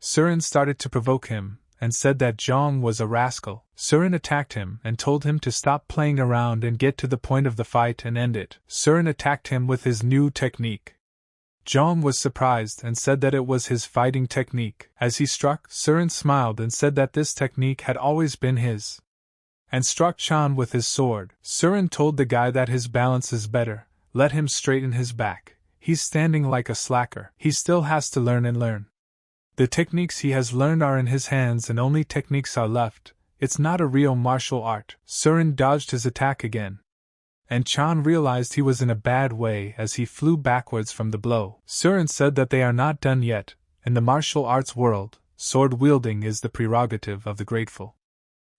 Surin started to provoke him, and said that Jong was a rascal. Surin attacked him and told him to stop playing around and get to the point of the fight and end it. Surin attacked him with his new technique. Jong was surprised and said that it was his fighting technique. As he struck, Surin smiled and said that this technique had always been his, and struck Chan with his sword. Surin told the guy that his balance is better, let him straighten his back. He's standing like a slacker. He still has to learn and learn. The techniques he has learned are in his hands and only techniques are left. It's not a real martial art. Surin dodged his attack again, and Chan realized he was in a bad way as he flew backwards from the blow. Surin said that they are not done yet. In the martial arts world, sword wielding is the prerogative of the grateful.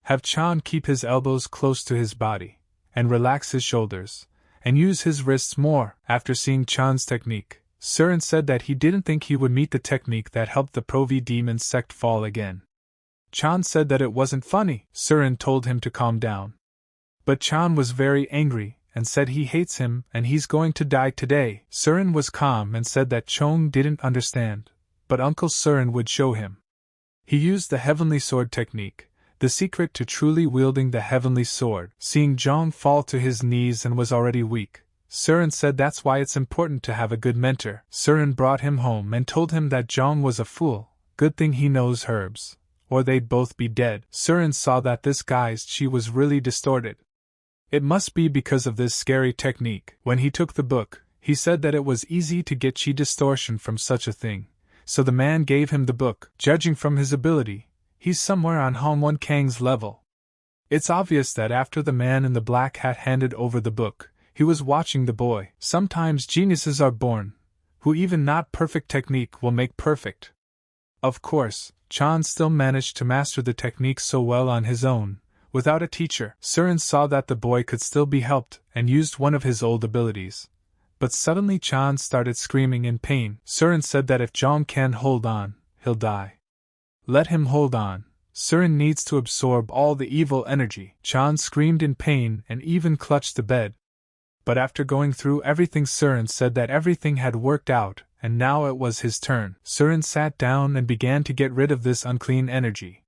Have Chan keep his elbows close to his body, and relax his shoulders, and use his wrists more. After seeing Chan's technique, Surin said that he didn't think he would meet the technique that helped the Provi demon sect fall again. Chan said that it wasn't funny. Surin told him to calm down. But Chan was very angry, and said he hates him and he's going to die today. Surin was calm and said that Chong didn't understand, but Uncle Surin would show him. He used the heavenly sword technique, the secret to truly wielding the heavenly sword. Seeing Zhang fall to his knees and was already weak, Surin said that's why it's important to have a good mentor. Surin brought him home and told him that Zhang was a fool, good thing he knows herbs, or they'd both be dead. Surin saw that this guy's chi was really distorted. It must be because of this scary technique. When he took the book, he said that it was easy to get chi distortion from such a thing, so the man gave him the book. Judging from his ability, he's somewhere on Han Wan Kang's level. It's obvious that after the man in the black hat handed over the book, he was watching the boy. Sometimes geniuses are born, who even not perfect technique will make perfect. Of course, Chan still managed to master the technique so well on his own, without a teacher. Surin saw that the boy could still be helped and used one of his old abilities. But suddenly Chan started screaming in pain. Surin said that if Zhang can hold on, he'll die. Let him hold on. Surin needs to absorb all the evil energy. Chan screamed in pain and even clutched the bed. But after going through everything, Surin said that everything had worked out, and now it was his turn. Surin sat down and began to get rid of this unclean energy.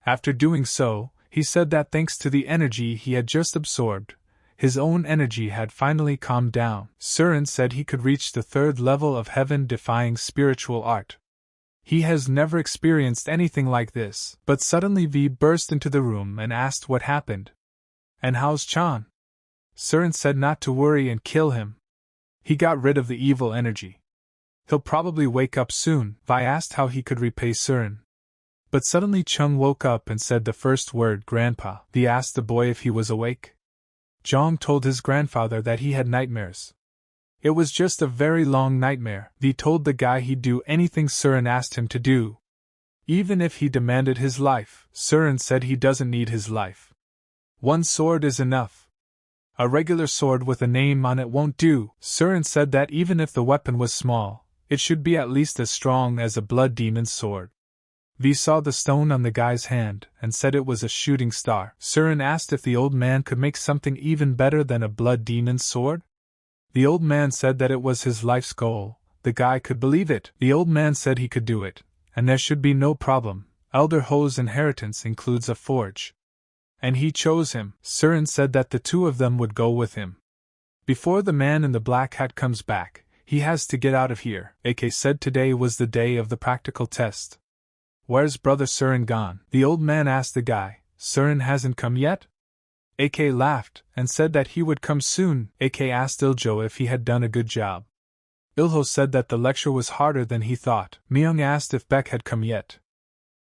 After doing so, he said that thanks to the energy he had just absorbed, his own energy had finally calmed down. Surin said he could reach the 3rd level of heaven-defying spiritual art. He has never experienced anything like this. But suddenly V burst into the room and asked what happened. And how's Chan? Surin said not to worry and kill him. He got rid of the evil energy. He'll probably wake up soon. Vi asked how he could repay Surin. But suddenly Chung woke up and said the first word, Grandpa. Vi asked the boy if he was awake. Zhang told his grandfather that he had nightmares. It was just a very long nightmare. Vi told the guy he'd do anything Surin asked him to do. Even if he demanded his life. Surin said he doesn't need his life. One sword is enough. A regular sword with a name on it won't do. Surin said that even if the weapon was small, it should be at least as strong as a blood demon's sword. Vi saw the stone on the guy's hand and said it was a shooting star. Surin asked if the old man could make something even better than a blood demon's sword. The old man said that it was his life's goal. The guy could believe it. The old man said he could do it, and there should be no problem. Elder Ho's inheritance includes a forge. And he chose him. Surin said that the two of them would go with him. Before the man in the black hat comes back, he has to get out of here. AK said today was the day of the practical test. Where's brother Surin gone? The old man asked the guy. Surin hasn't come yet? AK laughed and said that he would come soon. AK asked Iljo if he had done a good job. Ilho said that the lecture was harder than he thought. Myung asked if Beck had come yet.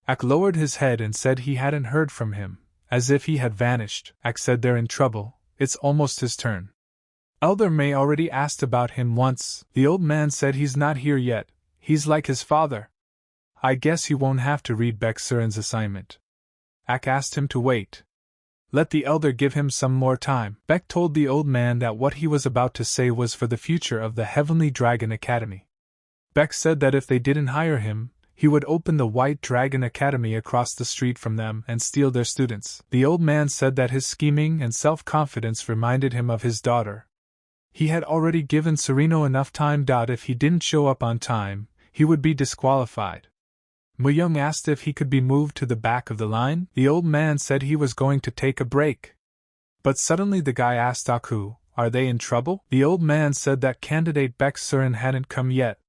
Ak lowered his head and said he hadn't heard from him, as if he had vanished. Ak said they're in trouble, it's almost his turn. Elder May already asked about him once. The old man said he's not here yet, he's like his father. I guess he won't have to read Beck Surin's assignment. Ak asked him to wait. Let the elder give him some more time. Beck told the old man that what he was about to say was for the future of the Heavenly Dragon Academy. Beck said that if they didn't hire him, he would open the White Dragon Academy across the street from them and steal their students. The old man said that his scheming and self-confidence reminded him of his daughter. He had already given Sereno enough time. If he didn't show up on time, he would be disqualified. Muyung asked if he could be moved to the back of the line. The old man said he was going to take a break. But suddenly the guy asked Aku, are they in trouble? The old man said that candidate Beck Surin hadn't come yet.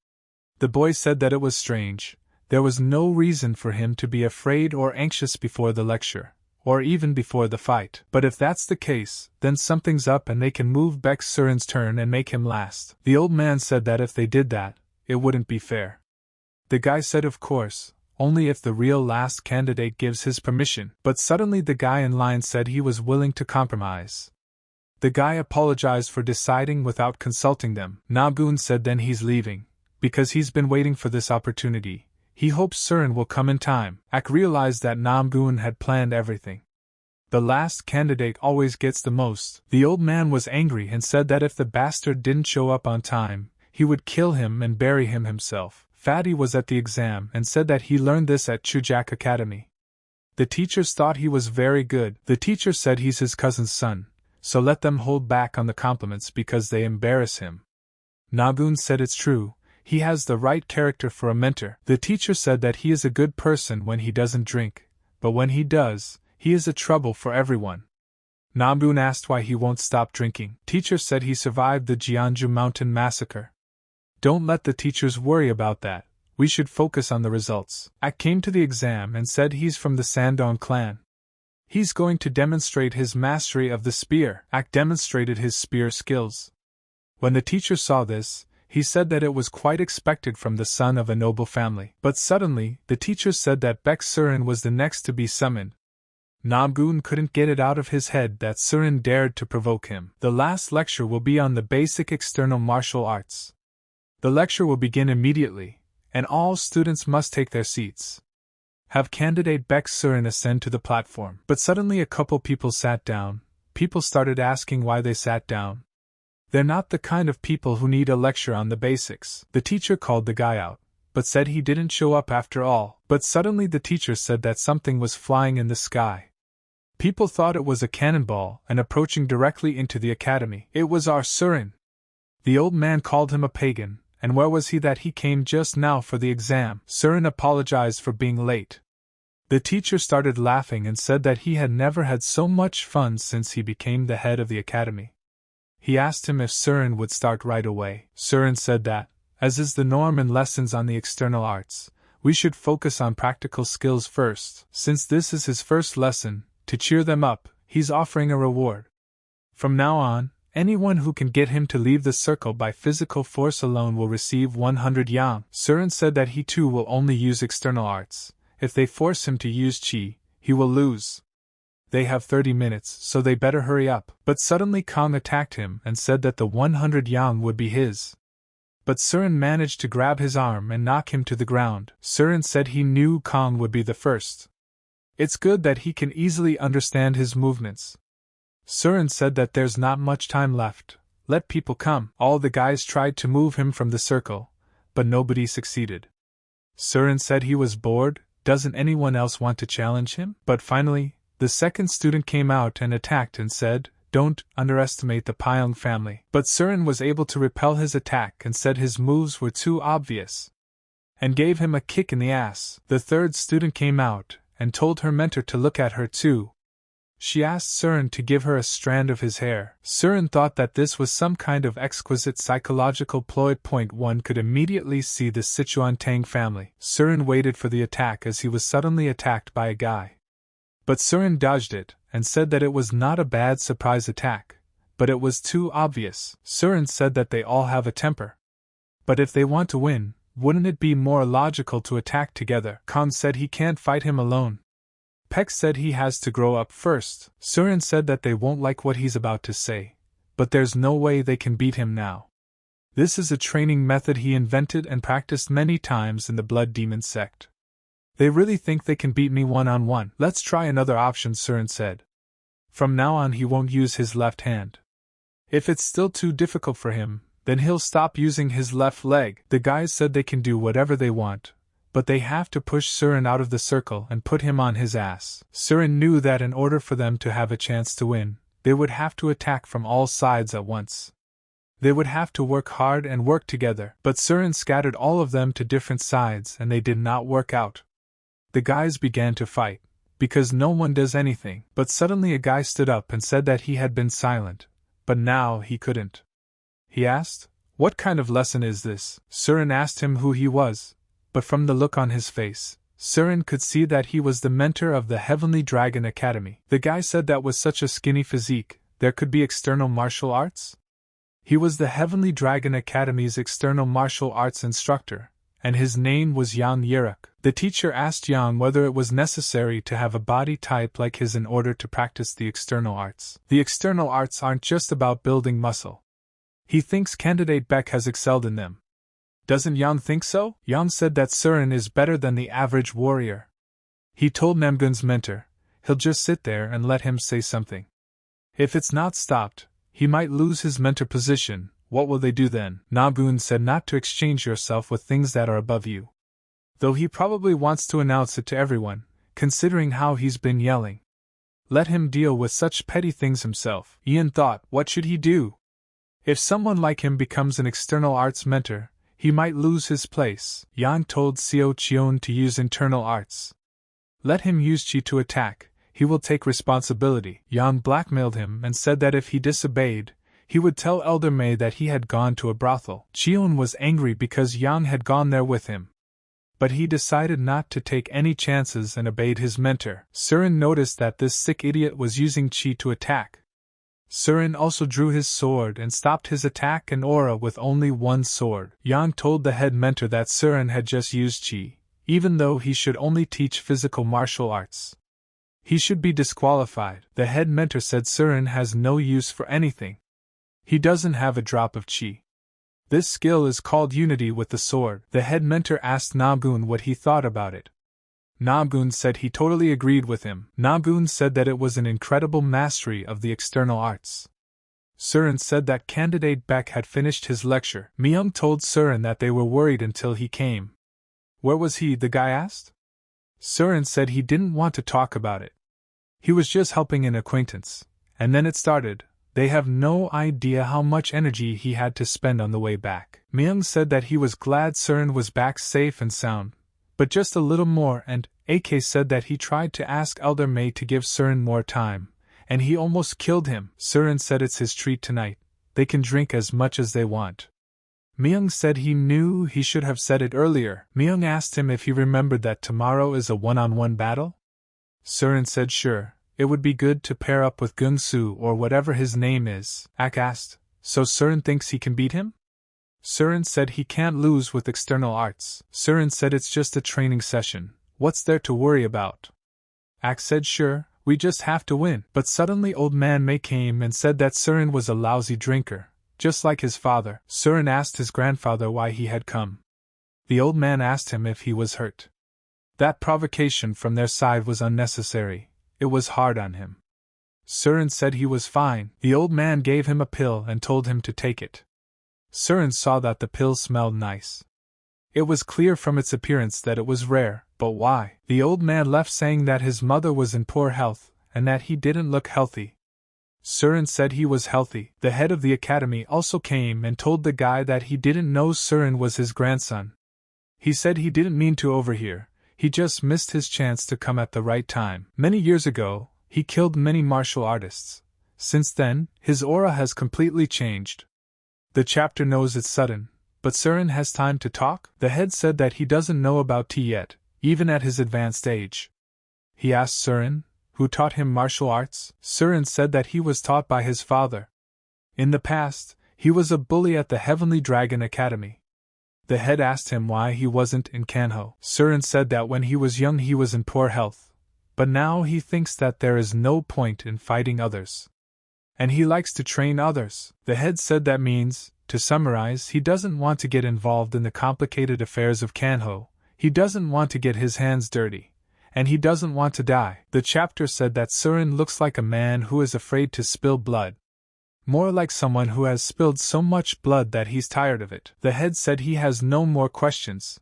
The boy said that it was strange. There was no reason for him to be afraid or anxious before the lecture, or even before the fight. But if that's the case, then something's up and they can move Beck Surin's turn and make him last. The old man said that if they did that, it wouldn't be fair. The guy said of course, only if the real last candidate gives his permission. But suddenly the guy in line said he was willing to compromise. The guy apologized for deciding without consulting them. Nagun said then he's leaving, because he's been waiting for this opportunity. He hopes Surin will come in time. Ak realized that Namgun had planned everything. The last candidate always gets the most. The old man was angry and said that if the bastard didn't show up on time, he would kill him and bury him himself. Fatty was at the exam and said that he learned this at Chujack Academy. The teachers thought he was very good. The teacher said he's his cousin's son, so let them hold back on the compliments because they embarrass him. Nagun said it's true, he has the right character for a mentor. The teacher said that he is a good person when he doesn't drink, but when he does, he is a trouble for everyone. Nagun asked why he won't stop drinking. Teacher said he survived the Jeonju Mountain massacre. Don't let the teachers worry about that, we should focus on the results. Ak came to the exam and said he's from the Sandong clan. He's going to demonstrate his mastery of the spear. Ak demonstrated his spear skills. When the teacher saw this, he said that it was quite expected from the son of a noble family. But suddenly, the teacher said that Beck Surin was the next to be summoned. Namgun couldn't get it out of his head that Surin dared to provoke him. The last lecture will be on the basic external martial arts. The lecture will begin immediately, and all students must take their seats. Have candidate Beck Surin ascend to the platform. But suddenly a couple people sat down. People started asking why they sat down. They're not the kind of people who need a lecture on the basics. The teacher called the guy out, but said he didn't show up after all. But suddenly the teacher said that something was flying in the sky. People thought it was a cannonball and approaching directly into the academy. It was our Surin. The old man called him a pagan, and where was he that he came just now for the exam? Surin apologized for being late. The teacher started laughing and said that he had never had so much fun since he became the head of the academy. He asked him if Surin would start right away. Surin said that, as is the norm in lessons on the external arts, we should focus on practical skills first. Since this is his first lesson, to cheer them up, he's offering a reward. From now on, anyone who can get him to leave the circle by physical force alone will receive 100 yang. Surin said that he too will only use external arts. If they force him to use chi, he will lose. They have 30 minutes, so they better hurry up. But suddenly Kong attacked him and said that the 100 yang would be his. But Surin managed to grab his arm and knock him to the ground. Surin said he knew Kong would be the first. It's good that he can easily understand his movements. Surin said that there's not much time left. Let people come. All the guys tried to move him from the circle, but nobody succeeded. Surin said he was bored. Doesn't anyone else want to challenge him? But finally, the second student came out and attacked and said, "Don't underestimate the Pyong family." But Surin was able to repel his attack and said his moves were too obvious, and gave him a kick in the ass. The third student came out and told her mentor to look at her too. She asked Surin to give her a strand of his hair. Surin thought that this was some kind of exquisite psychological ploy. One could immediately see the Sichuan Tang family. Surin waited for the attack as he was suddenly attacked by a guy. But Surin dodged it, and said that it was not a bad surprise attack, but it was too obvious. Surin said that they all have a temper. But if they want to win, wouldn't it be more logical to attack together? Khan said he can't fight him alone. Peck said he has to grow up first. Surin said that they won't like what he's about to say, but there's no way they can beat him now. This is a training method he invented and practiced many times in the Blood Demon sect. They really think they can beat me one-on-one. Let's try another option, Surin said. From now on he won't use his left hand. If it's still too difficult for him, then he'll stop using his left leg. The guys said they can do whatever they want, but they have to push Surin out of the circle and put him on his ass. Surin knew that in order for them to have a chance to win, they would have to attack from all sides at once. They would have to work hard and work together, but Surin scattered all of them to different sides and they did not work out. The guys began to fight, because no one does anything. But suddenly a guy stood up and said that he had been silent, but now he couldn't. He asked, "What kind of lesson is this?" Surin asked him who he was, but from the look on his face, Surin could see that he was the mentor of the Heavenly Dragon Academy. The guy said that with such a skinny physique, there could be external martial arts? He was the Heavenly Dragon Academy's external martial arts instructor, and his name was Yang Yeruk. The teacher asked Yang whether it was necessary to have a body type like his in order to practice the external arts. The external arts aren't just about building muscle. He thinks candidate Beck has excelled in them. Doesn't Yang think so? Yang said that Surin is better than the average warrior. He told Namgun's mentor, he'll just sit there and let him say something. If it's not stopped, he might lose his mentor position. What will they do then? Nagun said not to exchange yourself with things that are above you. Though he probably wants to announce it to everyone, considering how he's been yelling. Let him deal with such petty things himself. Ian thought, what should he do? If someone like him becomes an external arts mentor, he might lose his place. Yang told Xiao Qion to use internal arts. Let him use Qi to attack, he will take responsibility. Yang blackmailed him and said that if he disobeyed, he would tell Elder Mei that he had gone to a brothel. Qion was angry because Yang had gone there with him. But he decided not to take any chances and obeyed his mentor. Surin noticed that this sick idiot was using Qi to attack. Surin also drew his sword and stopped his attack and aura with only one sword. Yang told the head mentor that Surin had just used Qi, even though he should only teach physical martial arts. He should be disqualified. The head mentor said Surin has no use for anything. He doesn't have a drop of Qi. This skill is called unity with the sword. The head mentor asked Nagun what he thought about it. Nagun said he totally agreed with him. Nagun said that it was an incredible mastery of the external arts. Surin said that candidate Beck had finished his lecture. Myung told Surin that they were worried until he came. Where was he? The guy asked. Surin said he didn't want to talk about it. He was just helping an acquaintance. And then it started. They have no idea how much energy he had to spend on the way back. Myung said that he was glad Surin was back safe and sound, but just a little more, and AK said that he tried to ask Elder Mei to give Surin more time, and he almost killed him. Surin said it's his treat tonight. They can drink as much as they want. Myung said he knew he should have said it earlier. Myung asked him if he remembered that tomorrow is a one-on-one battle. Surin said sure. It would be good to pair up with Gungsu or whatever his name is. Ak asked, so Surin thinks he can beat him? Surin said he can't lose with external arts. Surin said it's just a training session. What's there to worry about? Ak said sure, we just have to win. But suddenly old man Mei came and said that Surin was a lousy drinker, just like his father. Surin asked his grandfather why he had come. The old man asked him if he was hurt. That provocation from their side was unnecessary. It was hard on him. Surin said he was fine. The old man gave him a pill and told him to take it. Surin saw that the pill smelled nice. It was clear from its appearance that it was rare, but why? The old man left saying that his mother was in poor health, and that he didn't look healthy. Surin said he was healthy. The head of the academy also came and told the guy that he didn't know Surin was his grandson. He said he didn't mean to overhear. He just missed his chance to come at the right time. Many years ago, he killed many martial artists. Since then, his aura has completely changed. The chapter knows it's sudden, but Surin has time to talk? The head said that he doesn't know about tea yet, even at his advanced age. He asked Surin, who taught him martial arts? Surin said that he was taught by his father. In the past, he was a bully at the Heavenly Dragon Academy. The head asked him why he wasn't in Kanho. Surin said that when he was young he was in poor health, but now he thinks that there is no point in fighting others. And he likes to train others. The head said that means, to summarize, he doesn't want to get involved in the complicated affairs of Kanho, he doesn't want to get his hands dirty, and he doesn't want to die. The chapter said that Surin looks like a man who is afraid to spill blood. More like someone who has spilled so much blood that he's tired of it. The head said he has no more questions.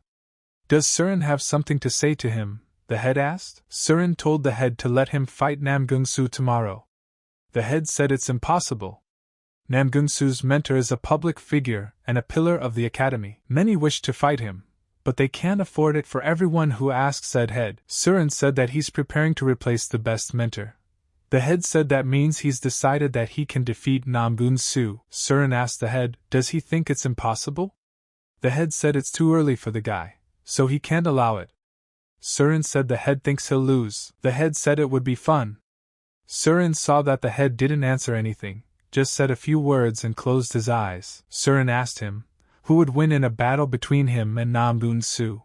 Does Surin have something to say to him? The head asked. Surin told the head to let him fight Namgungsu tomorrow. The head said it's impossible. Namgungsu's mentor is a public figure and a pillar of the academy. Many wish to fight him, but they can't afford it for everyone who asks, said head. Surin said that he's preparing to replace the best mentor. The head said that means he's decided that he can defeat Namgungsu. Surin asked the head, does he think it's impossible? The head said it's too early for the guy, so he can't allow it. Surin said the head thinks he'll lose. The head said it would be fun. Surin saw that the head didn't answer anything, just said a few words and closed his eyes. Surin asked him, who would win in a battle between him and Namgungsu?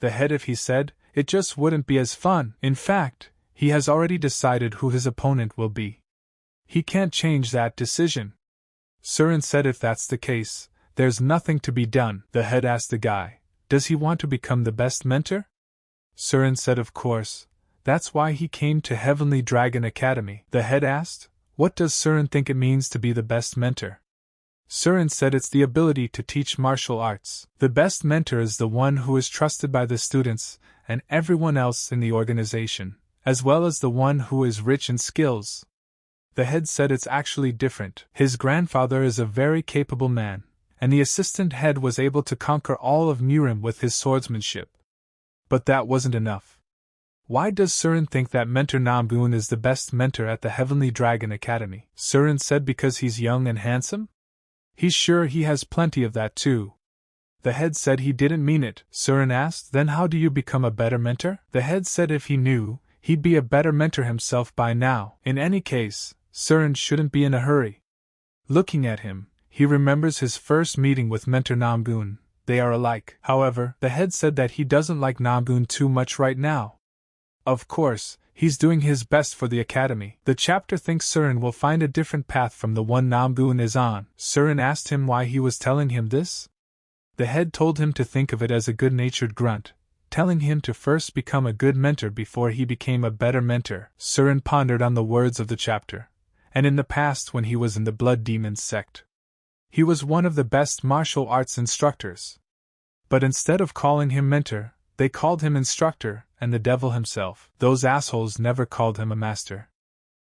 The head, if he said, it just wouldn't be as fun. In fact, he has already decided who his opponent will be. He can't change that decision. Surin said if that's the case, there's nothing to be done. The head asked the guy, does he want to become the best mentor? Surin said of course, That's why he came to Heavenly Dragon Academy. The head asked, "What does Surin think it means to be the best mentor?" Surin said it's the ability to teach martial arts. The best mentor is the one who is trusted by the students and everyone else in the organization, as well as the one who is rich in skills. The head said it's actually different. His grandfather is a very capable man, and the assistant head was able to conquer all of Murim with his swordsmanship. But that wasn't enough. Why does Surin think that Mentor Namgun is the best mentor at the Heavenly Dragon Academy? Surin said because he's young and handsome? He's sure he has plenty of that too. The head said he didn't mean it. Surin asked, "Then how do you become a better mentor?" The head said if he knew, he'd be a better mentor himself by now. In any case, Surin shouldn't be in a hurry. Looking at him, he remembers his first meeting with Mentor Namgun. They are alike. However, the head said that he doesn't like Namgun too much right now. Of course, he's doing his best for the academy. The chapter thinks Surin will find a different path from the one Namgun is on. Surin asked him why he was telling him this. The head told him to think of it as a good-natured grunt, telling him to first become a good mentor before he became a better mentor. Surin pondered on the words of the chapter, and in the past when he was in the Blood Demon sect. He was one of the best martial arts instructors. But instead of calling him mentor, they called him instructor, and the devil himself. Those assholes never called him a master.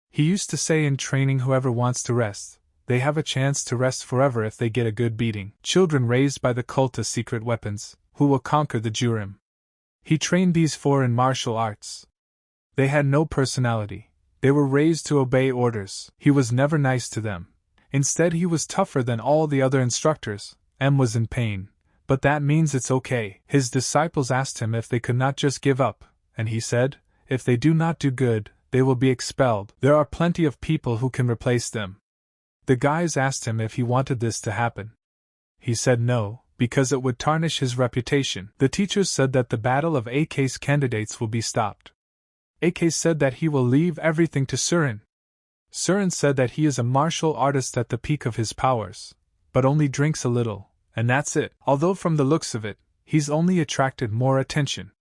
He used to say in training, whoever wants to rest, they have a chance to rest forever if they get a good beating. Children raised by the cult as secret weapons, who will conquer the Jurim. He trained these four in martial arts. They had no personality. They were raised to obey orders. He was never nice to them. Instead, he was tougher than all the other instructors. M was in pain. But that means it's okay. His disciples asked him if they could not just give up, and he said, if they do not do good, they will be expelled. There are plenty of people who can replace them. The guys asked him if he wanted this to happen. He said no, because it would tarnish his reputation. The teachers said that the battle of AK's candidates will be stopped. AK said that he will leave everything to Surin. Surin said that he is a martial artist at the peak of his powers, but only drinks a little. And that's it. Although from the looks of it, he's only attracted more attention.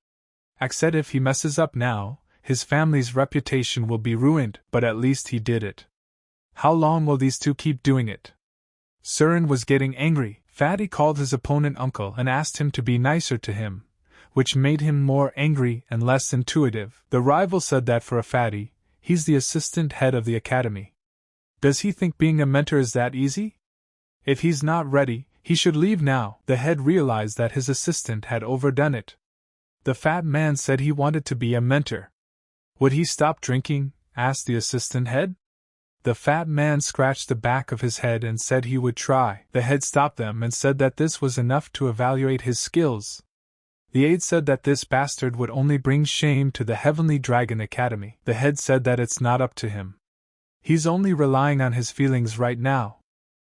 Ak said if he messes up now, his family's reputation will be ruined, but at least he did it. How long will these two keep doing it? Surin was getting angry. Fatty called his opponent uncle and asked him to be nicer to him, which made him more angry and less intuitive. The rival said that for a Fatty, he's the assistant head of the academy. Does he think being a mentor is that easy? If he's not ready, he should leave now. The head realized that his assistant had overdone it. The fat man said he wanted to be a mentor. Would he stop drinking? Asked the assistant head. The fat man scratched the back of his head and said he would try. The head stopped them and said that this was enough to evaluate his skills. The aide said that this bastard would only bring shame to the Heavenly Dragon Academy. The head said that it's not up to him. He's only relying on his feelings right now.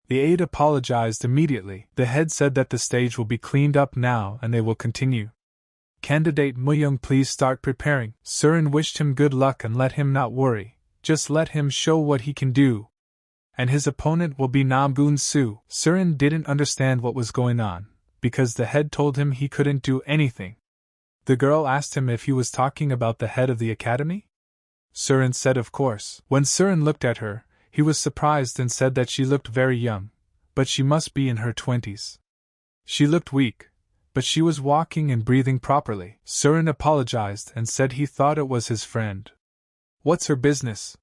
The aide apologized immediately. The head said that the stage will be cleaned up now and they will continue. Candidate Muyung, please start preparing. Surin wished him good luck and let him not worry. Just let him show what he can do. And his opponent will be Namgun Su. Surin didn't understand what was going on, because the head told him he couldn't do anything. The girl asked him if he was talking about the head of the academy. Surin said of course. When Surin looked at her, he was surprised and said that she looked very young, but she must be in her 20s. She looked weak, but she was walking and breathing properly. Surin apologized and said he thought it was his friend. What's her business?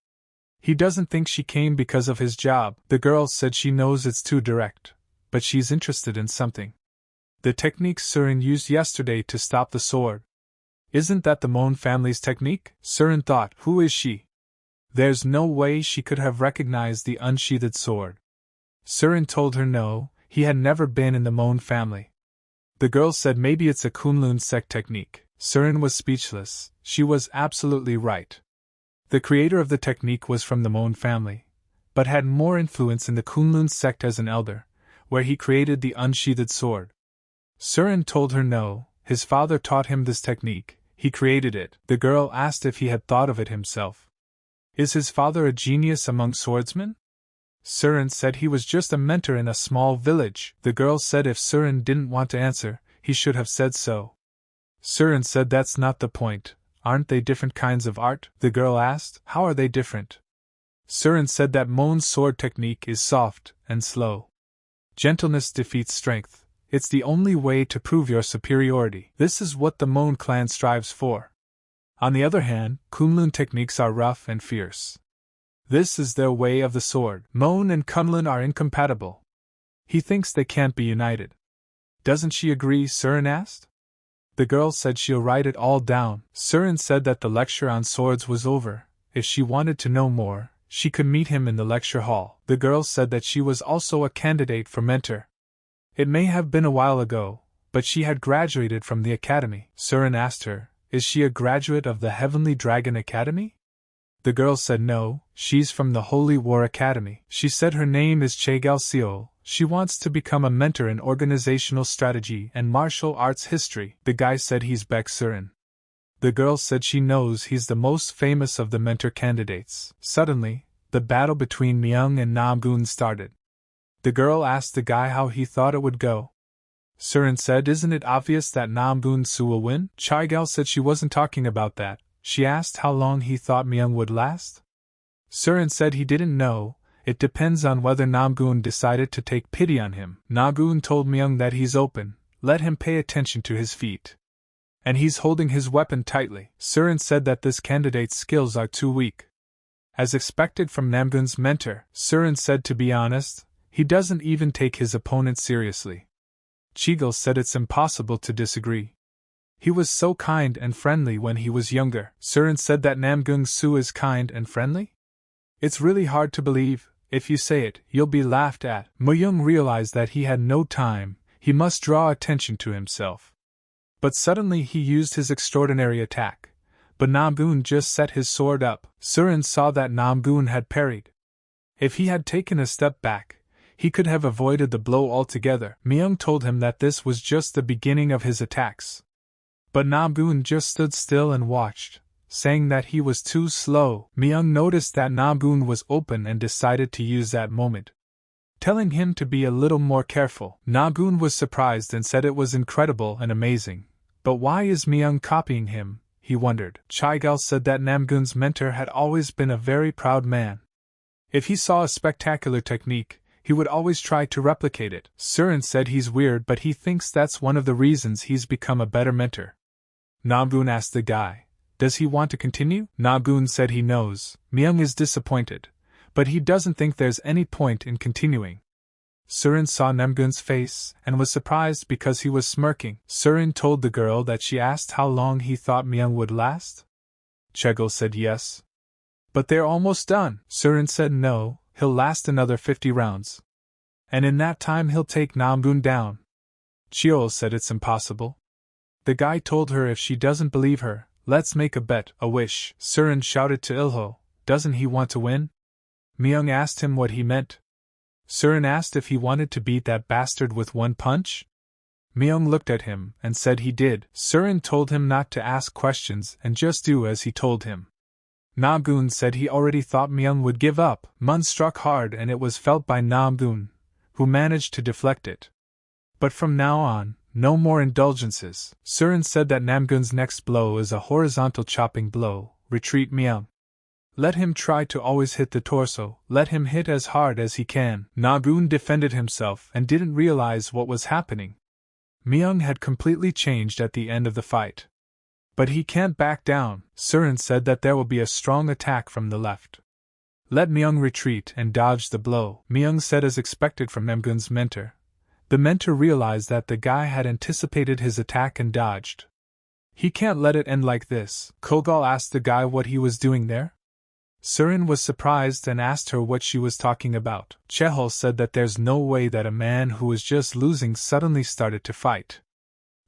He doesn't think she came because of his job. The girl said she knows it's too direct, but she's interested in something. The technique Surin used yesterday to stop the sword. Isn't that the Mon family's technique? Surin thought, who is she? There's no way she could have recognized the unsheathed sword. Surin told her no, he had never been in the Mon family. The girl said maybe it's a Kunlun sect technique. Surin was speechless. She was absolutely right. The creator of the technique was from the Mon family, but had more influence in the Kunlun sect as an elder, where he created the unsheathed sword. Surin told her no, his father taught him this technique, he created it. The girl asked if he had thought of it himself. Is his father a genius among swordsmen? Surin said he was just a mentor in a small village. The girl said if Surin didn't want to answer, he should have said so. Surin said that's not the point, Aren't they different kinds of art? The girl asked. How are they different? Surin said that Mon's sword technique is soft and slow. Gentleness defeats strength. It's the only way to prove your superiority. This is what the Mon clan strives for. On the other hand, Kunlun techniques are rough and fierce. This is their way of the sword. Mon and Kunlun are incompatible. He thinks they can't be united. Doesn't she agree? Surin asked. The girl said she'll write it all down. Surin said that the lecture on swords was over. If she wanted to know more, she could meet him in the lecture hall. The girl said that she was also a candidate for mentor. It may have been a while ago, but she had graduated from the academy. Surin asked her, is she a graduate of the Heavenly Dragon Academy? The girl said no, she's from the Holy War Academy. She said her name is Chegal Seo. She wants to become a mentor in organizational strategy and martial arts history. The guy said he's Beck Surin. The girl said she knows he's the most famous of the mentor candidates. Suddenly, the battle between Myung and Namgun started. The girl asked the guy how he thought it would go. Surin said, isn't it obvious that Namgun Su will win? Chegal said she wasn't talking about that. She asked how long he thought Myung would last. Surin said he didn't know. It depends on whether Namgun decided to take pity on him. Namgun told Myung that he's open, let him pay attention to his feet. And he's holding his weapon tightly. Surin said that this candidate's skills are too weak. As expected from Namgun's mentor, Surin said to be honest, he doesn't even take his opponent seriously. Chegal said it's impossible to disagree. He was so kind and friendly when he was younger. Surin said that Namgung Su is kind and friendly? It's really hard to believe. If you say it, you'll be laughed at. Myung realized that he had no time, he must draw attention to himself. But suddenly he used his extraordinary attack. But Namgun just set his sword up. Surin saw that Namgun had parried. If he had taken a step back, he could have avoided the blow altogether. Myung told him that this was just the beginning of his attacks. But Namgun just stood still and watched, saying that he was too slow. Myung noticed that Namgun was open and decided to use that moment, telling him to be a little more careful. Namgun was surprised and said it was incredible and amazing. But why is Myung copying him? He wondered. Chegal said that Namgun's mentor had always been a very proud man. If he saw a spectacular technique, he would always try to replicate it. Surin said he's weird, but he thinks that's one of the reasons he's become a better mentor. Namgun asked the guy, does he want to continue? Namgun said he knows. Myung is disappointed, but he doesn't think there's any point in continuing. Surin saw Namgun's face and was surprised because he was smirking. Surin told the girl that she asked how long he thought Myung would last. Chegal said yes. But they're almost done. Surin said no, he'll last another 50 rounds. And in that time he'll take Namgun down. Cheol said it's impossible. The guy told her if she doesn't believe her, let's make a bet, a wish. Surin shouted to Ilho, doesn't he want to win? Myung asked him what he meant. Surin asked if he wanted to beat that bastard with one punch. Myung looked at him and said he did. Surin told him not to ask questions and just do as he told him. Namgun said he already thought Myung would give up. Mun struck hard and it was felt by Namgun, who managed to deflect it. But from now on, no more indulgences. Surin said that Namgun's next blow is a horizontal chopping blow. Retreat Myung. Let him try to always hit the torso, let him hit as hard as he can. Namgun defended himself and didn't realize what was happening. Myung had completely changed at the end of the fight. But he can't back down. Surin said that there will be a strong attack from the left. Let Myung retreat and dodge the blow. Myung said as expected from Namgun's mentor. The mentor realized that the guy had anticipated his attack and dodged. He can't let it end like this. Kogal asked the guy what he was doing there. Surin was surprised and asked her what she was talking about. Chehol said that there's no way that a man who was just losing suddenly started to fight.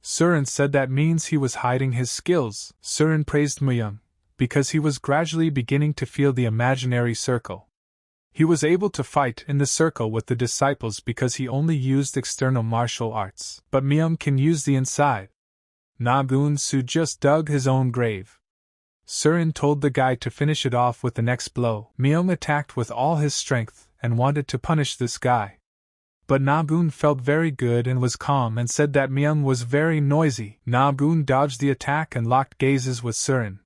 Surin said that means he was hiding his skills. Surin praised Myung, because he was gradually beginning to feel the imaginary circle. He was able to fight in the circle with the disciples because he only used external martial arts. But Myung can use the inside. Namgun Su just dug his own grave. Surin told the guy to finish it off with the next blow. Myung attacked with all his strength and wanted to punish this guy. But Namgun felt very good and was calm and said that Myung was very noisy. Namgun dodged the attack and locked gazes with Surin.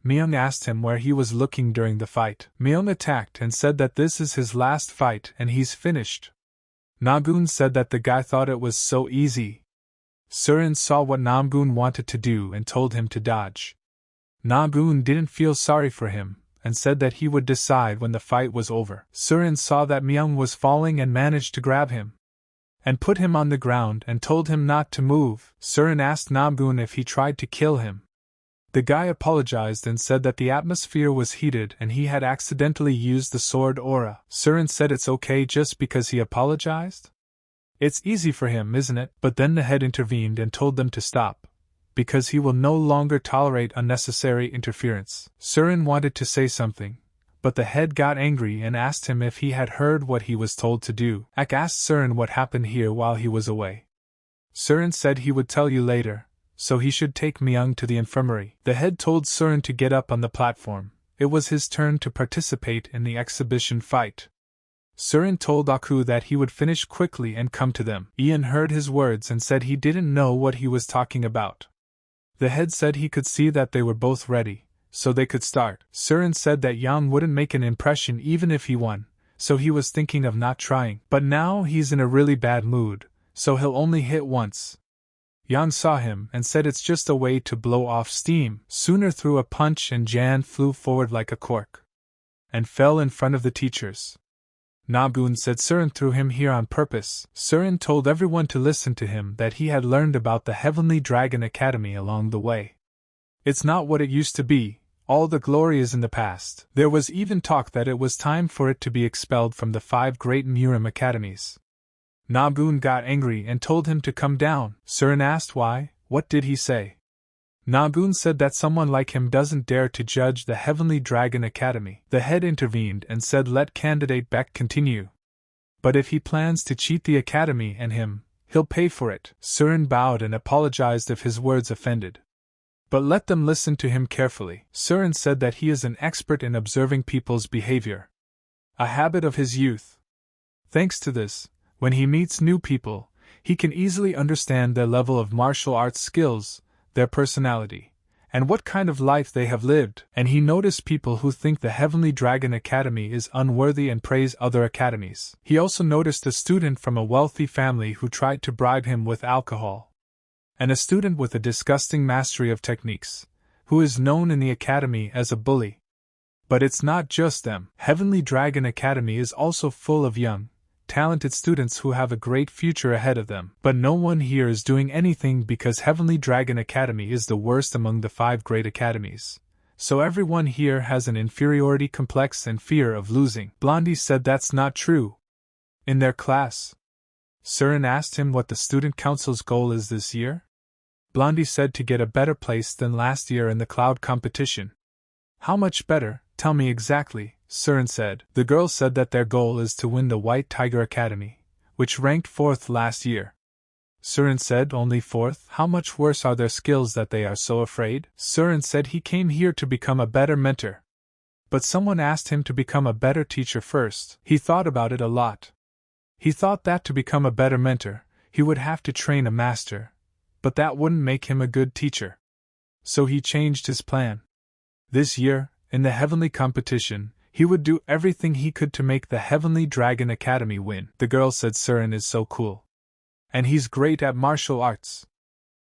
Myung asked him where he was looking during the fight. Myung attacked and said that this is his last fight and he's finished. Namgoon said that the guy thought it was so easy. Surin saw what Namgoon wanted to do and told him to dodge. Namgoon didn't feel sorry for him, and said that he would decide when the fight was over. Surin saw that Myung was falling and managed to grab him and put him on the ground and told him not to move. Surin asked Namgoon if he tried to kill him. The guy apologized and said that the atmosphere was heated and he had accidentally used the sword aura. Surin said it's okay just because he apologized? It's easy for him, isn't it? But then the head intervened and told them to stop, because he will no longer tolerate unnecessary interference. Surin wanted to say something, but the head got angry and asked him if he had heard what he was told to do. Ak asked Surin what happened here while he was away. Surin said he would tell you later, so he should take Myung to the infirmary. The head told Surin to get up on the platform. It was his turn to participate in the exhibition fight. Surin told Aku that he would finish quickly and come to them. Ian heard his words and said he didn't know what he was talking about. The head said he could see that they were both ready, so they could start. Surin said that Yang wouldn't make an impression even if he won, so he was thinking of not trying. But now he's in a really bad mood, so he'll only hit once. Yang saw him and said it's just a way to blow off steam. Sooner threw a punch and Jan flew forward like a cork and fell in front of the teachers. Namgoon said Surin threw him here on purpose. Surin told everyone to listen to him that he had learned about the Heavenly Dragon Academy along the way. It's not what it used to be, all the glory is in the past. There was even talk that it was time for it to be expelled from the 5 great Murim academies. Namgoon got angry and told him to come down. Surin asked why. What did he say? Namgoon said that someone like him doesn't dare to judge the Heavenly Dragon Academy. The head intervened and said let candidate Beck continue. But if he plans to cheat the academy and him, he'll pay for it. Surin bowed and apologized if his words offended. But let them listen to him carefully. Surin said that he is an expert in observing people's behavior, a habit of his youth. Thanks to this, when he meets new people, he can easily understand their level of martial arts skills, their personality, and what kind of life they have lived, and he noticed people who think the Heavenly Dragon Academy is unworthy and praise other academies. He also noticed a student from a wealthy family who tried to bribe him with alcohol, and a student with a disgusting mastery of techniques, who is known in the academy as a bully. But it's not just them. Heavenly Dragon Academy is also full of young, talented students who have a great future ahead of them. But no one here is doing anything because Heavenly Dragon Academy is the worst among the 5 great academies. So everyone here has an inferiority complex and fear of losing. Blondie said that's not true. In their class, Surin asked him what the student council's goal is this year. Blondie said to get a better place than last year in the cloud competition. How much better? Tell me exactly, Surin said. The girl said that their goal is to win the White Tiger Academy, which ranked 4th last year. Surin said only 4th? How much worse are their skills that they are so afraid? Surin said he came here to become a better mentor. But someone asked him to become a better teacher first. He thought about it a lot. He thought that to become a better mentor, he would have to train a master, but that wouldn't make him a good teacher. So he changed his plan. This year, in the heavenly competition, he would do everything he could to make the Heavenly Dragon Academy win. The girl said Surin is so cool. And he's great at martial arts.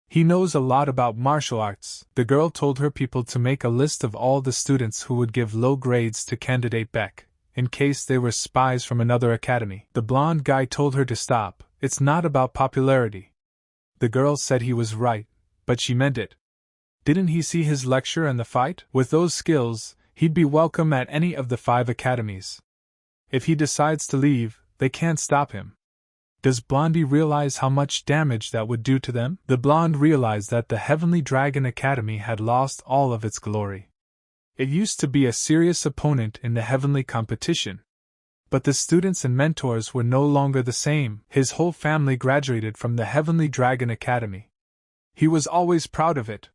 He knows a lot about martial arts. The girl told her people to make a list of all the students who would give low grades to candidate Beck, in case they were spies from another academy. The blonde guy told her to stop. It's not about popularity. The girl said he was right, but she meant it. Didn't he see his lecture and the fight? With those skills, he'd be welcome at any of the 5 academies. If he decides to leave, they can't stop him. Does Blondie realize how much damage that would do to them? The blonde realized that the Heavenly Dragon Academy had lost all of its glory. It used to be a serious opponent in the heavenly competition. But the students and mentors were no longer the same. His whole family graduated from the Heavenly Dragon Academy. He was always proud of it.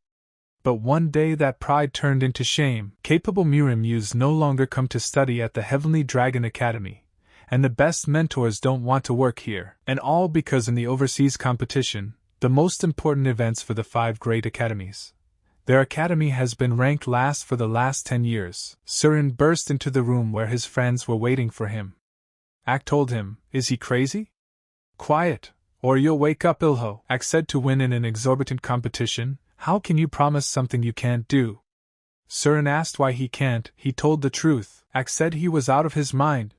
But one day that pride turned into shame. Capable Murim no longer come to study at the Heavenly Dragon Academy, and the best mentors don't want to work here. And all because in the overseas competition, the most important events for the 5 great academies, Their academy has been ranked last for the last 10 years. Surin burst into the room where his friends were waiting for him. Ak told him, is he crazy? Quiet, or you'll wake up Ilho. Ak said to win in an exorbitant competition, how can you promise something you can't do? Surin asked why he can't. He told the truth. Ak said he was out of his mind.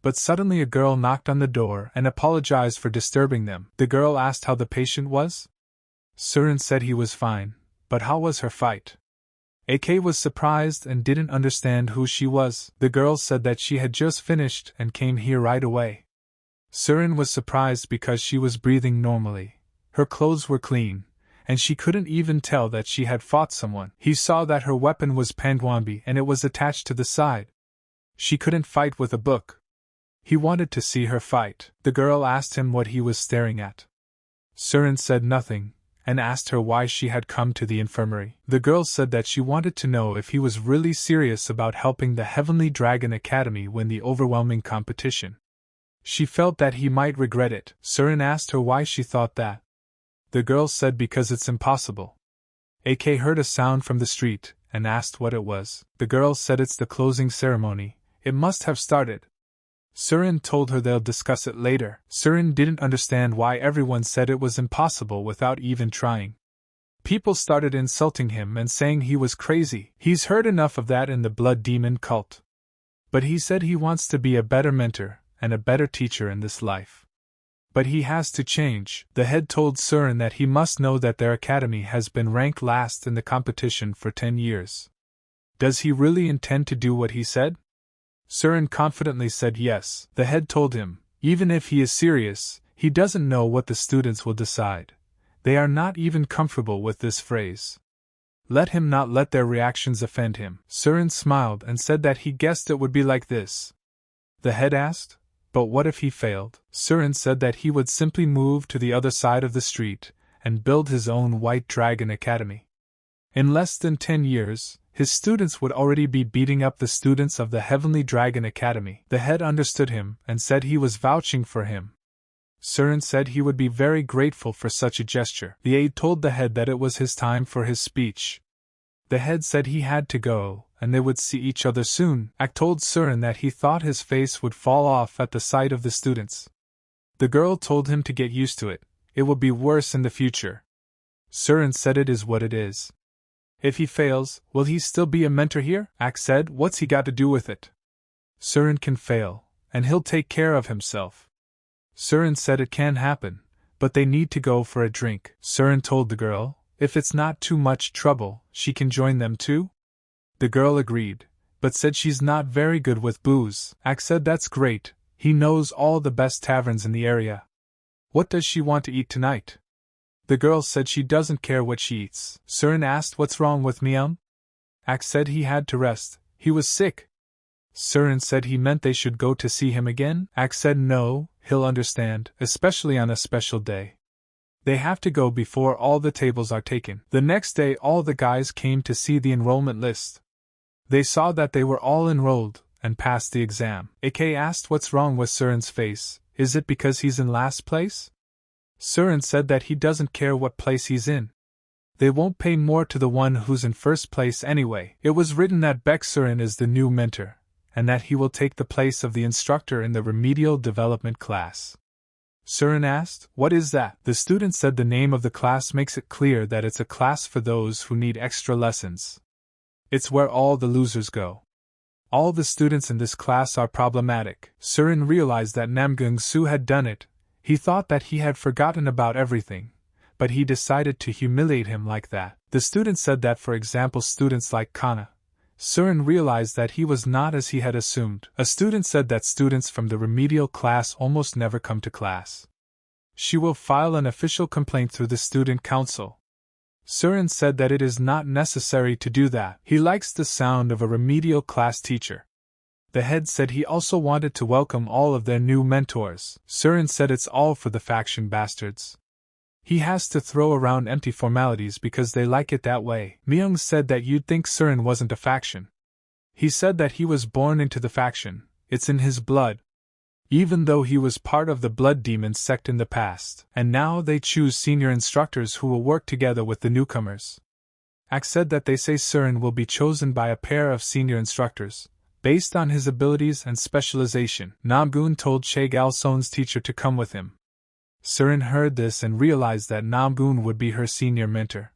But suddenly a girl knocked on the door and apologized for disturbing them. The girl asked how the patient was. Surin said he was fine, but how was her fight? AK was surprised and didn't understand who she was. The girl said that she had just finished and came here right away. Surin was surprised because she was breathing normally. Her clothes were clean, and she couldn't even tell that she had fought someone. He saw that her weapon was Pangwanbi and it was attached to the side. She couldn't fight with a book. He wanted to see her fight. The girl asked him what he was staring at. Surin said nothing, and asked her why she had come to the infirmary. The girl said that she wanted to know if he was really serious about helping the Heavenly Dragon Academy win the overwhelming competition. She felt that he might regret it. Surin asked her why she thought that. The girl said because it's impossible. AK heard a sound from the street, and asked what it was. The girl said it's the closing ceremony. It must have started. Surin told her they'll discuss it later. Surin didn't understand why everyone said it was impossible without even trying. People started insulting him and saying he was crazy. He's heard enough of that in the Blood Demon cult. But he said he wants to be a better mentor and a better teacher in this life. But he has to change. The head told Surin that he must know that their academy has been ranked last in the competition for 10 years. Does he really intend to do what he said? Surin confidently said yes. The head told him, even if he is serious, he doesn't know what the students will decide. They are not even comfortable with this phrase. Let him not let their reactions offend him. Surin smiled and said that he guessed it would be like this. The head asked, but what if he failed? Surin said that he would simply move to the other side of the street and build his own White Dragon Academy. In less than 10 years, his students would already be beating up the students of the Heavenly Dragon Academy. The head understood him and said he was vouching for him. Surin said he would be very grateful for such a gesture. The aide told the head that it was his time for his speech. The head said he had to go, and they would see each other soon. Ak told Surin that he thought his face would fall off at the sight of the students. The girl told him to get used to it. It will be worse in the future. Surin said it is what it is. If he fails, will he still be a mentor here? Ak said, what's he got to do with it? Surin can fail, and he'll take care of himself. Surin said it can happen, but they need to go for a drink. Surin told the girl, if it's not too much trouble, she can join them too? The girl agreed, but said she's not very good with booze. Ak said that's great, he knows all the best taverns in the area. What does she want to eat tonight? The girl said she doesn't care what she eats. Surin asked what's wrong with Myung? Ak said he had to rest, he was sick. Surin said he meant they should go to see him again? Ak said no, he'll understand, especially on a special day. They have to go before all the tables are taken. The next day all the guys came to see the enrollment list. They saw that they were all enrolled and passed the exam. AK asked what's wrong with Surin's face, is it because he's in last place? Surin said that he doesn't care what place he's in. They won't pay more to the one who's in first place anyway. It was written that Beck Surin is the new mentor, and that he will take the place of the instructor in the remedial development class. Surin asked, what is that? The student said the name of the class makes it clear that it's a class for those who need extra lessons. It's where all the losers go. All the students in this class are problematic. Surin realized that Namgung Su had done it. He thought that he had forgotten about everything, but he decided to humiliate him like that. The student said that for example students like Kana. Surin realized that he was not as he had assumed. A student said that students from the remedial class almost never come to class. She will file an official complaint through the student council. Surin said that it is not necessary to do that. He likes the sound of a remedial class teacher. The head said he also wanted to welcome all of their new mentors. Surin said it's all for the faction bastards. He has to throw around empty formalities because they like it that way. Myung said that you'd think Surin wasn't a faction. He said that he was born into the faction, it's in his blood. Even though he was part of the Blood Demon sect in the past, and now they choose senior instructors who will work together with the newcomers. Ak said that they say Surin will be chosen by a pair of senior instructors, based on his abilities and specialization. Namgun told Che Galson's teacher to come with him. Surin heard this and realized that Namgun would be her senior mentor.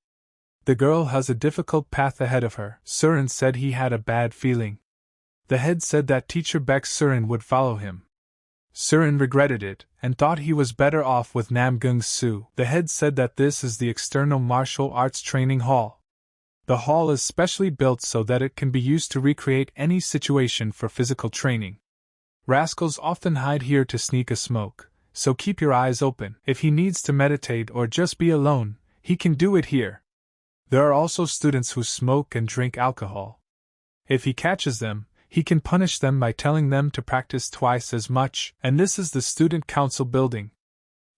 The girl has a difficult path ahead of her. Surin said he had a bad feeling. The head said that teacher Beck Surin would follow him. Surin regretted it, and thought he was better off with Namgung Su. The head said that this is the external martial arts training hall. The hall is specially built so that it can be used to recreate any situation for physical training. Rascals often hide here to sneak a smoke, so keep your eyes open. If he needs to meditate or just be alone, he can do it here. There are also students who smoke and drink alcohol. If he catches them, he can punish them by telling them to practice twice as much, and this is the student council building.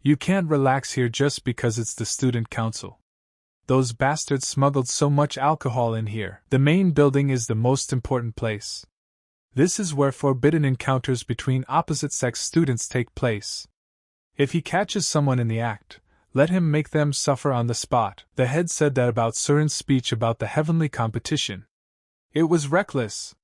You can't relax here just because it's the student council. Those bastards smuggled so much alcohol in here. The main building is the most important place. This is where forbidden encounters between opposite sex students take place. If he catches someone in the act, let him make them suffer on the spot. The head said that about Surin's speech about the heavenly competition. It was reckless.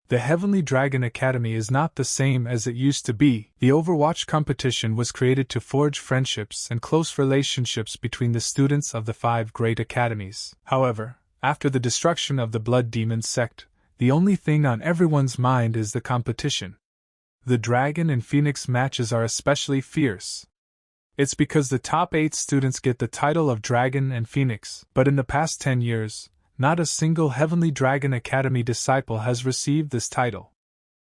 The Heavenly Dragon Academy is not the same as it used to be. The Overwatch competition was created to forge friendships and close relationships between the students of the 5 great academies. However, after the destruction of the Blood Demon sect, the only thing on everyone's mind is the competition. The Dragon and Phoenix matches are especially fierce. It's because the top 8 students get the title of Dragon and Phoenix, but in the past 10 years, not a single Heavenly Dragon Academy disciple has received this title.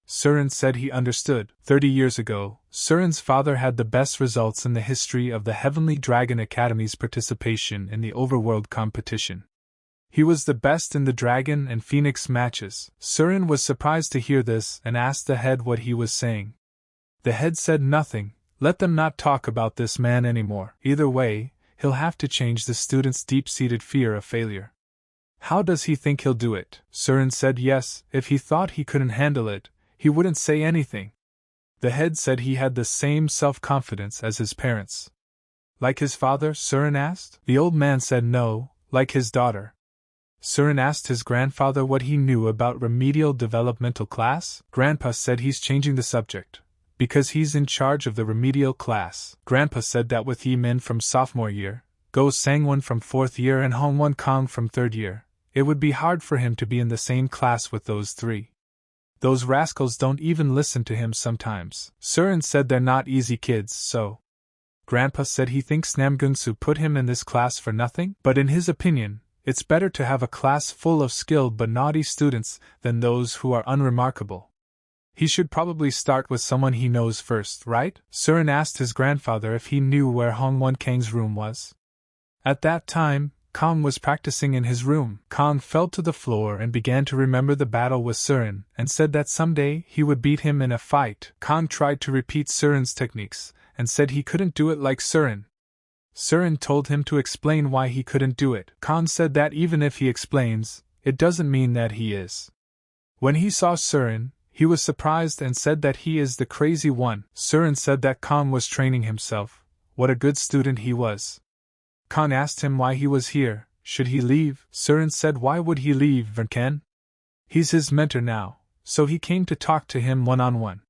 Surin said he understood. 30 years ago, Surin's father had the best results in the history of the Heavenly Dragon Academy's participation in the overworld competition. He was the best in the Dragon and Phoenix matches. Surin was surprised to hear this and asked the head what he was saying. The head said nothing. Let them not talk about this man anymore. Either way, he'll have to change the student's deep-seated fear of failure. How does he think he'll do it? Surin said yes, if he thought he couldn't handle it, he wouldn't say anything. The head said he had the same self-confidence as his parents. Like his father? Surin asked. The old man said no, like his daughter. Surin asked his grandfather what he knew about remedial developmental class. Grandpa said he's changing the subject, because he's in charge of the remedial class. Grandpa said that with Yi-min from sophomore year, Go Sangwon from 4th year and Hongwon Kong from 3rd year, it would be hard for him to be in the same class with those 3. Those rascals don't even listen to him sometimes. Surin said they're not easy kids, so. Grandpa said he thinks Namgunsu put him in this class for nothing, but in his opinion, it's better to have a class full of skilled but naughty students than those who are unremarkable. He should probably start with someone he knows first, right? Surin asked his grandfather if he knew where Hongwon Kang's room was. At that time, Kong was practicing in his room. Kong fell to the floor and began to remember the battle with Surin, and said that someday he would beat him in a fight. Kong tried to repeat Surin's techniques, and said he couldn't do it like Surin. Surin told him to explain why he couldn't do it. Kong said that even if he explains, it doesn't mean that he is. When he saw Surin, he was surprised and said that he is the crazy one. Surin said that Kong was training himself. What a good student he was. Kong asked him why he was here. Should he leave? Surin said why would he leave Verken? He's his mentor now, so he came to talk to him one-on-one.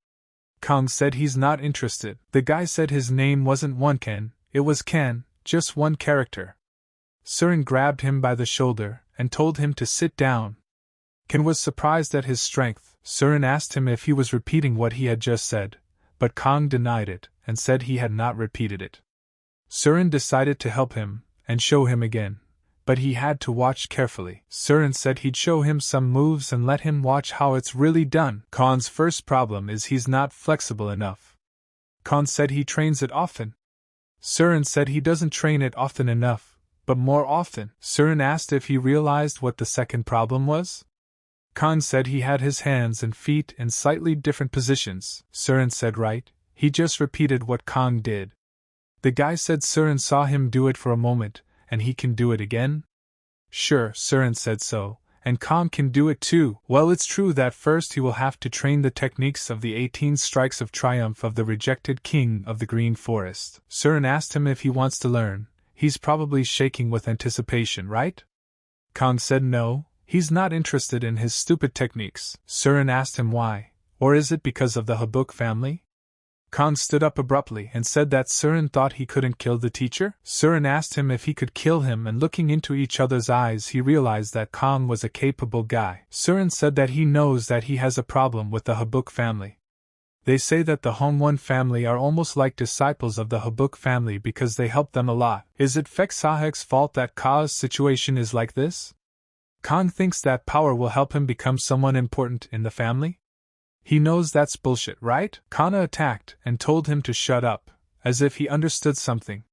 Kong said he's not interested. The guy said his name wasn't Wonken, it was Ken, just one character. Surin grabbed him by the shoulder and told him to sit down. Ken was surprised at his strength. Surin asked him if he was repeating what he had just said, but Kong denied it and said he had not repeated it. Surin decided to help him and show him again, but he had to watch carefully. Surin said he'd show him some moves and let him watch how it's really done. Kong's first problem is he's not flexible enough. Kong said he trains it often. Surin said he doesn't train it often enough, but more often. Surin asked if he realized what the second problem was. Kong said he had his hands and feet in slightly different positions. Surin said right, he just repeated what Kong did. The guy said Surin saw him do it for a moment, and he can do it again? Sure, Surin said so, and Kong can do it too. Well, it's true that first he will have to train the techniques of the 18 strikes of triumph of the rejected king of the Green Forest. Surin asked him if he wants to learn. He's probably shaking with anticipation, right? Kong said no, he's not interested in his stupid techniques. Surin asked him why, or is it because of the Habuk family? Kong stood up abruptly and said that Surin thought he couldn't kill the teacher. Surin asked him if he could kill him, and looking into each other's eyes he realized that Kong was a capable guy. Surin said that he knows that he has a problem with the Habuk family. They say that the Hongwon family are almost like disciples of the Habuk family because they help them a lot. Is it Fek Sahek's fault that Ka's situation is like this? Kong thinks that power will help him become someone important in the family? He knows that's bullshit, right? Kana attacked and told him to shut up, as if he understood something.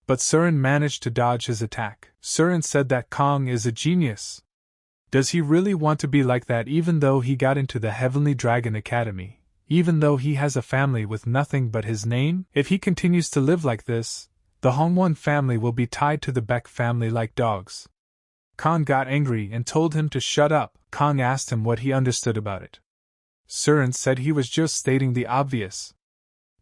But Surin managed to dodge his attack. Surin said that Kong is a genius. Does he really want to be like that even though he got into the Heavenly Dragon Academy? Even though he has a family with nothing but his name? If he continues to live like this, the Hongwon family will be tied to the Beck family like dogs. Kong got angry and told him to shut up. Kong asked him what he understood about it. Surin said he was just stating the obvious.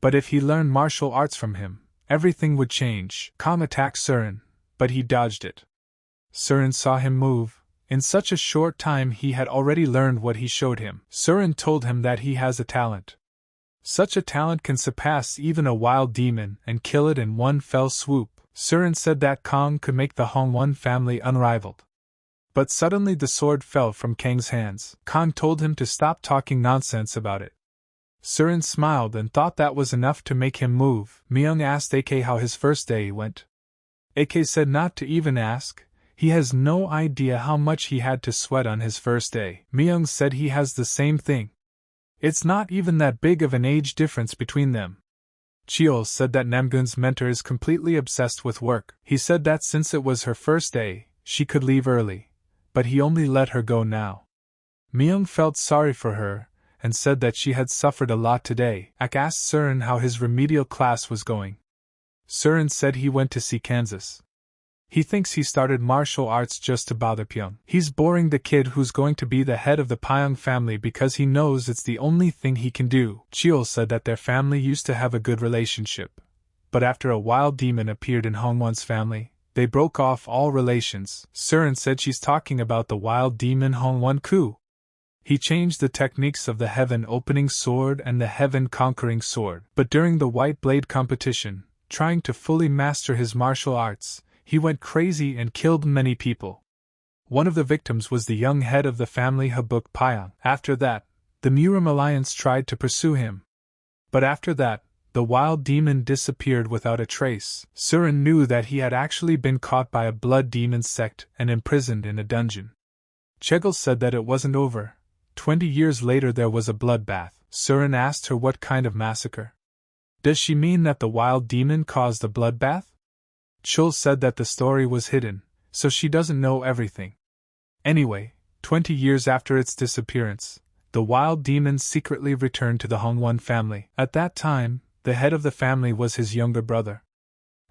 But if he learned martial arts from him, everything would change. Kong attacked Surin, but he dodged it. Surin saw him move. In such a short time he had already learned what he showed him. Surin told him that he has a talent. Such a talent can surpass even a wild demon and kill it in one fell swoop. Surin said that Kong could make the Hongwon family unrivaled. But suddenly the sword fell from Kang's hands. Kong told him to stop talking nonsense about it. Surin smiled and thought that was enough to make him move. Myung asked AK how his first day went. AK said not to even ask. He has no idea how much he had to sweat on his first day. Myung said he has the same thing. It's not even that big of an age difference between them. Cheol said that Namgun's mentor is completely obsessed with work. He said that since it was her first day, she could leave early. But he only let her go now. Myung felt sorry for her, and said that she had suffered a lot today. Ak asked Surin how his remedial class was going. Surin said he went to see Kansas. He thinks he started martial arts just to bother Pyong. He's boring the kid who's going to be the head of the Pyong family because he knows it's the only thing he can do. Cheol said that their family used to have a good relationship. But after a wild demon appeared in Hongwon's family, they broke off all relations. Surin said she's talking about the wild demon Hongwon Ku. He changed the techniques of the heaven-opening sword and the heaven-conquering sword. But during the white blade competition, trying to fully master his martial arts, he went crazy and killed many people. One of the victims was the young head of the family Habuk Pyong. After that, the Murim Alliance tried to pursue him. But after that, the wild demon disappeared without a trace. Surin knew that he had actually been caught by a blood demon sect and imprisoned in a dungeon. Chegel said that it wasn't over. 20 years later there was a bloodbath. Surin asked her what kind of massacre. Does she mean that the wild demon caused a bloodbath? Chul said that the story was hidden, so she doesn't know everything. Anyway, 20 years after its disappearance, the wild demon secretly returned to the Hongwon family. At that time, the head of the family was his younger brother.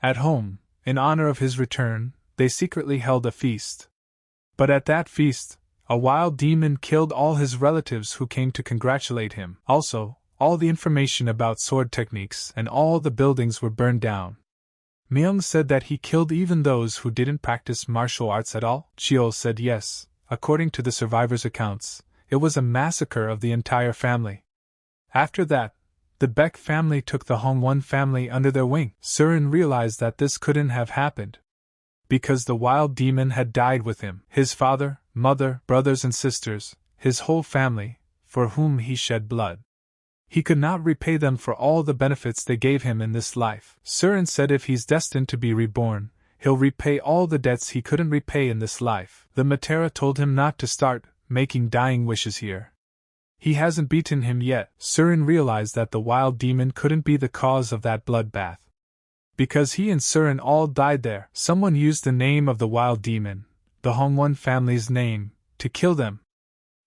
At home, in honor of his return, they secretly held a feast. But at that feast, a wild demon killed all his relatives who came to congratulate him. Also, all the information about sword techniques and all the buildings were burned down. Myung said that he killed even those who didn't practice martial arts at all. Cheol said yes, according to the survivors' accounts, it was a massacre of the entire family. After that, the Beck family took the Hongwon family under their wing. Surin realized that this couldn't have happened, because the wild demon had died with him. His father, mother, brothers and sisters, his whole family, for whom he shed blood. He could not repay them for all the benefits they gave him in this life. Surin said if he's destined to be reborn, he'll repay all the debts he couldn't repay in this life. The Matera told him not to start making dying wishes here. He hasn't beaten him yet. Surin realized that the wild demon couldn't be the cause of that bloodbath, because he and Surin all died there. Someone used the name of the wild demon, the Hongwon family's name, to kill them.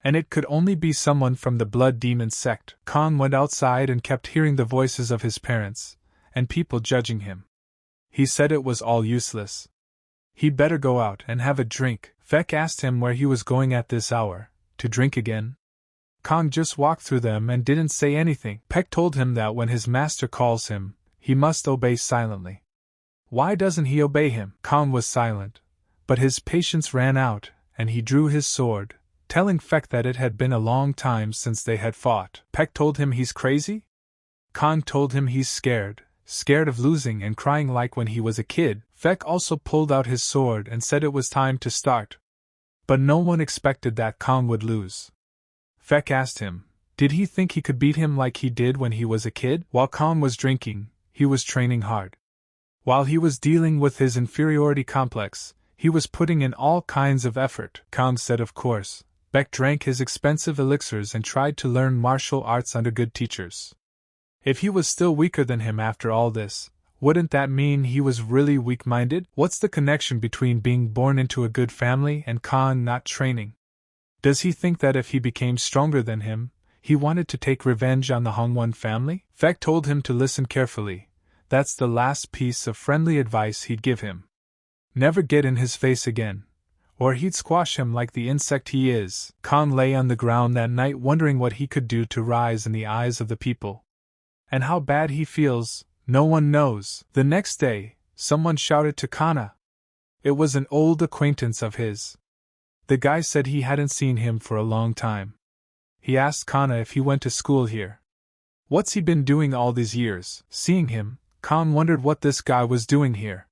And it could only be someone from the blood demon sect. Kong went outside and kept hearing the voices of his parents, and people judging him. He said it was all useless. He'd better go out and have a drink. Fek asked him where he was going at this hour, to drink again. Kong just walked through them and didn't say anything. Peck told him that when his master calls him, he must obey silently. Why doesn't he obey him? Kong was silent, but his patience ran out, and he drew his sword, telling Feck that it had been a long time since they had fought. Peck told him he's crazy? Khan told him he's scared of losing and crying like when he was a kid. Feck also pulled out his sword and said it was time to start. But no one expected that Khan would lose. Feck asked him, did he think he could beat him like he did when he was a kid? While Khan was drinking, he was training hard. While he was dealing with his inferiority complex, he was putting in all kinds of effort. Khan said of course. Beck drank his expensive elixirs and tried to learn martial arts under good teachers. If he was still weaker than him after all this, wouldn't that mean he was really weak-minded? What's the connection between being born into a good family and Khan not training? Does he think that if he became stronger than him, he wanted to take revenge on the Hongwon family? Feck told him to listen carefully. That's the last piece of friendly advice he'd give him. Never get in his face again, or he'd squash him like the insect he is. Khan lay on the ground that night wondering what he could do to rise in the eyes of the people. And how bad he feels, no one knows. The next day, someone shouted to Kana. It was an old acquaintance of his. The guy said he hadn't seen him for a long time. He asked Kana if he went to school here. What's he been doing all these years? Seeing him, Khan wondered what this guy was doing here.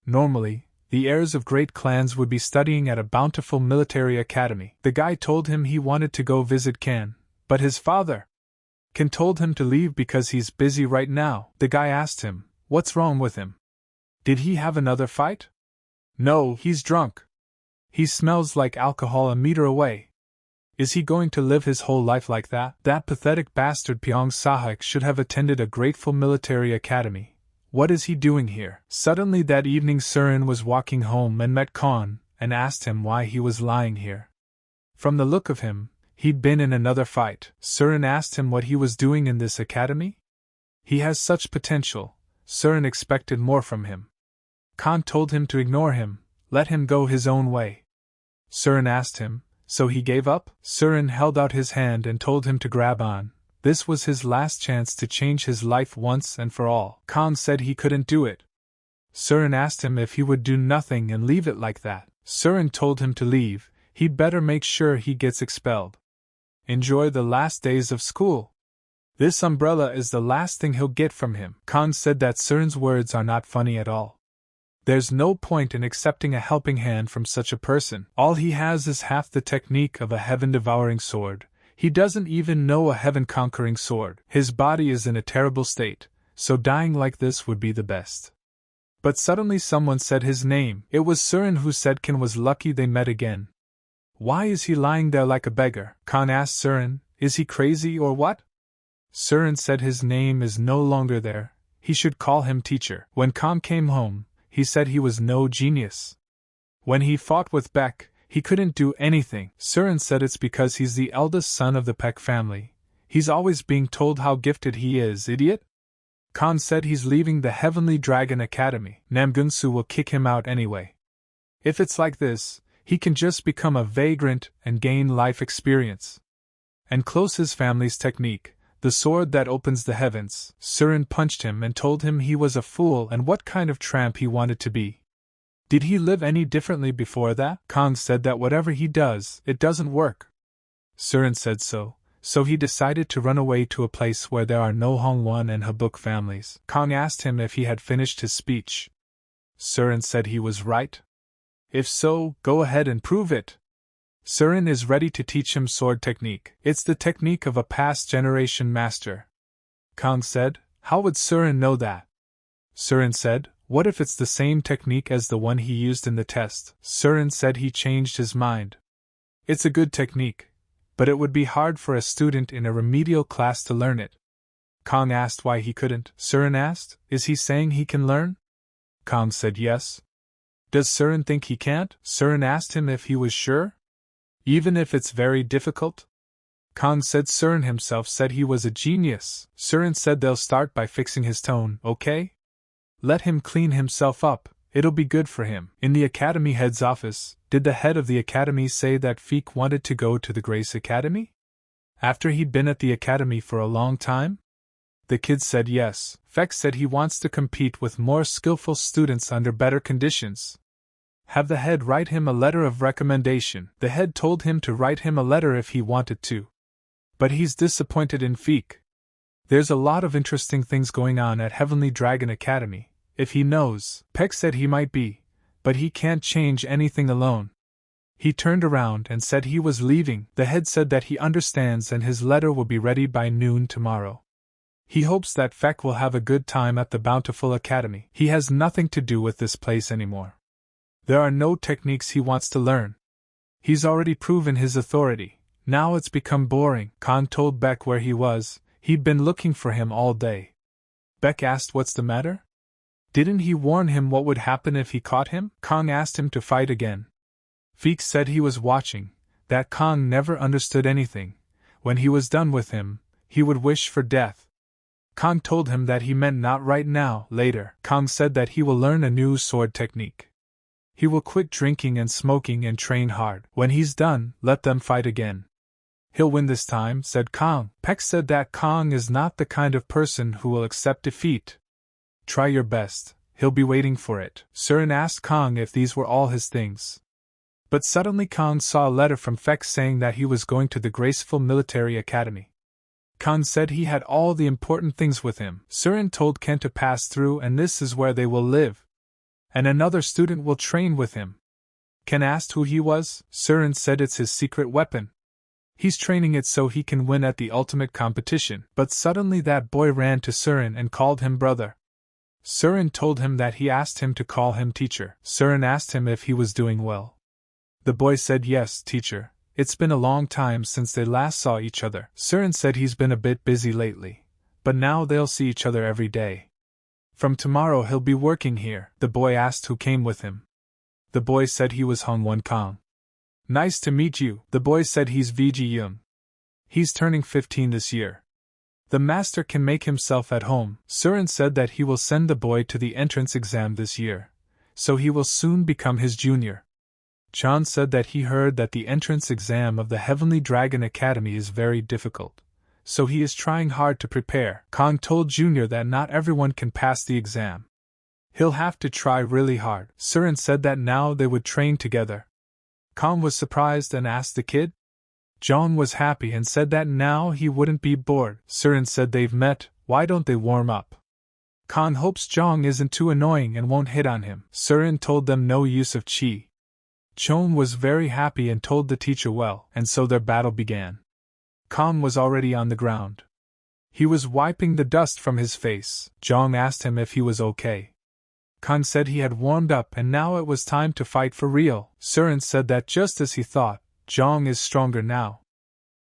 Normally, the heirs of great clans would be studying at a bountiful military academy. The guy told him he wanted to go visit Kan, but his father Kan told him to leave because he's busy right now. The guy asked him, what's wrong with him? Did he have another fight? No, he's drunk. He smells like alcohol a meter away. Is he going to live his whole life like that? That pathetic bastard Pyong Sahik should have attended a grateful military academy. What is he doing here? Suddenly that evening Surin was walking home and met Khan, and asked him why he was lying here. From the look of him, he'd been in another fight. Surin asked him what he was doing in this academy. He has such potential. Surin expected more from him. Khan told him to ignore him, let him go his own way. Surin asked him, so he gave up? Surin held out his hand and told him to grab on. This was his last chance to change his life once and for all. Khan said he couldn't do it. Surin asked him if he would do nothing and leave it like that. Surin told him to leave, he'd better make sure he gets expelled. Enjoy the last days of school. This umbrella is the last thing he'll get from him. Khan said that Surin's words are not funny at all. There's no point in accepting a helping hand from such a person. All he has is half the technique of a heaven-devouring sword. He doesn't even know a heaven-conquering sword. His body is in a terrible state, so dying like this would be the best. But suddenly someone said his name. It was Surin who said Kan was lucky they met again. Why is he lying there like a beggar? Khan asked Surin, is he crazy or what? Surin said his name is no longer there, he should call him teacher. When Khan came home, he said he was no genius. When he fought with Beck, he couldn't do anything. Surin said it's because he's the eldest son of the Peck family. He's always being told how gifted he is, idiot. Khan said he's leaving the Heavenly Dragon Academy. Namgunsu will kick him out anyway. If it's like this, he can just become a vagrant and gain life experience. And close his family's technique, the sword that opens the heavens. Surin punched him and told him he was a fool and what kind of tramp he wanted to be. Did he live any differently before that? Khan said that whatever he does, it doesn't work. Surin said so he decided to run away to a place where there are no Hongwon and Habuk families. Khan asked him if he had finished his speech. Surin said he was right. If so, go ahead and prove it. Surin is ready to teach him sword technique. It's the technique of a past generation master. Khan said, how would Surin know that? Surin said, what if it's the same technique as the one he used in the test? Surin said he changed his mind. It's a good technique, but it would be hard for a student in a remedial class to learn it. Khan asked why he couldn't. Surin asked, is he saying he can learn? Khan said yes. Does Surin think he can't? Surin asked him if he was sure. Even if it's very difficult? Khan said Surin himself said he was a genius. Surin said they'll start by fixing his tone, okay? Let him clean himself up, it'll be good for him. In the academy head's office, did the head of the academy say that Feek wanted to go to the Grace Academy? After he'd been at the academy for a long time? The kid said yes. Feck said he wants to compete with more skillful students under better conditions. Have the head write him a letter of recommendation. The head told him to write him a letter if he wanted to. But he's disappointed in Feek. There's a lot of interesting things going on at Heavenly Dragon Academy. If he knows, Peck said he might be, but he can't change anything alone. He turned around and said he was leaving. The head said that he understands and his letter will be ready by noon tomorrow. He hopes that Feck will have a good time at the Bountiful Academy. He has nothing to do with this place anymore. There are no techniques he wants to learn. He's already proven his authority. Now it's become boring. Kong told Beck where he was. He'd been looking for him all day. Beck asked what's the matter? Didn't he warn him what would happen if he caught him? Kong asked him to fight again. Feek said he was watching, that Kong never understood anything. When he was done with him, he would wish for death. Kong told him that he meant not right now, later. Kong said that he will learn a new sword technique. He will quit drinking and smoking and train hard. When he's done, let them fight again. He'll win this time, said Kong. Peck said that Kong is not the kind of person who will accept defeat. Try your best, he'll be waiting for it. Surin asked Kong if these were all his things. But suddenly Kong saw a letter from Feck saying that he was going to the Graceful Military Academy. Kong said he had all the important things with him. Surin told Ken to pass through and this is where they will live. And another student will train with him. Ken asked who he was. Surin said it's his secret weapon. He's training it so he can win at the ultimate competition. But suddenly that boy ran to Surin and called him brother. Surin told him that he asked him to call him teacher. Surin asked him if he was doing well. The boy said yes, teacher. It's been a long time since they last saw each other. Surin said he's been a bit busy lately, but now they'll see each other every day. From tomorrow he'll be working here. The boy asked who came with him. The boy said he was Hong Won Kong. Nice to meet you. The boy said he's VG Young. He's turning 15 this year. The master can make himself at home. Surin said that he will send the boy to the entrance exam this year, so he will soon become his junior. John said that he heard that the entrance exam of the Heavenly Dragon Academy is very difficult, so he is trying hard to prepare. Kong told Junior that not everyone can pass the exam. He'll have to try really hard. Surin said that now they would train together. Kong was surprised and asked the kid. John was happy and said that now he wouldn't be bored. Surin said they've met, why don't they warm up? Kong hopes Jong isn't too annoying and won't hit on him. Surin told them no use of chi. Chon was very happy and told the teacher well, and so their battle began. Kong was already on the ground. He was wiping the dust from his face. Jong asked him if he was okay. Kong said he had warmed up and now it was time to fight for real. Surin said that just as he thought, Jong is stronger now.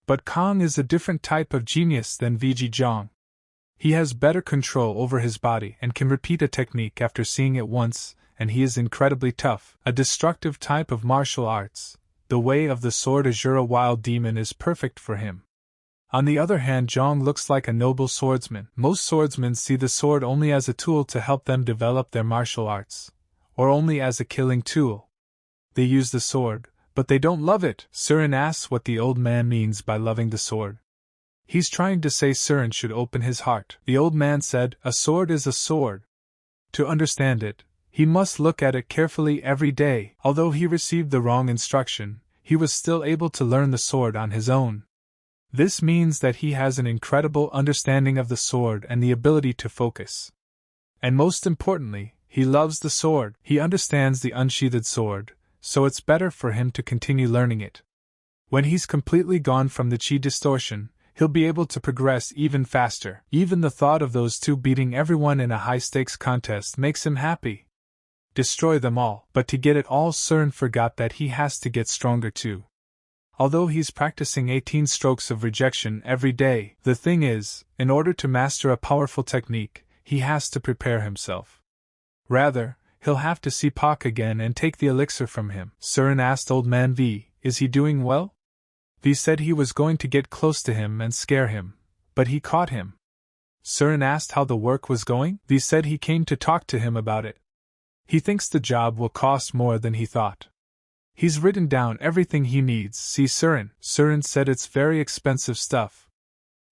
But Kong is a different type of genius than VG Jong. He has better control over his body and can repeat a technique after seeing it once, and he is incredibly tough. A destructive type of martial arts, the way of the sword Azura Wild Demon is perfect for him. On the other hand, Jong looks like a noble swordsman. Most swordsmen see the sword only as a tool to help them develop their martial arts, or only as a killing tool. They use the sword, but they don't love it. Surin asks what the old man means by loving the sword. He's trying to say Surin should open his heart. The old man said, a sword is a sword. To understand it, he must look at it carefully every day. Although he received the wrong instruction, he was still able to learn the sword on his own. This means that he has an incredible understanding of the sword and the ability to focus. And most importantly, he loves the sword. He understands the unsheathed sword, so it's better for him to continue learning it. When he's completely gone from the chi distortion, he'll be able to progress even faster. Even the thought of those two beating everyone in a high-stakes contest makes him happy. Destroy them all. But to get it all, Surin forgot that he has to get stronger too. Although he's practicing 18 strokes of rejection every day, the thing is, in order to master a powerful technique, he has to prepare himself. Rather, he'll have to see Pak again and take the elixir from him. Surin asked Old Man V, is he doing well? V said he was going to get close to him and scare him, but he caught him. Surin asked how the work was going. V said he came to talk to him about it. He thinks the job will cost more than he thought. He's written down everything he needs. See Surin. Surin said it's very expensive stuff.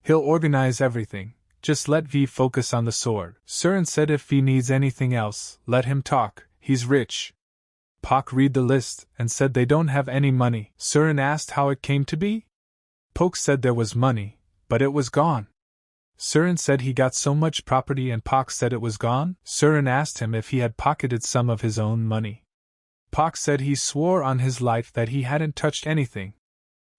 He'll organize everything, just let V focus on the sword. Surin said if V needs anything else, let him talk, he's rich. Pak read the list and said they don't have any money. Surin asked how it came to be. Pak said there was money, but it was gone. Surin said he got so much property and Pak said it was gone. Surin asked him if he had pocketed some of his own money. Pak said he swore on his life that he hadn't touched anything.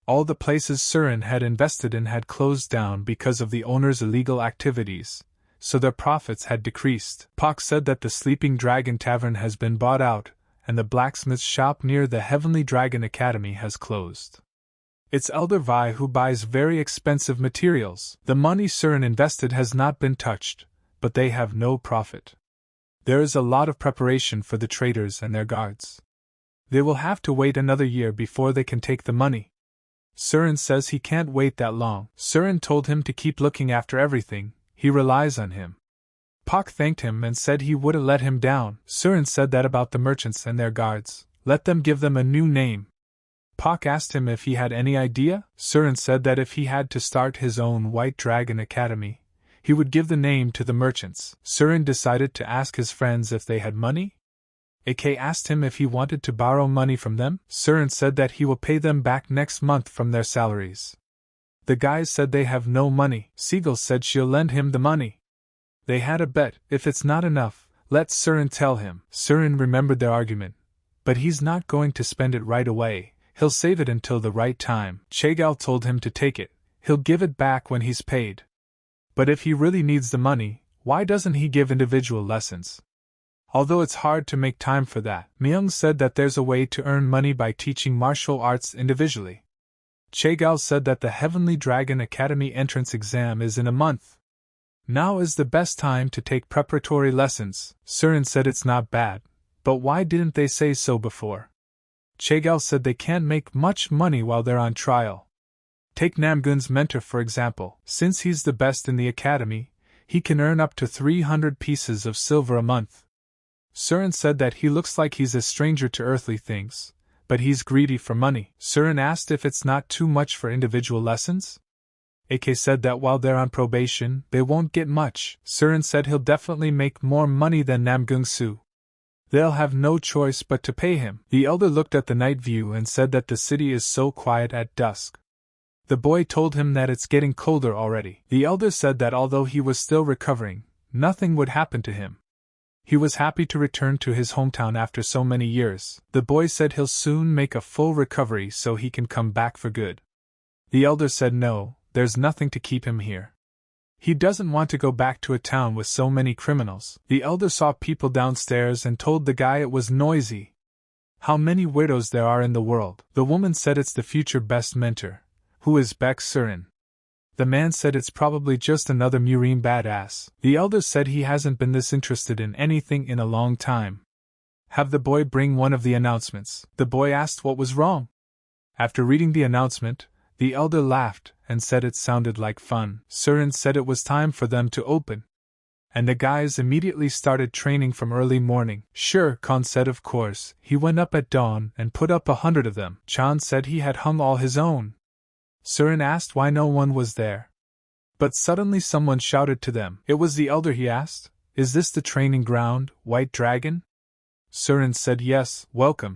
All the places Surin had invested in had closed down because of the owner's illegal activities, so their profits had decreased. Pak said that the Sleeping Dragon Tavern has been bought out, and the blacksmith's shop near the Heavenly Dragon Academy has closed. It's Elder Vi who buys very expensive materials. The money Surin invested has not been touched, but they have no profit. There is a lot of preparation for the traders and their guards. They will have to wait another year before they can take the money. Surin says he can't wait that long. Surin told him to keep looking after everything, he relies on him. Pak thanked him and said he wouldn't let him down. Surin said that about the merchants and their guards, let them give them a new name. Pak asked him if he had any idea. Surin said that if he had to start his own White Dragon Academy, he would give the name to the merchants. Surin decided to ask his friends if they had money. AK asked him if he wanted to borrow money from them. Surin said that he will pay them back next month from their salaries. The guys said they have no money. Seagull said she'll lend him the money. They had a bet, if it's not enough, let Surin tell him. Surin remembered their argument, but he's not going to spend it right away, he'll save it until the right time. Chegal told him to take it, he'll give it back when he's paid. But if he really needs the money, why doesn't he give individual lessons? Although it's hard to make time for that, Myung said that there's a way to earn money by teaching martial arts individually. Chegal said that the Heavenly Dragon Academy entrance exam is in a month. Now is the best time to take preparatory lessons. Surin said it's not bad, but why didn't they say so before? Chegal said they can't make much money while they're on trial. Take Namgun's mentor for example. Since he's the best in the academy, he can earn up to 300 pieces of silver a month. Surin said that he looks like he's a stranger to earthly things, but he's greedy for money. Surin asked if it's not too much for individual lessons. AK said that while they're on probation, they won't get much. Surin said he'll definitely make more money than Namgung Su. They'll have no choice but to pay him. The elder looked at the night view and said that the city is so quiet at dusk. The boy told him that it's getting colder already. The elder said that although he was still recovering, nothing would happen to him. He was happy to return to his hometown after so many years. The boy said he'll soon make a full recovery so he can come back for good. The elder said no, there's nothing to keep him here. He doesn't want to go back to a town with so many criminals. The elder saw people downstairs and told the guy it was noisy. How many widows there are in the world. The woman said it's the future best mentor, who is Beck Surin. The man said it's probably just another Murine badass. The elder said he hasn't been this interested in anything in a long time. Have the boy bring one of the announcements. The boy asked what was wrong. After reading the announcement, the elder laughed and said it sounded like fun. Surin said it was time for them to open. And the guys immediately started training from early morning. Sure, Khan said of course. He went up at dawn and put up 100 of them. Chan said he had hung all his own. Surin asked why no one was there. But suddenly someone shouted to them. It was the elder, he asked. Is this the training ground, White Dragon? Surin said yes, welcome.